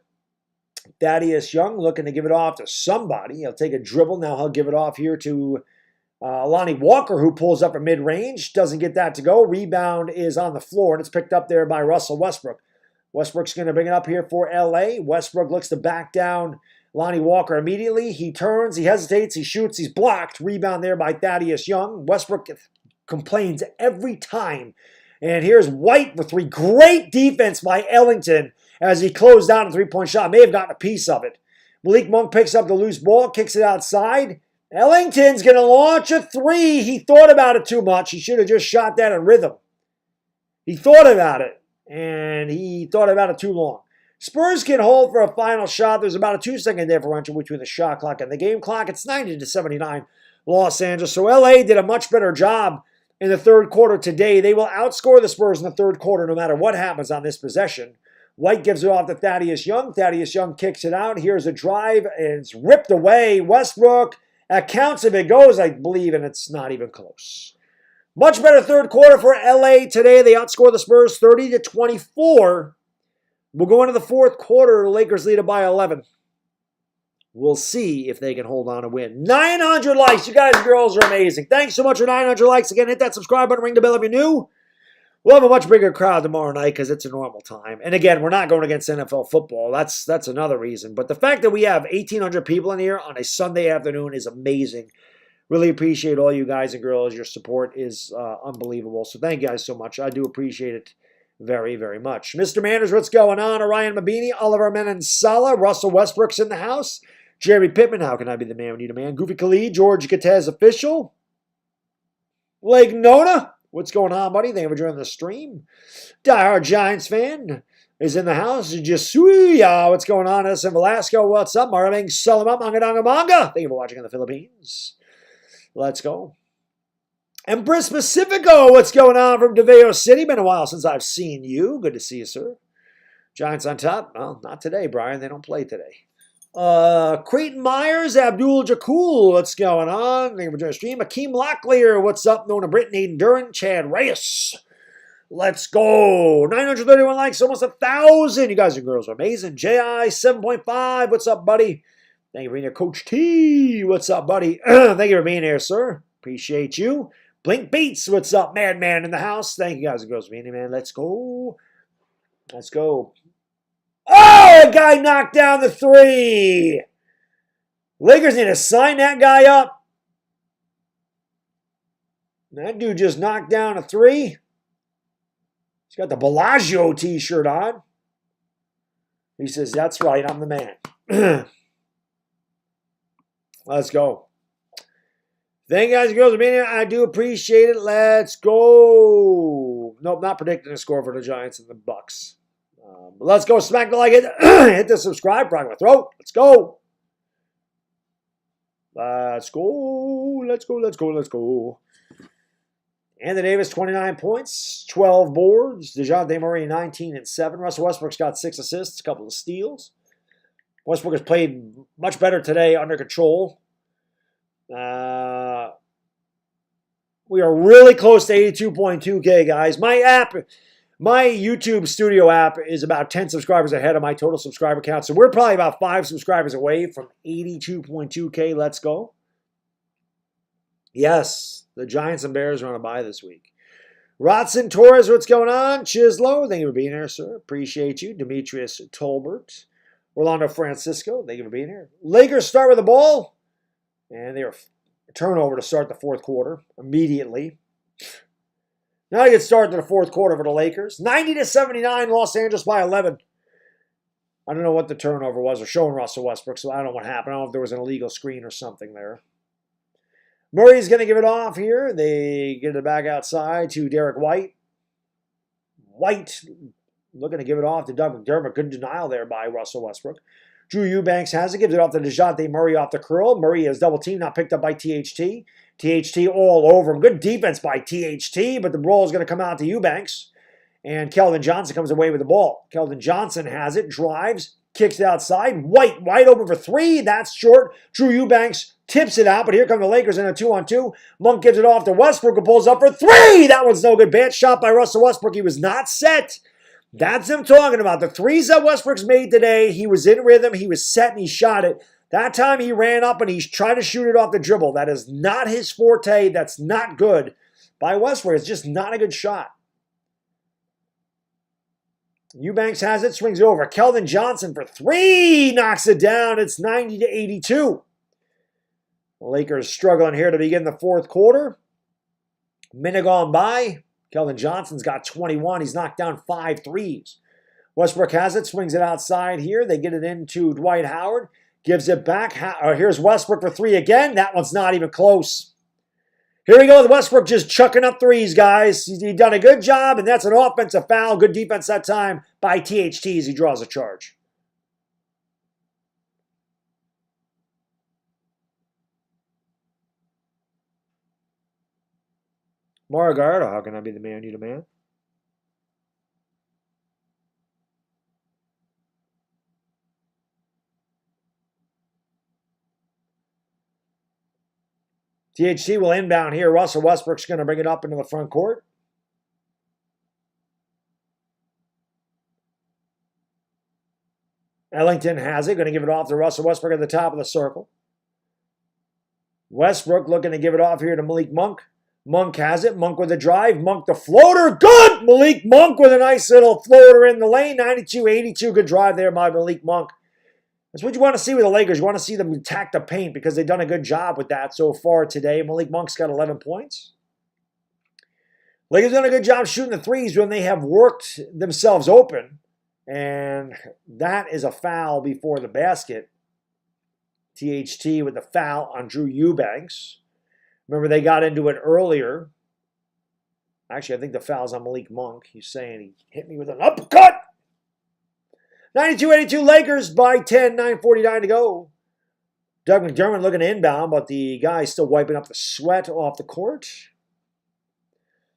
S1: Thaddeus Young looking to give it off to somebody. He'll take a dribble. Now he'll give it off here to Lonnie Walker, who pulls up a mid-range. Doesn't get that to go. Rebound is on the floor, and it's picked up there by Russell Westbrook. Westbrook's going to bring it up here for L.A. Westbrook looks to back down Lonnie Walker immediately. He turns, he hesitates, he shoots, he's blocked. Rebound there by Thaddeus Young. Westbrook complains every time. And here's White with three. Great defense by Ellington as he closed down a three-point shot. May have gotten a piece of it. Malik Monk picks up the loose ball, kicks it outside. Ellington's going to launch a three. He thought about it too much. He should have just shot that in rhythm. He thought about it, and he thought about it too long. Spurs can hold for a final shot. There's about a 2-second differential between the shot clock and the game clock. It's 90-79 Los Angeles. So LA did a much better job in the third quarter today. They will outscore the Spurs in the third quarter no matter what happens on this possession. White gives it off to Thaddeus Young. Thaddeus Young kicks it out. Here's a drive, and it's ripped away. Westbrook, that counts if it goes, I believe, and it's not even close. Much better third quarter for LA today. They outscore the Spurs 30-24. We'll go into the fourth quarter. The Lakers lead it by 11. We'll see if they can hold on and win. 900 likes. You guys and girls are amazing. Thanks so much for 900 likes. Again, hit that subscribe button, ring the bell if you're new. We'll have a much bigger crowd tomorrow night because it's a normal time. And again, we're not going against NFL football. That's another reason. But the fact that we have 1,800 people in here on a Sunday afternoon is amazing. Really appreciate all you guys and girls. Your support is unbelievable. So thank you guys so much. I do appreciate it very, very much. Mr. Manners, what's going on? Orion Mabini, Oliver Menensala, Russell Westbrook's in the house. Jeremy Pittman, how can I be the man? We need a man. Goofy Khalid, George Gattez official. Lake Nona, what's going on, buddy? Thank you for joining the stream. Diehard Giants fan is in the house. Jasuya, what's going on? SM Velasco, what's up? Marvin Solomon, Mangadanga Manga. Thank you for watching in the Philippines. Let's go. Empress Pacifico, what's going on from DeVeo City? Been a while since I've seen you. Good to see you, sir. Giants on top? Well, not today, Brian. They don't play today. Creighton Myers, Abdul Jakul, what's going on? Thank you for joining the stream. Akeem Locklear, what's up? Nona Britton, Aiden Duran, Chad Reyes. Let's go. 931 likes, almost 1,000. You guys and girls are amazing. JI 7.5, what's up, buddy? Thank you for being here. Coach T, what's up, buddy? Thank you for being here, sir. Appreciate you. Blink Beats, what's up, Madman in the house? Thank you guys and girls for being here, man. Let's go. Let's go. Oh, a guy knocked down the three. Lakers need to sign that guy up. That dude just knocked down a three. He's got the Bellagio t-shirt on. He says, that's right, I'm the man. Let's go. Thank you guys and girls for being here. I do appreciate it. Let's go. Nope, not predicting a score for the Giants and the Bucks. But let's go. Smack the like. Hit the subscribe. Probably my throat. Let's go. Let's go. Let's go. Let's go. Let's go. Anthony Davis, 29 points, 12 boards. DeJounte Murray, 19 and 7. Russell Westbrook's got 6 assists, a couple of steals. Westbrook has played much better today, under control. We are really close to 82.2K, guys. My YouTube studio app is about 10 subscribers ahead of my total subscriber count. So we're probably about 5 subscribers away from 82.2K. Let's go. Yes, the Giants and Bears are on a bye this week. Rodson Torres, what's going on? Chislo, thank you for being here, sir. Appreciate you. Demetrius Tolbert. Orlando Francisco, thank you for being here. Lakers start with the ball. And they are a turnover to start the fourth quarter immediately. Now you get started to the fourth quarter for the Lakers. 90-79, Los Angeles by 11. I don't know what the turnover was. They're showing Russell Westbrook, so I don't know what happened. I don't know if there was an illegal screen or something there. Murray's going to give it off here. They get it back outside to Derek White. White looking to give it off to Doug McDermott. Good denial there by Russell Westbrook. Drew Eubanks has it. Gives it off to DeJounte Murray off the curl. Murray is double teamed, not picked up by THT. THT all over him. Good defense by THT, but the ball is going to come out to Eubanks. And Keldon Johnson comes away with the ball. Keldon Johnson has it, drives, kicks it outside. White wide open for three. That's short. Drew Eubanks tips it out, but here come the Lakers in a 2-on-2. Monk gives it off to Westbrook, who pulls up for three. That one's no good. Bad shot by Russell Westbrook. He was not set. That's him talking about. The threes that Westbrook's made today, he was in rhythm, he was set, and he shot it. That time he ran up and he's trying to shoot it off the dribble. That is not his forte. That's not good by Westbrook. It's just not a good shot. Eubanks has it, swings it over. Keldon Johnson for three, knocks it down. It's 90-82. The Lakers struggling here to begin the fourth quarter. Minute gone by. Keldon Johnson's got 21. He's knocked down 5 threes. Westbrook has it, swings it outside here. They get it into Dwight Howard. Gives it back. Here's Westbrook for three again. That one's not even close. Here we go with Westbrook just chucking up threes, guys. He's done a good job, and that's an offensive foul. Good defense that time by THT as he draws a charge. Mario Gallardo, how can I be the man you demand? THT will inbound here. Russell Westbrook's going to bring it up into the front court. Ellington has it. Going to give it off to Russell Westbrook at the top of the circle. Westbrook looking to give it off here to Malik Monk. Monk has it. Monk with a drive. Monk the floater. Good! Malik Monk with a nice little floater in the lane. 92-82. Good drive there by Malik Monk. That's what you want to see with the Lakers. You want to see them attack the paint because they've done a good job with that so far today. Malik Monk's got 11 points. Lakers done a good job shooting the threes when they have worked themselves open. And that is a foul before the basket. THT with the foul on Drew Eubanks. Remember, they got into it earlier. Actually, I think the foul's on Malik Monk. He's saying he hit me with an uppercut. 92-82 Lakers by 10, 9:49 to go. Doug McDermott looking to inbound, but the guy's still wiping up the sweat off the court.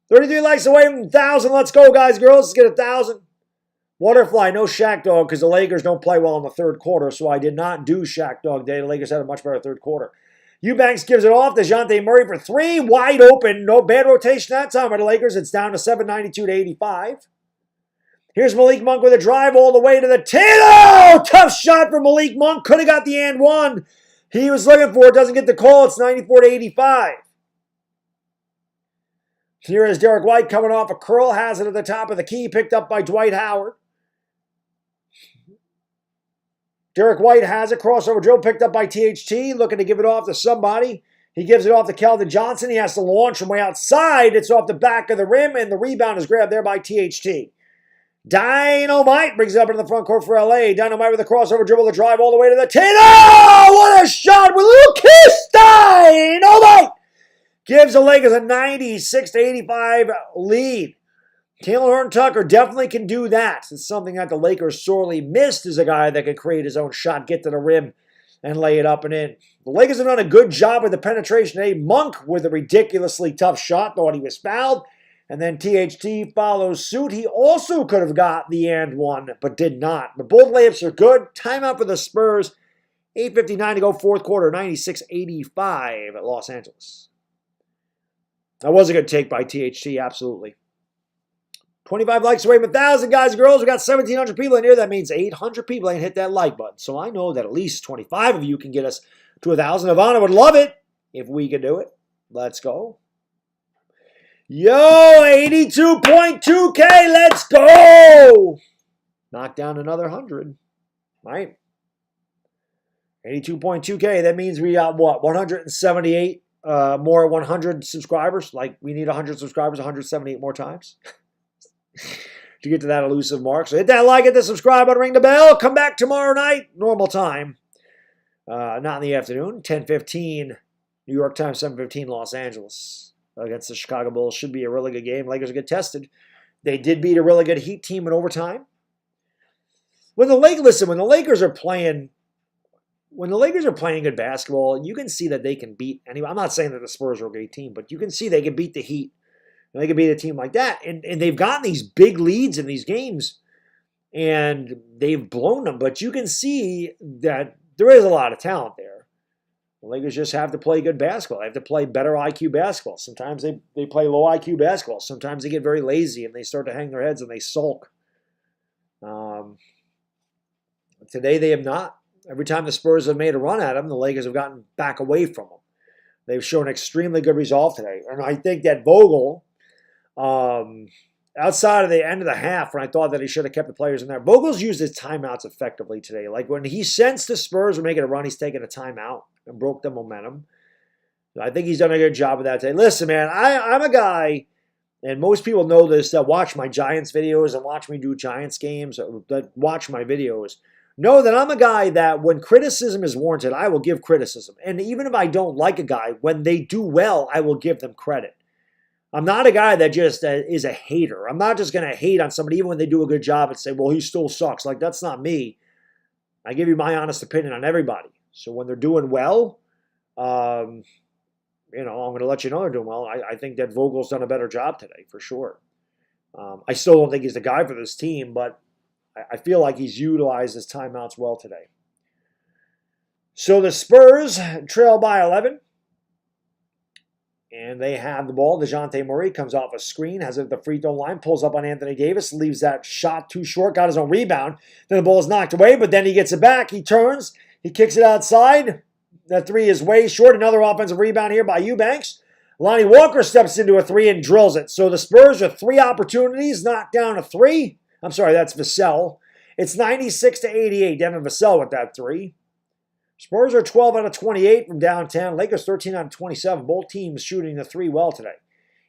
S1: 33 likes away from 1,000. Let's go, guys, girls. Let's get 1,000. Waterfly, no Shaq Dog because the Lakers don't play well in the third quarter, so I did not do Shaq Dog Day. The Lakers had a much better third quarter. Eubanks gives it off to DeJounte Murray for three. Wide open. No bad rotation that time by the Lakers. It's down to 792-85. Here's Malik Monk with a drive all the way to the tin. Oh, tough shot for Malik Monk. Could have got the and one. He was looking for it. Doesn't get the call. It's 94-85. Here is Derek White coming off a curl. Has it at the top of the key. Picked up by Dwight Howard. Derek White has a crossover drill picked up by THT. Looking to give it off to somebody. He gives it off to Keldon Johnson. He has to launch from way outside. It's off the back of the rim, and the rebound is grabbed there by THT. Dynamite brings it up into the front court for LA. Dynamite with a crossover dribble to drive all the way to the tin. Oh, what a shot with a little kiss. Dynamite gives the Lakers a 96-85 lead. Taylor Horton-Tucker definitely can do that. It's something that the Lakers sorely missed, is a guy that can create his own shot, get to the rim, and lay it up and in. The Lakers have done a good job with the penetration. Monk with a ridiculously tough shot, thought he was fouled. And then THT follows suit. He also could have got the and one, but did not. But both layups are good. Timeout for the Spurs. 8:59 to go, fourth quarter, 96-85 at Los Angeles. That was a good take by THT, absolutely. 25 likes away from 1,000, guys and girls. We got 1,700 people in here. That means 800 people ain't hit that like button. So I know that at least 25 of you can get us to 1,000. Ivana would love it if we could do it. Let's go. Yo, 82.2K. Let's go. Knock down another 100. Right? 82.2K. That means we got what? 178 more 100 subscribers. Like we need 100 subscribers 178 more times to get to that elusive mark. So hit that like, hit the subscribe button, ring the bell. Come back tomorrow night, normal time. Not in the afternoon. 10:15 New York time, 7:15 Los Angeles against the Chicago Bulls. Should be a really good game. Lakers get tested. They did beat a really good Heat team in overtime. When the Lakers are playing good basketball, you can see that they can beat anyone. I'm not saying that the Spurs are a great team, but you can see they can beat the Heat. They can beat a team like that. And they've gotten these big leads in these games, and they've blown them. But you can see that there is a lot of talent there. The Lakers just have to play good basketball. They have to play better IQ basketball. Sometimes they play low IQ basketball. Sometimes they get very lazy, and they start to hang their heads, and they sulk. Today they have not. Every time the Spurs have made a run at them, the Lakers have gotten back away from them. They've shown extremely good resolve today. And I think that Vogel, outside of the end of the half, when I thought that he should have kept the players in there, Vogel's used his timeouts effectively today. Like when he sensed the Spurs were making a run, he's taking a timeout and broke the momentum. I think he's done a good job of that today. Listen, man, I'm a guy, and most people know this, that watch my Giants videos and watch me do Giants games, that watch my videos. Know that I'm a guy that when criticism is warranted, I will give criticism. And even if I don't like a guy, when they do well, I will give them credit. I'm not a guy that just is a hater. I'm not just going to hate on somebody even when they do a good job and say, well, he still sucks. Like, that's not me. I give you my honest opinion on everybody. So when they're doing well, I'm going to let you know they're doing well. I think that Vogel's done a better job today, for sure. I still don't think he's the guy for this team, but I feel like he's utilized his timeouts well today. So the Spurs trail by 11. And they have the ball. DeJounte Murray comes off a screen, has it at the free throw line, pulls up on Anthony Davis, leaves that shot too short, got his own rebound. Then the ball is knocked away, but then he gets it back. He turns. He kicks it outside. That three is way short. Another offensive rebound here by Eubanks. Lonnie Walker steps into a three and drills it. So the Spurs with 3 opportunities, knocked down a 3. I'm sorry, that's Vassell. It's 96-88. Devin Vassell with that 3. Spurs are 12 out of 28 from downtown. Lakers 13 out of 27. Both teams shooting the 3 well today.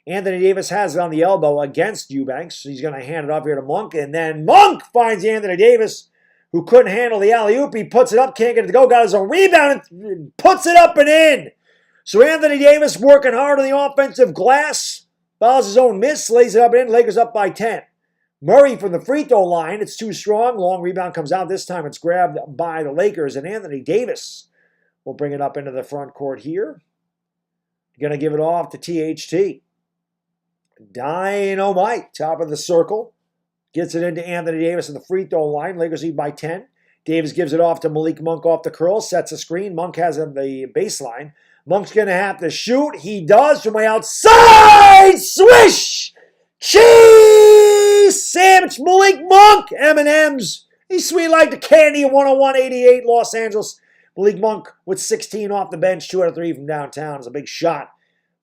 S1: Anthony Davis has it on the elbow against Eubanks. He's going to hand it off here to Monk. And then Monk finds Anthony Davis, who couldn't handle the alley-oop. He puts it up, can't get it to go. Got his own rebound and puts it up and in. So Anthony Davis working hard on the offensive glass. Fouls his own miss, lays it up and in. Lakers up by 10. Murray from the free throw line. It's too strong. Long rebound comes out. This time it's grabbed by the Lakers. And Anthony Davis will bring it up into the front court here. Going to give it off to THT. Dynamite, top of the circle. Gets it into Anthony Davis in the free throw line. Lakers lead by 10. Davis gives it off to Malik Monk off the curl. Sets a screen. Monk has it on the baseline. Monk's going to have to shoot. He does from way outside. Swish! Cheese sandwich, Malik Monk, M&M's. He's sweet like the candy, 101-88 Los Angeles. Malik Monk with 16 off the bench, 2 out of 3 from downtown. It's a big shot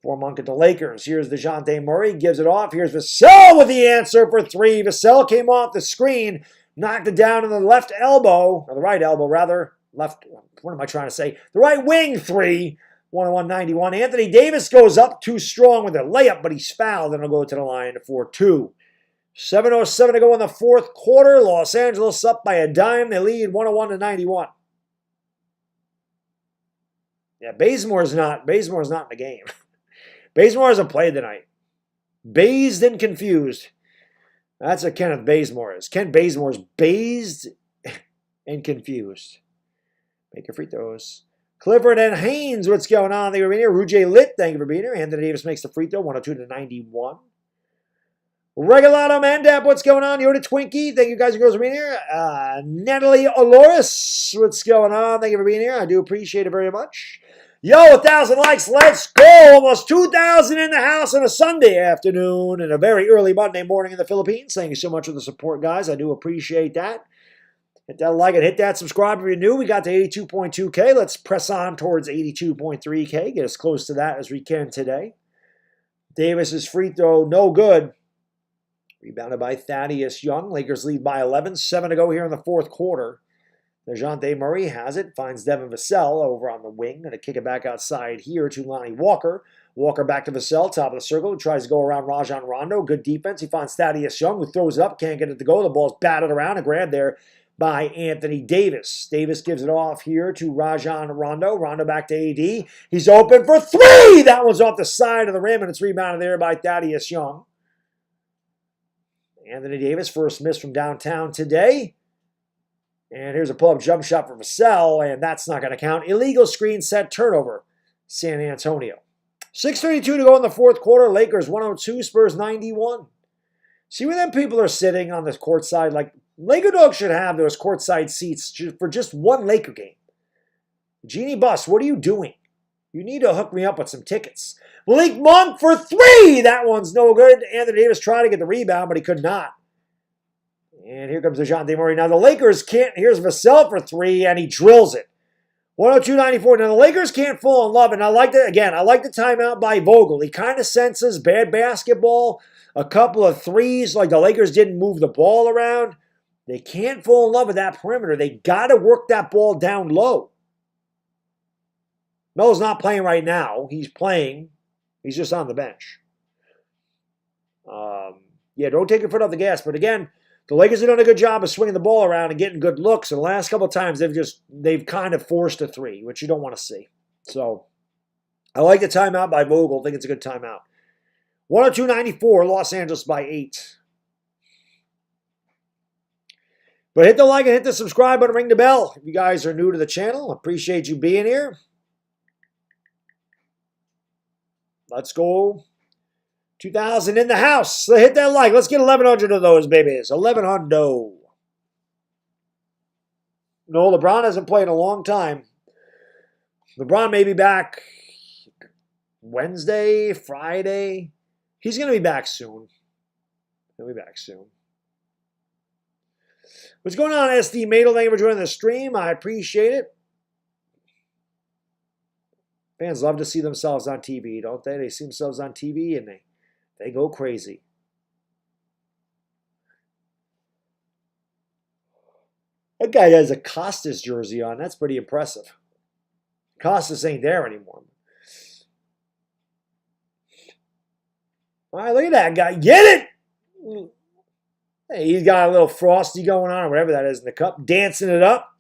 S1: for Monk at the Lakers. Here's DeJounte Murray, gives it off. Here's Vassell with the answer for 3. Vassell came off the screen, knocked it down on the left elbow, or the right elbow rather. Left, what am I trying to say? The right wing 3. 101-91. Anthony Davis goes up too strong with a layup, but he's fouled, and he'll go to the line for 2. 7:07 to go in the fourth quarter. Los Angeles up by a dime. They lead 101-91. Yeah, Bazemore's not in the game. Bazemore hasn't played tonight. Bazed and confused. That's what Kenneth Bazemore is. Ken Bazemore's bazed and confused. Make your free throws. Clifford and Haynes, what's going on? Thank you for being here. Rujay Litt, thank you for being here. Anthony Davis makes the free throw, 102-91. Regalado Mandap, what's going on? Yoda Twinkie, thank you guys and girls for being here. Natalie Oloris, what's going on? Thank you for being here. I do appreciate it very much. Yo, 1,000 likes. Let's go. Almost 2,000 in the house on a Sunday afternoon and a very early Monday morning in the Philippines. Thank you so much for the support, guys. I do appreciate that. Hit that like and hit that subscribe if you're new. We got to 82.2K. Let's press on towards 82.3K. Get as close to that as we can today. Davis's free throw, no good. Rebounded by Thaddeus Young. Lakers lead by 11. 7 to go here in the fourth quarter. DeJounte Murray has it. Finds Devin Vassell over on the wing. Going to kick it back outside here to Lonnie Walker. Walker back to Vassell, top of the circle. Tries to go around Rajon Rondo. Good defense. He finds Thaddeus Young, who throws it up. Can't get it to go. The ball's batted around and grabbed there by Anthony Davis. Davis gives it off here to Rajon Rondo. Rondo back to AD. He's open for three. That one's off the side of the rim, and it's rebounded there by Thaddeus Young. Anthony Davis, first miss from downtown today. And here's a pull-up jump shot for Vassell, and that's not going to count. Illegal screen set turnover, San Antonio. 6:32 to go in the fourth quarter. Lakers 102, Spurs 91. See where them people are sitting on this court side? Like, LakerDog should have those courtside seats for just one Laker game. Jeannie Buss, what are you doing? You need to hook me up with some tickets. Malik Monk for three. That one's no good. Anthony Davis tried to get the rebound, but he could not. And here comes DeJounte Murray. Now the Lakers can't. Here's Vassell for three, and he drills it. 102-94. Now the Lakers can't fall in love, and I like that again. I like the timeout by Vogel. He kind of senses bad basketball. A couple of threes, like the Lakers didn't move the ball around. They can't fall in love with that perimeter. They got to work that ball down low. Melo's not playing right now. He's playing. He's just on the bench. Yeah, don't take your foot off the gas. But again, the Lakers have done a good job of swinging the ball around and getting good looks. And the last couple of times, they've kind of forced a three, which you don't want to see. So I like the timeout by Vogel. I think it's a good timeout. 102-94, Los Angeles by 8. But hit the like and hit the subscribe button, ring the bell. If you guys are new to the channel, appreciate you being here. Let's go. 2,000 in the house. So hit that like. Let's get 1,100 of those babies. 1,100. No, LeBron hasn't played in a long time. LeBron may be back Wednesday, Friday. He's going to be back soon. He'll be back soon. What's going on, SD Madel? Thank you for joining the stream. I appreciate it. Fans love to see themselves on TV, don't they? They see themselves on TV and they go crazy. That guy has a Costas jersey on. That's pretty impressive. Costas ain't there anymore. All right, look at that guy. Get it! Hey, he's got a little frosty going on, or whatever that is in the cup, dancing it up.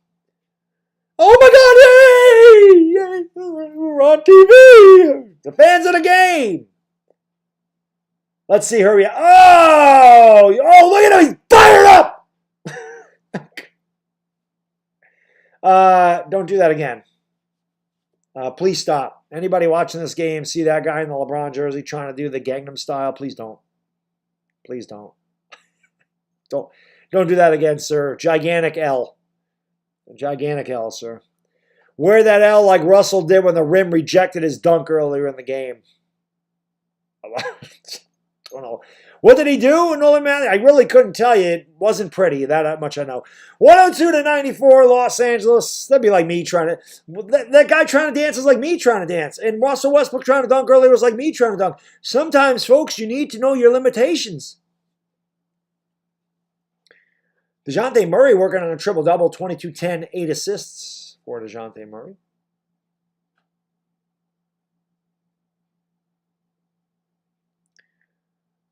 S1: Oh my God! Hey! We're on TV! The fans of the game! Let's see, hurry up. Oh! Oh, look at him! He's fired up! Don't do that again. Please stop. Anybody watching this game see that guy in the LeBron jersey trying to do the Gangnam style? Please don't. Please don't. Don't do that again, sir. Gigantic L. Gigantic L, sir. Wear that L like Russell did when the rim rejected his dunk earlier in the game. I don't know. What did he do? No matter. I really couldn't tell you. It wasn't pretty. That much I know. 102-94, Los Angeles. That'd be like me trying to. That guy trying to dance is like me trying to dance. And Russell Westbrook trying to dunk earlier was like me trying to dunk. Sometimes, folks, you need to know your limitations. DeJounte Murray working on a triple-double, 22, 10, 8 assists for DeJounte Murray.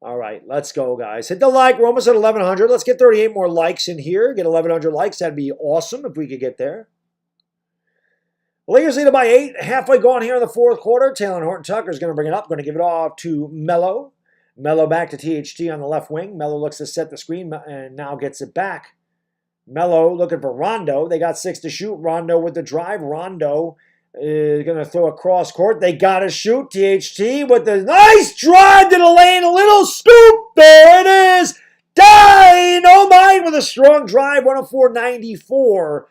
S1: All right, let's go, guys. Hit the like. We're almost at 1,100. Let's get 38 more likes in here. Get 1,100 likes. That'd be awesome if we could get there. Lakers lead by 8. Halfway gone here in the fourth quarter. Taylor Horton-Tucker is going to bring it up. Going to give it off to Melo. Melo back to THT on the left wing. Melo looks to set the screen and now gets it back. Melo looking for Rondo. They got 6 to shoot. Rondo with the drive. Rondo is going to throw a cross court. They got to shoot. THT with the nice drive to the lane. A little scoop. There it is. Dynamite with a strong drive. 104-94.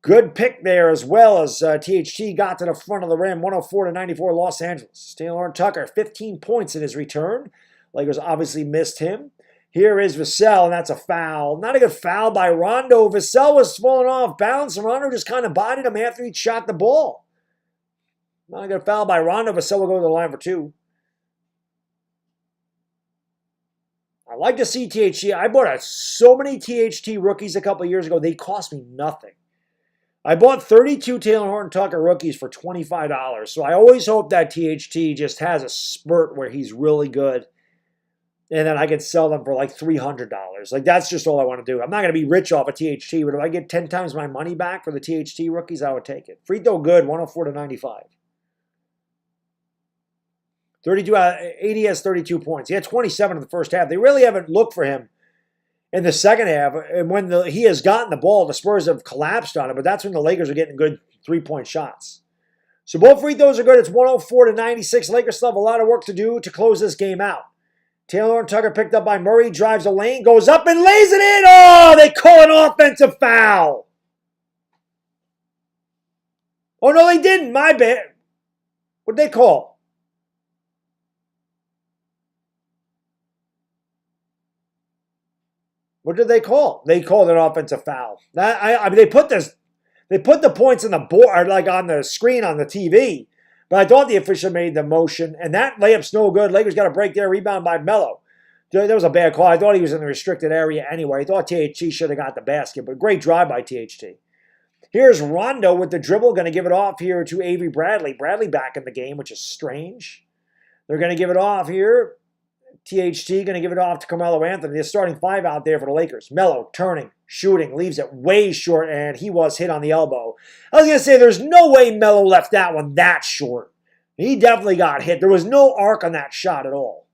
S1: Good pick there as well as THT got to the front of the rim, 104-94 Los Angeles. Taylor Tucker, 15 points in his return. Lakers obviously missed him. Here is Vassell, and that's a foul. Not a good foul by Rondo. Vassell was falling off balance, and Rondo just kind of bodied him after he shot the ball. Not a good foul by Rondo. Vassell will go to the line for 2. I like to see THT. I bought so many THT rookies a couple of years ago. They cost me nothing. I bought 32 Taylor Horton Tucker rookies for $25. So I always hope that THT just has a spurt where he's really good. And then I can sell them for like $300. Like, that's just all I want to do. I'm not going to be rich off a THT, but if I get 10 times my money back for the THT rookies, I would take it. Free throw good, 104-95. 80 has 32 points. He had 27 in the first half. They really haven't looked for him in the second half. And when he has gotten the ball, the Spurs have collapsed on it, but that's when the Lakers are getting good three-point shots. So both free throws are good. It's 104-96. Lakers still have a lot of work to do to close this game out. Taylor Tucker picked up by Murray, drives a lane, goes up and lays it in. Oh, they call an offensive foul. Oh, no, they didn't. My bad. What did they call? What did they call? They called an offensive foul. I mean, they put the points on the board, like on the screen on the TV. But I thought the official made the motion, and that layup's no good. Lakers got a break there, rebound by Melo. That was a bad call. I thought he was in the restricted area anyway. I thought THT should have got the basket, but great drive by THT. Here's Rondo with the dribble, going to give it off here to Avery Bradley. Bradley back in the game, which is strange. They're going to give it off here. THT going to give it off to Carmelo Anthony. The starting 5 out there for the Lakers. Melo turning, shooting, leaves it way short, and he was hit on the elbow. I was going to say, there's no way Melo left that one that short. He definitely got hit. There was no arc on that shot at all.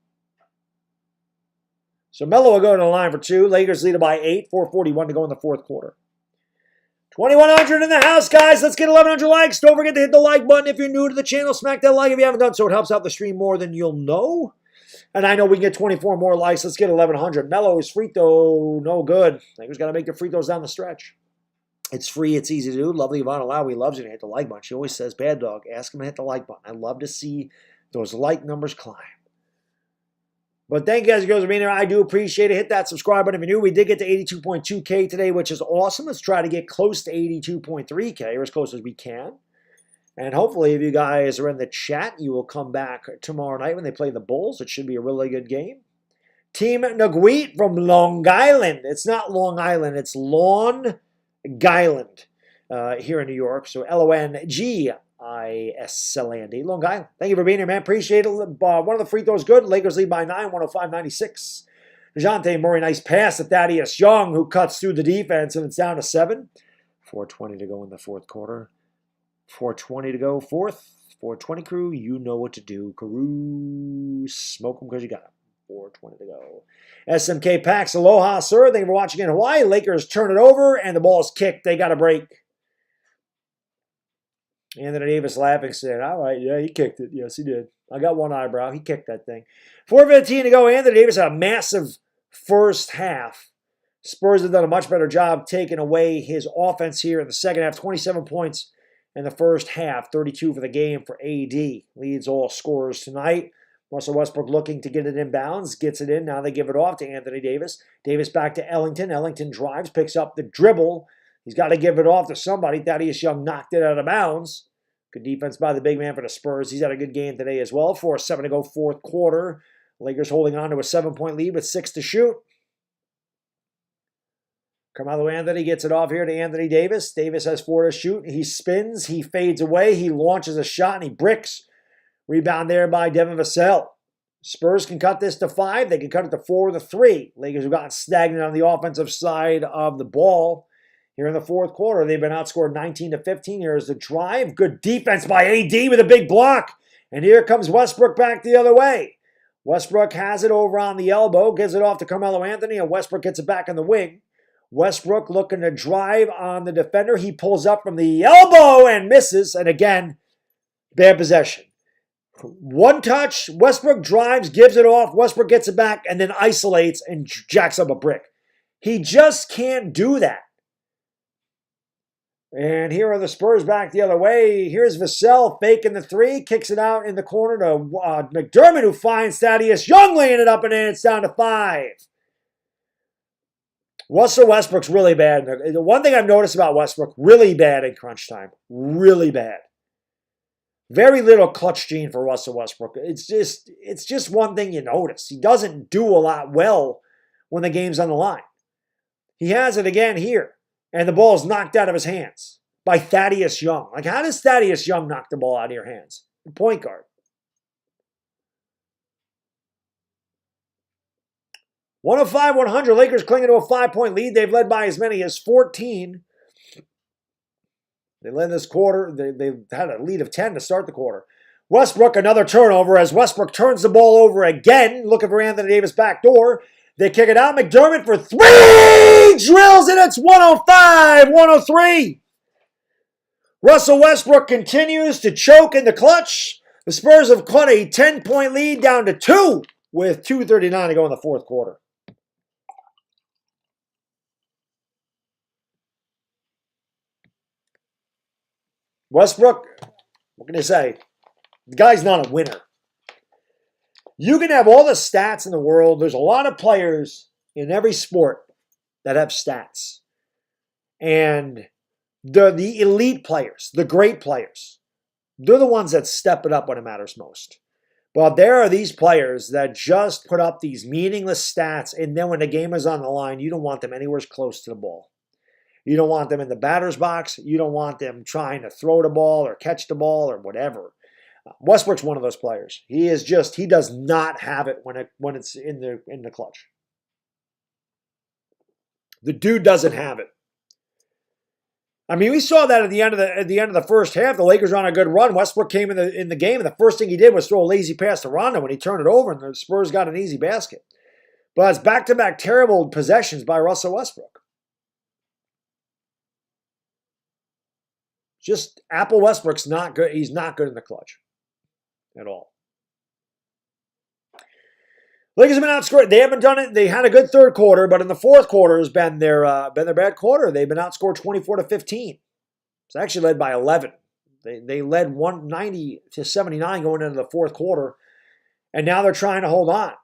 S1: So Melo will go to the line for 2. Lakers lead it by 8, 4:41 to go in the fourth quarter. 2,100 in the house, guys. Let's get 1,100 likes. Don't forget to hit the like button if you're new to the channel. Smack that like if you haven't done so. It helps out the stream more than you'll know. And I know we can get 24 more likes. Let's get 1,100. Melo's free throw, no good. Lakers got to make their free throws down the stretch. It's free. It's easy to do. Lovely Yvonne Alawi loves you to hit the like button. She always says, Baddog, ask him to hit the like button. I love to see those like numbers climb. But thank you guys and girls for being here. I do appreciate it. Hit that subscribe button if you're new. We did get to 82.2K today, which is awesome. Let's try to get close to 82.3K, or as close as we can. And hopefully, if you guys are in the chat, you will come back tomorrow night when they play the Bulls. It should be a really good game. Team Naguit from Long Island. It's not Long Island. It's Long Island here in New York. So Longisland, Long Island. Thank you for being here, man. Appreciate it. One of the free throws good. Lakers lead by 9, 105-96. DeJounte Murray, nice pass to Thaddeus Young, who cuts through the defense, and it's down to 7. 4:20 to go in the fourth quarter. 4:20 to go, fourth. 4:20 crew, you know what to do. Crew, smoke them because you got them. 4:20 to go. SMK Pax, aloha, sir. Thank you for watching in Hawaii. Lakers turn it over, and the ball is kicked. They got a break. Anthony Davis laughing, saying, all right, yeah, he kicked it. Yes, he did. I got one eyebrow. He kicked that thing. 4:15 to go. Anthony Davis had a massive first half. Spurs have done a much better job taking away his offense here in the second half. 27 points in the first half, 32 for the game for AD. Leads all scorers tonight. Russell Westbrook looking to get it inbounds. Gets it in. Now they give it off to Anthony Davis. Davis back to Ellington. Ellington drives, picks up the dribble. He's got to give it off to somebody. Thaddeus Young knocked it out of bounds. Good defense by the big man for the Spurs. He's had a good game today as well. 4:07 to go, fourth quarter. Lakers holding on to a 7-point lead with 6 to shoot. Carmelo Anthony gets it off here to Anthony Davis. Davis has 4 to shoot. He spins. He fades away. He launches a shot, and he bricks. Rebound there by Devin Vassell. Spurs can cut this to 5. They can cut it to 4 to 3. Lakers have gotten stagnant on the offensive side of the ball. Here in the fourth quarter, they've been outscored 19 to 15. Here's the drive. Good defense by AD with a big block. And here comes Westbrook back the other way. Westbrook has it over on the elbow, gives it off to Carmelo Anthony, and Westbrook gets it back in the wing. Westbrook looking to drive on the defender. He pulls up from the elbow and misses. And again, bad possession. One touch, Westbrook drives, gives it off. Westbrook gets it back and then isolates and jacks up a brick. He just can't do that. And here are the Spurs back the other way. Here's Vassell faking the three, kicks it out in the corner to McDermott, who finds Thaddeus Young laying it up and in. It's down to 5. Russell Westbrook's really bad. The one thing I've noticed about Westbrook, really bad in crunch time. Really bad. Very little clutch gene for Russell Westbrook. It's just one thing you notice. He doesn't do a lot well when the game's on the line. He has it again here, and the ball's knocked out of his hands by Thaddeus Young. Like, how does Thaddeus Young knock the ball out of your hands? Point guard. 105-100. Lakers clinging to a 5-point lead. They've led by as many as 14. They led this quarter. They had a lead of 10 to start the quarter. Westbrook, another turnover as Westbrook turns the ball over again, looking for Anthony Davis backdoor. They kick it out. McDermott for 3. Drills it. It's 105-103. Russell Westbrook continues to choke in the clutch. The Spurs have cut a 10-point lead down to 2 with 2:39 to go in the fourth quarter. Westbrook, what can I say? The guy's not a winner. You can have all the stats in the world. There's a lot of players in every sport that have stats. And the elite players, the great players, they're the ones that step it up when it matters most. But there are these players that just put up these meaningless stats, and then when the game is on the line, you don't want them anywhere close to the ball. You don't want them in the batter's box. You don't want them trying to throw the ball or catch the ball or whatever. Westbrook's one of those players. He does not have it when it's in the clutch. The dude doesn't have it. I mean, we saw that at the end of the first half. The Lakers were on a good run. Westbrook came in the game, and the first thing he did was throw a lazy pass to Rondo when he turned it over, and the Spurs got an easy basket. But it's back-to-back terrible possessions by Russell Westbrook. Just Apple Westbrook's not good. He's not good in the clutch at all. Lakers have been outscored. They haven't done it. They had a good third quarter, but in the fourth quarter has been their bad quarter. They've been outscored 24-15. It's actually led by 11. They led 190-79 going into the fourth quarter, and now they're trying to hold on.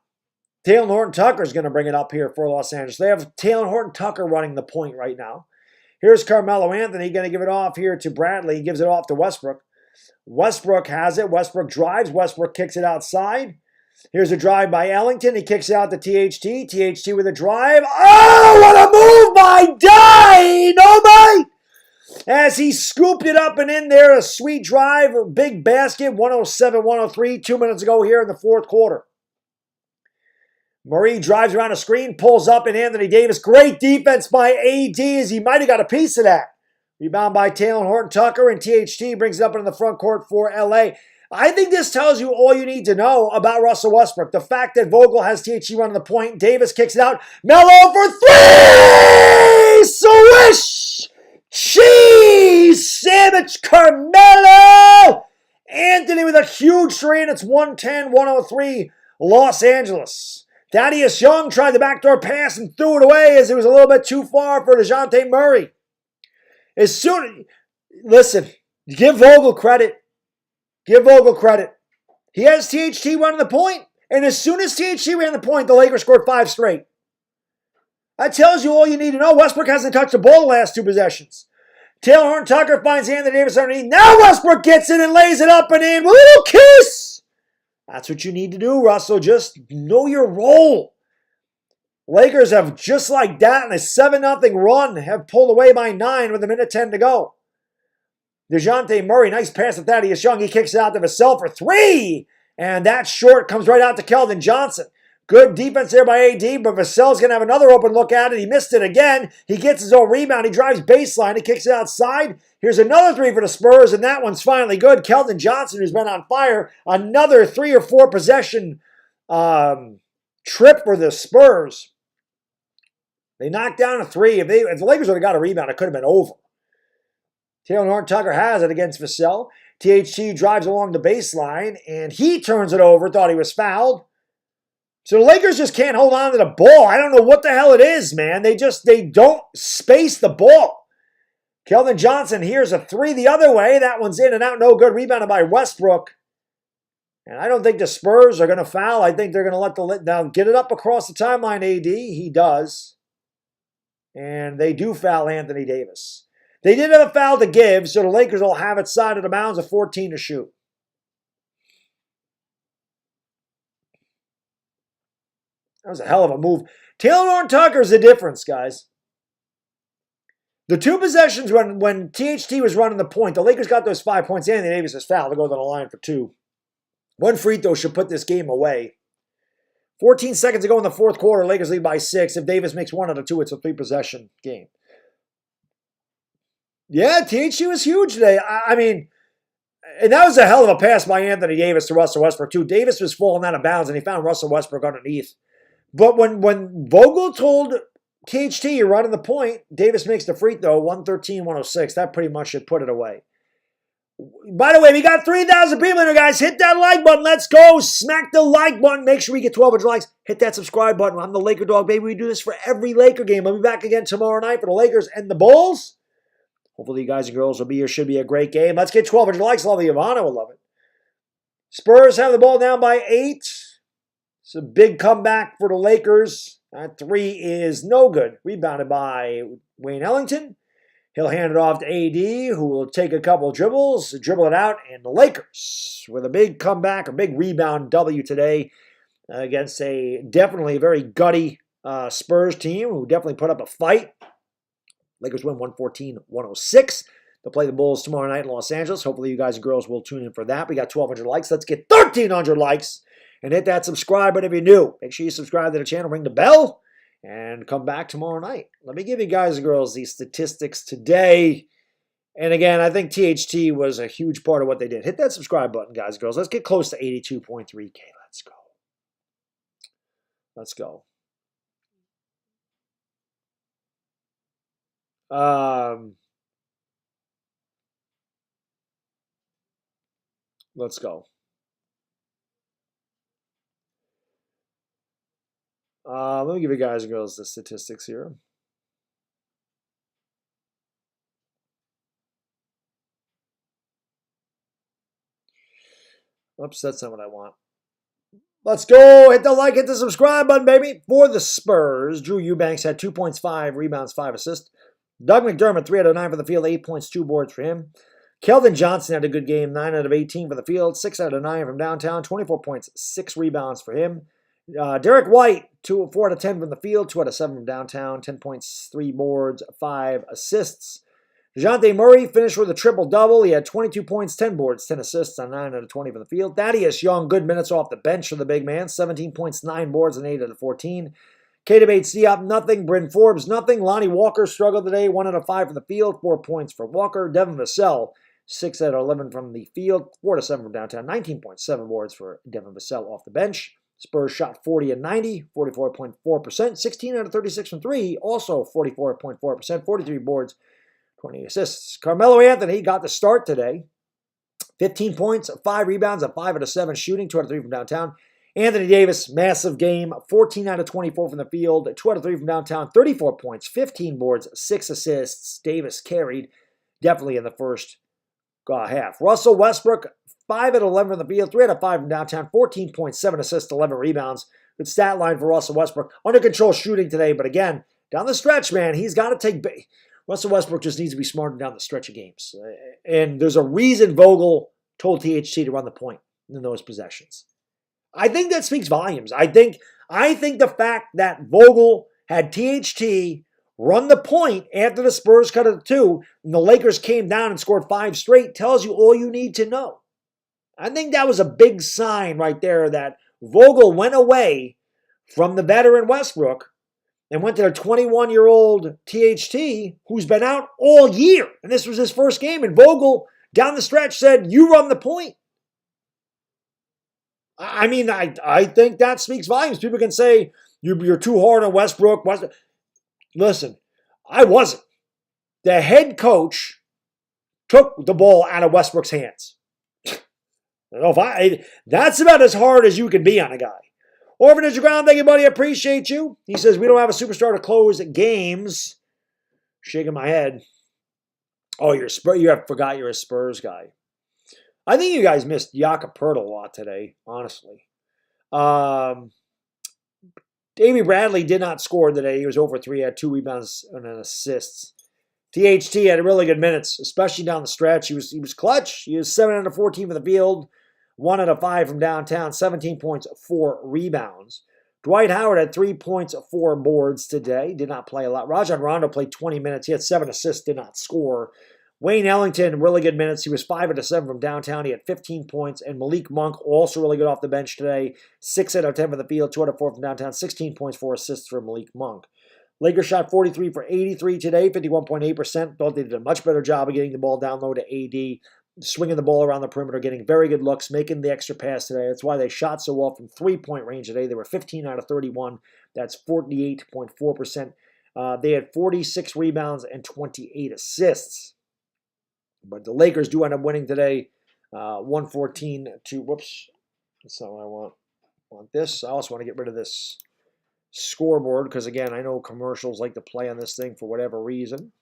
S1: Taylor Horton-Tucker is going to bring it up here for Los Angeles. They have Taylor Horton-Tucker running the point right now. Here's Carmelo Anthony going to give it off here to Bradley. He gives it off to Westbrook. Westbrook has it. Westbrook drives. Westbrook kicks it outside. Here's a drive by Ellington. He kicks it out to THT. THT with a drive. Oh, what a move by Dynamite! As he scooped it up and in there. A sweet drive. A big basket. 107-103. 2 minutes ago here in the fourth quarter. Murray drives around a screen, pulls up, and Anthony Davis. Great defense by AD as he might have got a piece of that. Rebound by Taylor Horton-Tucker, and THT brings it up into the front court for LA. I think this tells you all you need to know about Russell Westbrook. The fact that Vogel has THT running the point. Davis kicks it out. Melo for 3! Swish! Cheese! Sandwich Carmelo! Anthony with a huge three, and it's 110-103 Los Angeles. Thaddeus Young tried the backdoor pass and threw it away as it was a little bit too far for DeJounte Murray. Listen, give Vogel credit. Give Vogel credit. He has THT running the point, and as soon as THT ran the point, the Lakers scored 5 straight. That tells you all you need to know. Westbrook hasn't touched the ball the last 2 possessions. Taylor Horton-Tucker finds Anthony Davis underneath. Now Westbrook gets it and lays it up and in with a little kiss. That's what you need to do, Russell. Just know your role. Lakers have, just like that, in a 7-0 run, have pulled away by 9 with 1:10 to go. DeJounte Murray, nice pass to Thaddeus Young. He kicks it out to Vassell for 3. And that short comes right out to Keldon Johnson. Good defense there by AD, but Vassell's going to have another open look at it. He missed it again. He gets his own rebound. He drives baseline. He kicks it outside. Here's another 3 for the Spurs, and that one's finally good. Keldon Johnson, who's been on fire, another 3 or 4 possession trip for the Spurs. They knocked down a 3. If the Lakers would have got a rebound, it could have been over. Taylor Horton-Tucker has it against Vassell. THT drives along the baseline, and he turns it over. Thought he was fouled. So the Lakers just can't hold on to the ball. I don't know what the hell it is, man. They don't space the ball. Keldon Johnson, here's a three the other way. That one's in and out, no good. Rebounded by Westbrook. And I don't think the Spurs are going to foul. I think they're going to let now get it up across the timeline, AD. He does. And they do foul Anthony Davis. They did have a foul to give, so the Lakers will have it side of the bounds of 14 to shoot. That was a hell of a move. Taylor Horton-Tucker's the difference, guys. The two possessions when THT was running the point, the Lakers got those 5 points. Anthony Davis is fouled to go to the line for two. One free throw should put this game away. 14 seconds to go in the fourth quarter. Lakers lead by 6. If Davis makes one out of two, it's a 3-possession game. Yeah, THT was huge today. I mean, and that was a hell of a pass by Anthony Davis to Russell Westbrook, too. Davis was falling out of bounds, and he found Russell Westbrook underneath. But when Vogel told THT, you're running the point, Davis makes the free throw, 113-106. That pretty much should put it away. By the way, we got 3,000 people in here, guys. Hit that like button. Let's go. Smack the like button. Make sure we get 1,200 likes. Hit that subscribe button. I'm the LakerDog, baby. We do this for every Laker game. I'll be back again tomorrow night for the Lakers and the Bulls. Hopefully you guys and girls will be here. Should be a great game. Let's get 1,200 likes. Love the Ivana will love it. Spurs have the ball down by 8. It's a big comeback for the Lakers. That three is no good. Rebounded by Wayne Ellington. He'll hand it off to AD, who will take a couple of dribbles, dribble it out, and the Lakers with a big comeback, a big rebound W today against a definitely very gutty Spurs team who definitely put up a fight. Lakers win 114-106. They'll play the Bulls tomorrow night in Los Angeles. Hopefully you guys and girls will tune in for that. We got 1,200 likes. Let's get 1,300 likes and hit that subscribe button if you're new. Make sure you subscribe to the channel, ring the bell, and come back tomorrow night. Let me give you guys and girls these statistics today. And again, I think THT was a huge part of what they did. Hit that subscribe button, guys and girls. Let's get close to 82.3K. Let's go. Let's go. Let's go. Let me give you guys and girls the statistics here. Oops, that's not what I want. Let's go. Hit the like, hit the subscribe button, baby. For the Spurs, Drew Eubanks had 2 points, 5 rebounds, 5 assists. Doug McDermott, 3 out of 9 for the field, 8 points, 2 boards for him. Keldon Johnson had a good game, 9 out of 18 for the field, 6 out of 9 from downtown, 24 points, 6 rebounds for him. Derek White, 4 out of 10 from the field, 2 out of 7 from downtown, 10 points, 3 boards, 5 assists. DeJounte Murray finished with a triple-double. He had 22 points, 10 boards, 10 assists on 9 out of 20 from the field. Thaddeus Young, good minutes off the bench for the big man, 17 points, 9 boards, and 8 out of 14. Keita Bates-Diop, nothing. Bryn Forbes, nothing. Lonnie Walker struggled today, 1 out of 5 from the field, 4 points for Walker. Devin Vassell, 6 out of 11 from the field, 4 to 7 from downtown, 19 points, 7 boards for Devin Vassell off the bench. Spurs shot 40 and 90, 44.4%, 16 out of 36 from 3, also 44.4%, 43 boards, 20 assists. Carmelo Anthony got the start today. 15 points, 5 rebounds, and 5 out of 7 shooting, 2 out of 3 from downtown. Anthony Davis, massive game, 14 out of 24 from the field, 2 out of 3 from downtown, 34 points, 15 boards, 6 assists. Davis carried definitely in the first half. Russell Westbrook, 5 out of 11 from the field, 3 out of 5 from downtown, 14 points, 7 assists, 11 rebounds. Good stat line for Russell Westbrook. Under control shooting today, but again, down the stretch, man, he's got to take... Russell Westbrook just needs to be smarter down the stretch of games. And there's a reason Vogel told THT to run the point in those possessions. I think that speaks volumes. I think the fact that Vogel had THT run the point after the Spurs cut it to 2 and the Lakers came down and scored 5 straight tells you all you need to know. I think that was a big sign right there that Vogel went away from the veteran Westbrook and went to the 21-year-old THT who's been out all year. And this was his first game. And Vogel, down the stretch, said, you run the point. I mean, I think that speaks volumes. People can say, you're too hard on Westbrook. Listen, I wasn't. The head coach took the ball out of Westbrook's hands. That's about as hard as you can be on a guy. Orphanage Ground, thank you, buddy. I appreciate you. He says, we don't have a superstar to close games. Shaking my head. Oh, you have forgot you're a Spurs guy. I think you guys missed Jakob Poeltl a lot today, honestly. Um, Davy Bradley did not score today. He was over 3, had 2 rebounds and an assist. THT had really good minutes, especially down the stretch. He was clutch. He was 7 out of 14 from the field, 1 out of 5 from downtown, 17 points, 4 rebounds. Dwight Howard had 3 points, 4 boards today. Did not play a lot. Rajon Rondo played 20 minutes. He had 7 assists, did not score. Wayne Ellington, really good minutes. He was 5 out of 7 from downtown. He had 15 points. And Malik Monk, also really good off the bench today. 6 out of 10 from the field, 2 out of 4 from downtown. 16 points, 4 assists for Malik Monk. Lakers shot 43 for 83 today, 51.8%. Thought they did a much better job of getting the ball down low to AD, swinging the ball around the perimeter, getting very good looks, making the extra pass today. That's why they shot so well from three-point range today. They were 15 out of 31. That's 48.4%. They had 46 rebounds and 28 assists. But the Lakers do end up winning today, 114 to, whoops, that's not what I want. I want this. I also want to get rid of this scoreboard because, again, I know commercials like to play on this thing for whatever reason.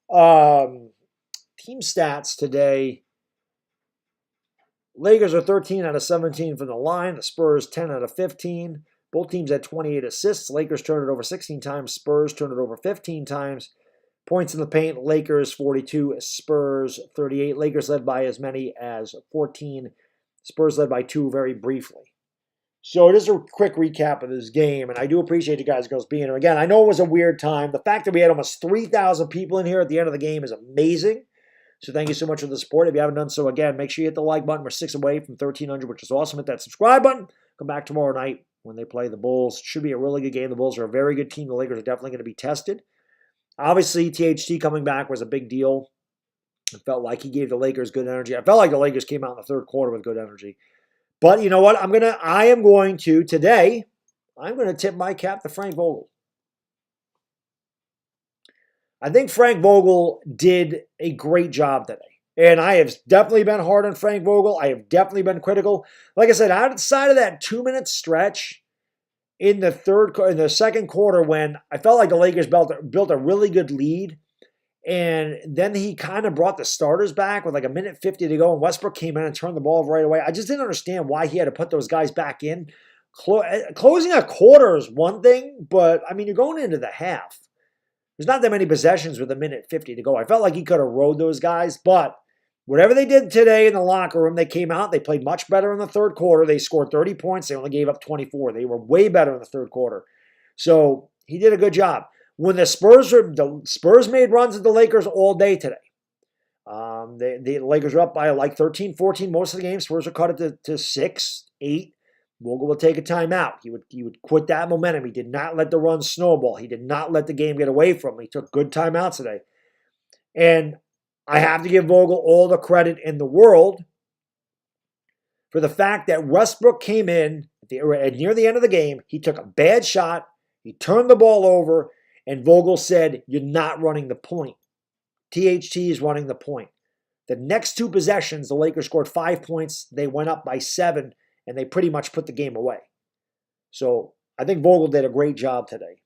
S1: Team stats today. Lakers are 13 out of 17 from the line. The Spurs 10 out of 15. Both teams had 28 assists. Lakers turned it over 16 times. Spurs turned it over 15 times. Points in the paint, Lakers 42, Spurs 38. Lakers led by as many as 14. Spurs led by 2 very briefly. So just a quick recap of this game, and I do appreciate you guys being here. Again, I know it was a weird time. The fact that we had almost 3,000 people in here at the end of the game is amazing. So thank you so much for the support. If you haven't done so, again, make sure you hit the like button. We're 6 away from 1,300, which is awesome. Hit that subscribe button. Come back tomorrow night when they play the Bulls. Should be a really good game. The Bulls are a very good team. The Lakers are definitely going to be tested. Obviously, THT coming back was a big deal. It felt like he gave the Lakers good energy. I felt like the Lakers came out in the third quarter with good energy. But you know what? I'm going to tip my cap to Frank Vogel. I think Frank Vogel did a great job today. And I have definitely been hard on Frank Vogel. I have definitely been critical. Like I said, outside of that 2-minute stretch in the second quarter when I felt like the Lakers built a really good lead, and then he kind of brought the starters back with like a minute 50 to go, and Westbrook came in and turned the ball right away. I just didn't understand why he had to put those guys back in. Closing a quarter is one thing, but I mean, you're going into the half. There's not that many possessions with a minute 50 to go. I felt like he could have rode those guys, but whatever they did today in the locker room, they came out. They played much better in the third quarter. They scored 30 points. They only gave up 24. They were way better in the third quarter. So he did a good job. When the Spurs made runs at the Lakers all day today. The Lakers were up by like 13, 14 most of the game. Spurs were cut it to 6, 8. Vogel would take a timeout. He would quit that momentum. He did not let the run snowball. He did not let the game get away from him. He took good timeouts today. And I have to give Vogel all the credit in the world for the fact that Westbrook came in near the end of the game. He took a bad shot. He turned the ball over, and Vogel said, "You're not running the point. THT is running the point." The next 2 possessions, the Lakers scored 5 points. They went up by 7, and they pretty much put the game away. So I think Vogel did a great job today.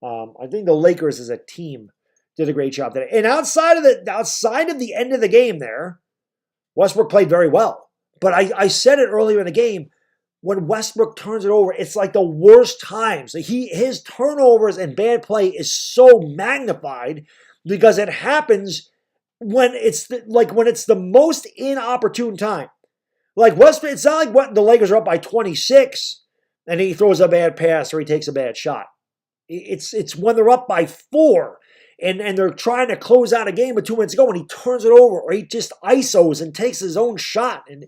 S1: I think the Lakers as a team did a great job today. And outside of the end of the game there, Westbrook played very well. But I said it earlier in the game, when Westbrook turns it over, it's like the worst times. His turnovers and bad play is so magnified because it happens when it's the most inopportune time. Like Westbrook, it's not like the Lakers are up by 26 and he throws a bad pass or he takes a bad shot. It's when they're up by 4 and they're trying to close out a game with 2 minutes to go and he turns it over or he just ISOs and takes his own shot. And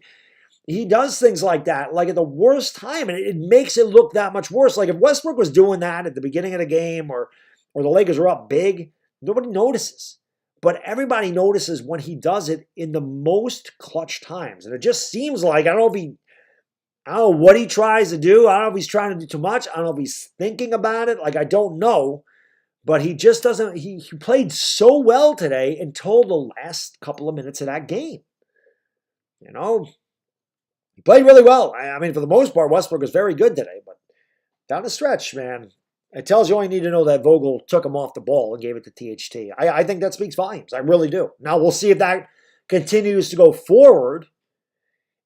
S1: he does things like that, like at the worst time, and it makes it look that much worse. Like if Westbrook was doing that at the beginning of the game or the Lakers were up big, nobody notices. But everybody notices when he does it in the most clutch times. And it just seems like, I don't know what he tries to do. I don't know if he's trying to do too much. I don't know if he's thinking about it. Like, I don't know. But he just doesn't, he played so well today until the last couple of minutes of that game. You know, he played really well. I mean, for the most part, Westbrook was very good today. But down the stretch, man, It tells you all you need to know that Vogel took him off the ball and gave it to THT. I think that speaks volumes. I really do. Now, we'll see if that continues to go forward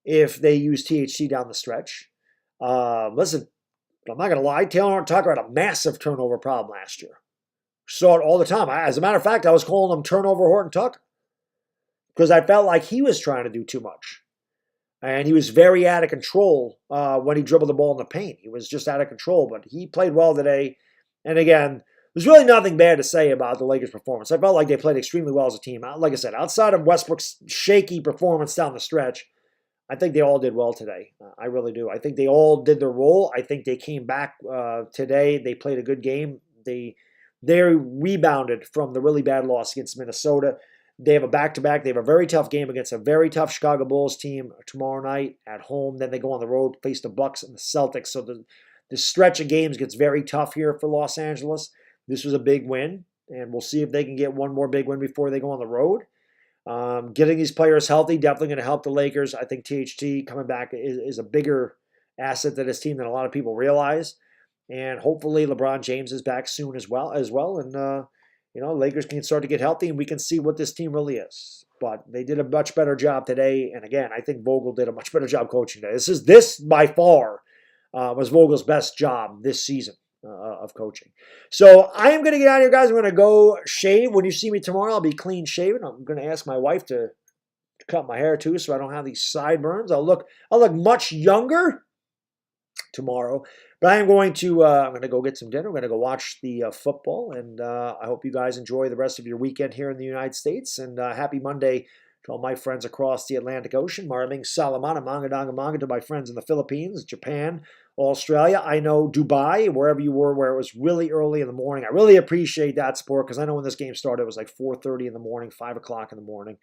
S1: if they use THT down the stretch. Listen, I'm not going to lie. Taylor Tucker had a massive turnover problem last year. Saw it all the time. As a matter of fact, I was calling him turnover Horton Tucker because I felt like he was trying to do too much. And he was very out of control when he dribbled the ball in the paint. He was just out of control, but he played well today. And again, there's really nothing bad to say about the Lakers' performance. I felt like they played extremely well as a team. Like I said, outside of Westbrook's shaky performance down the stretch, I think they all did well today. I really do. I think they all did their role. I think they came back today. They played a good game. They rebounded from the really bad loss against Minnesota. They have a back-to-back. They have a very tough game against a very tough Chicago Bulls team tomorrow night at home. Then they go on the road, face the Bucks and the Celtics. So the stretch of games gets very tough here for Los Angeles. This was a big win, and we'll see if they can get one more big win before they go on the road. Getting these players healthy, definitely going to help the Lakers. I think THT coming back is a bigger asset to this team than a lot of people realize. And hopefully LeBron James is back soon as well. And Lakers can start to get healthy, and we can see what this team really is. But they did a much better job today. And again, I think Vogel did a much better job coaching today. This by far was Vogel's best job this season of coaching. So I am going to get out of here, guys. I'm going to go shave. When you see me tomorrow, I'll be clean shaven. I'm going to ask my wife to cut my hair too, so I don't have these sideburns. I'll look much younger tomorrow. But I am going to I'm going to go get some dinner. I'm going to go watch the football, and I hope you guys enjoy the rest of your weekend here in the United States. And happy Monday to all my friends across the Atlantic Ocean. Maraming Salamana, Manga to my friends in the Philippines, Japan, Australia. I know Dubai, wherever you were, where it was really early in the morning. I really appreciate that support because I know when this game started, it was like 4:30 in the morning, 5 o'clock in the morning.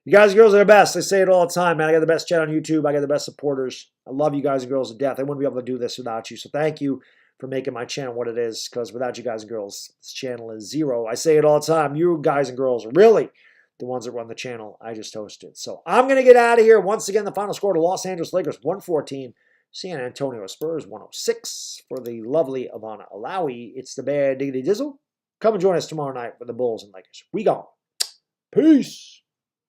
S1: You guys and girls are the best. I say it all the time, man. I got the best chat on YouTube. I got the best supporters. I love you guys and girls to death. I wouldn't be able to do this without you. So thank you for making my channel what it is, because without you guys and girls, this channel is zero. I say it all the time. You guys and girls are really the ones that run the channel I just hosted. So I'm going to get out of here. Once again, the final score to Los Angeles Lakers 114, San Antonio Spurs 106. For the lovely Ivana Alawi, it's the Bad Diggity Dizzle. Come and join us tomorrow night for the Bulls and Lakers. We gone. Peace.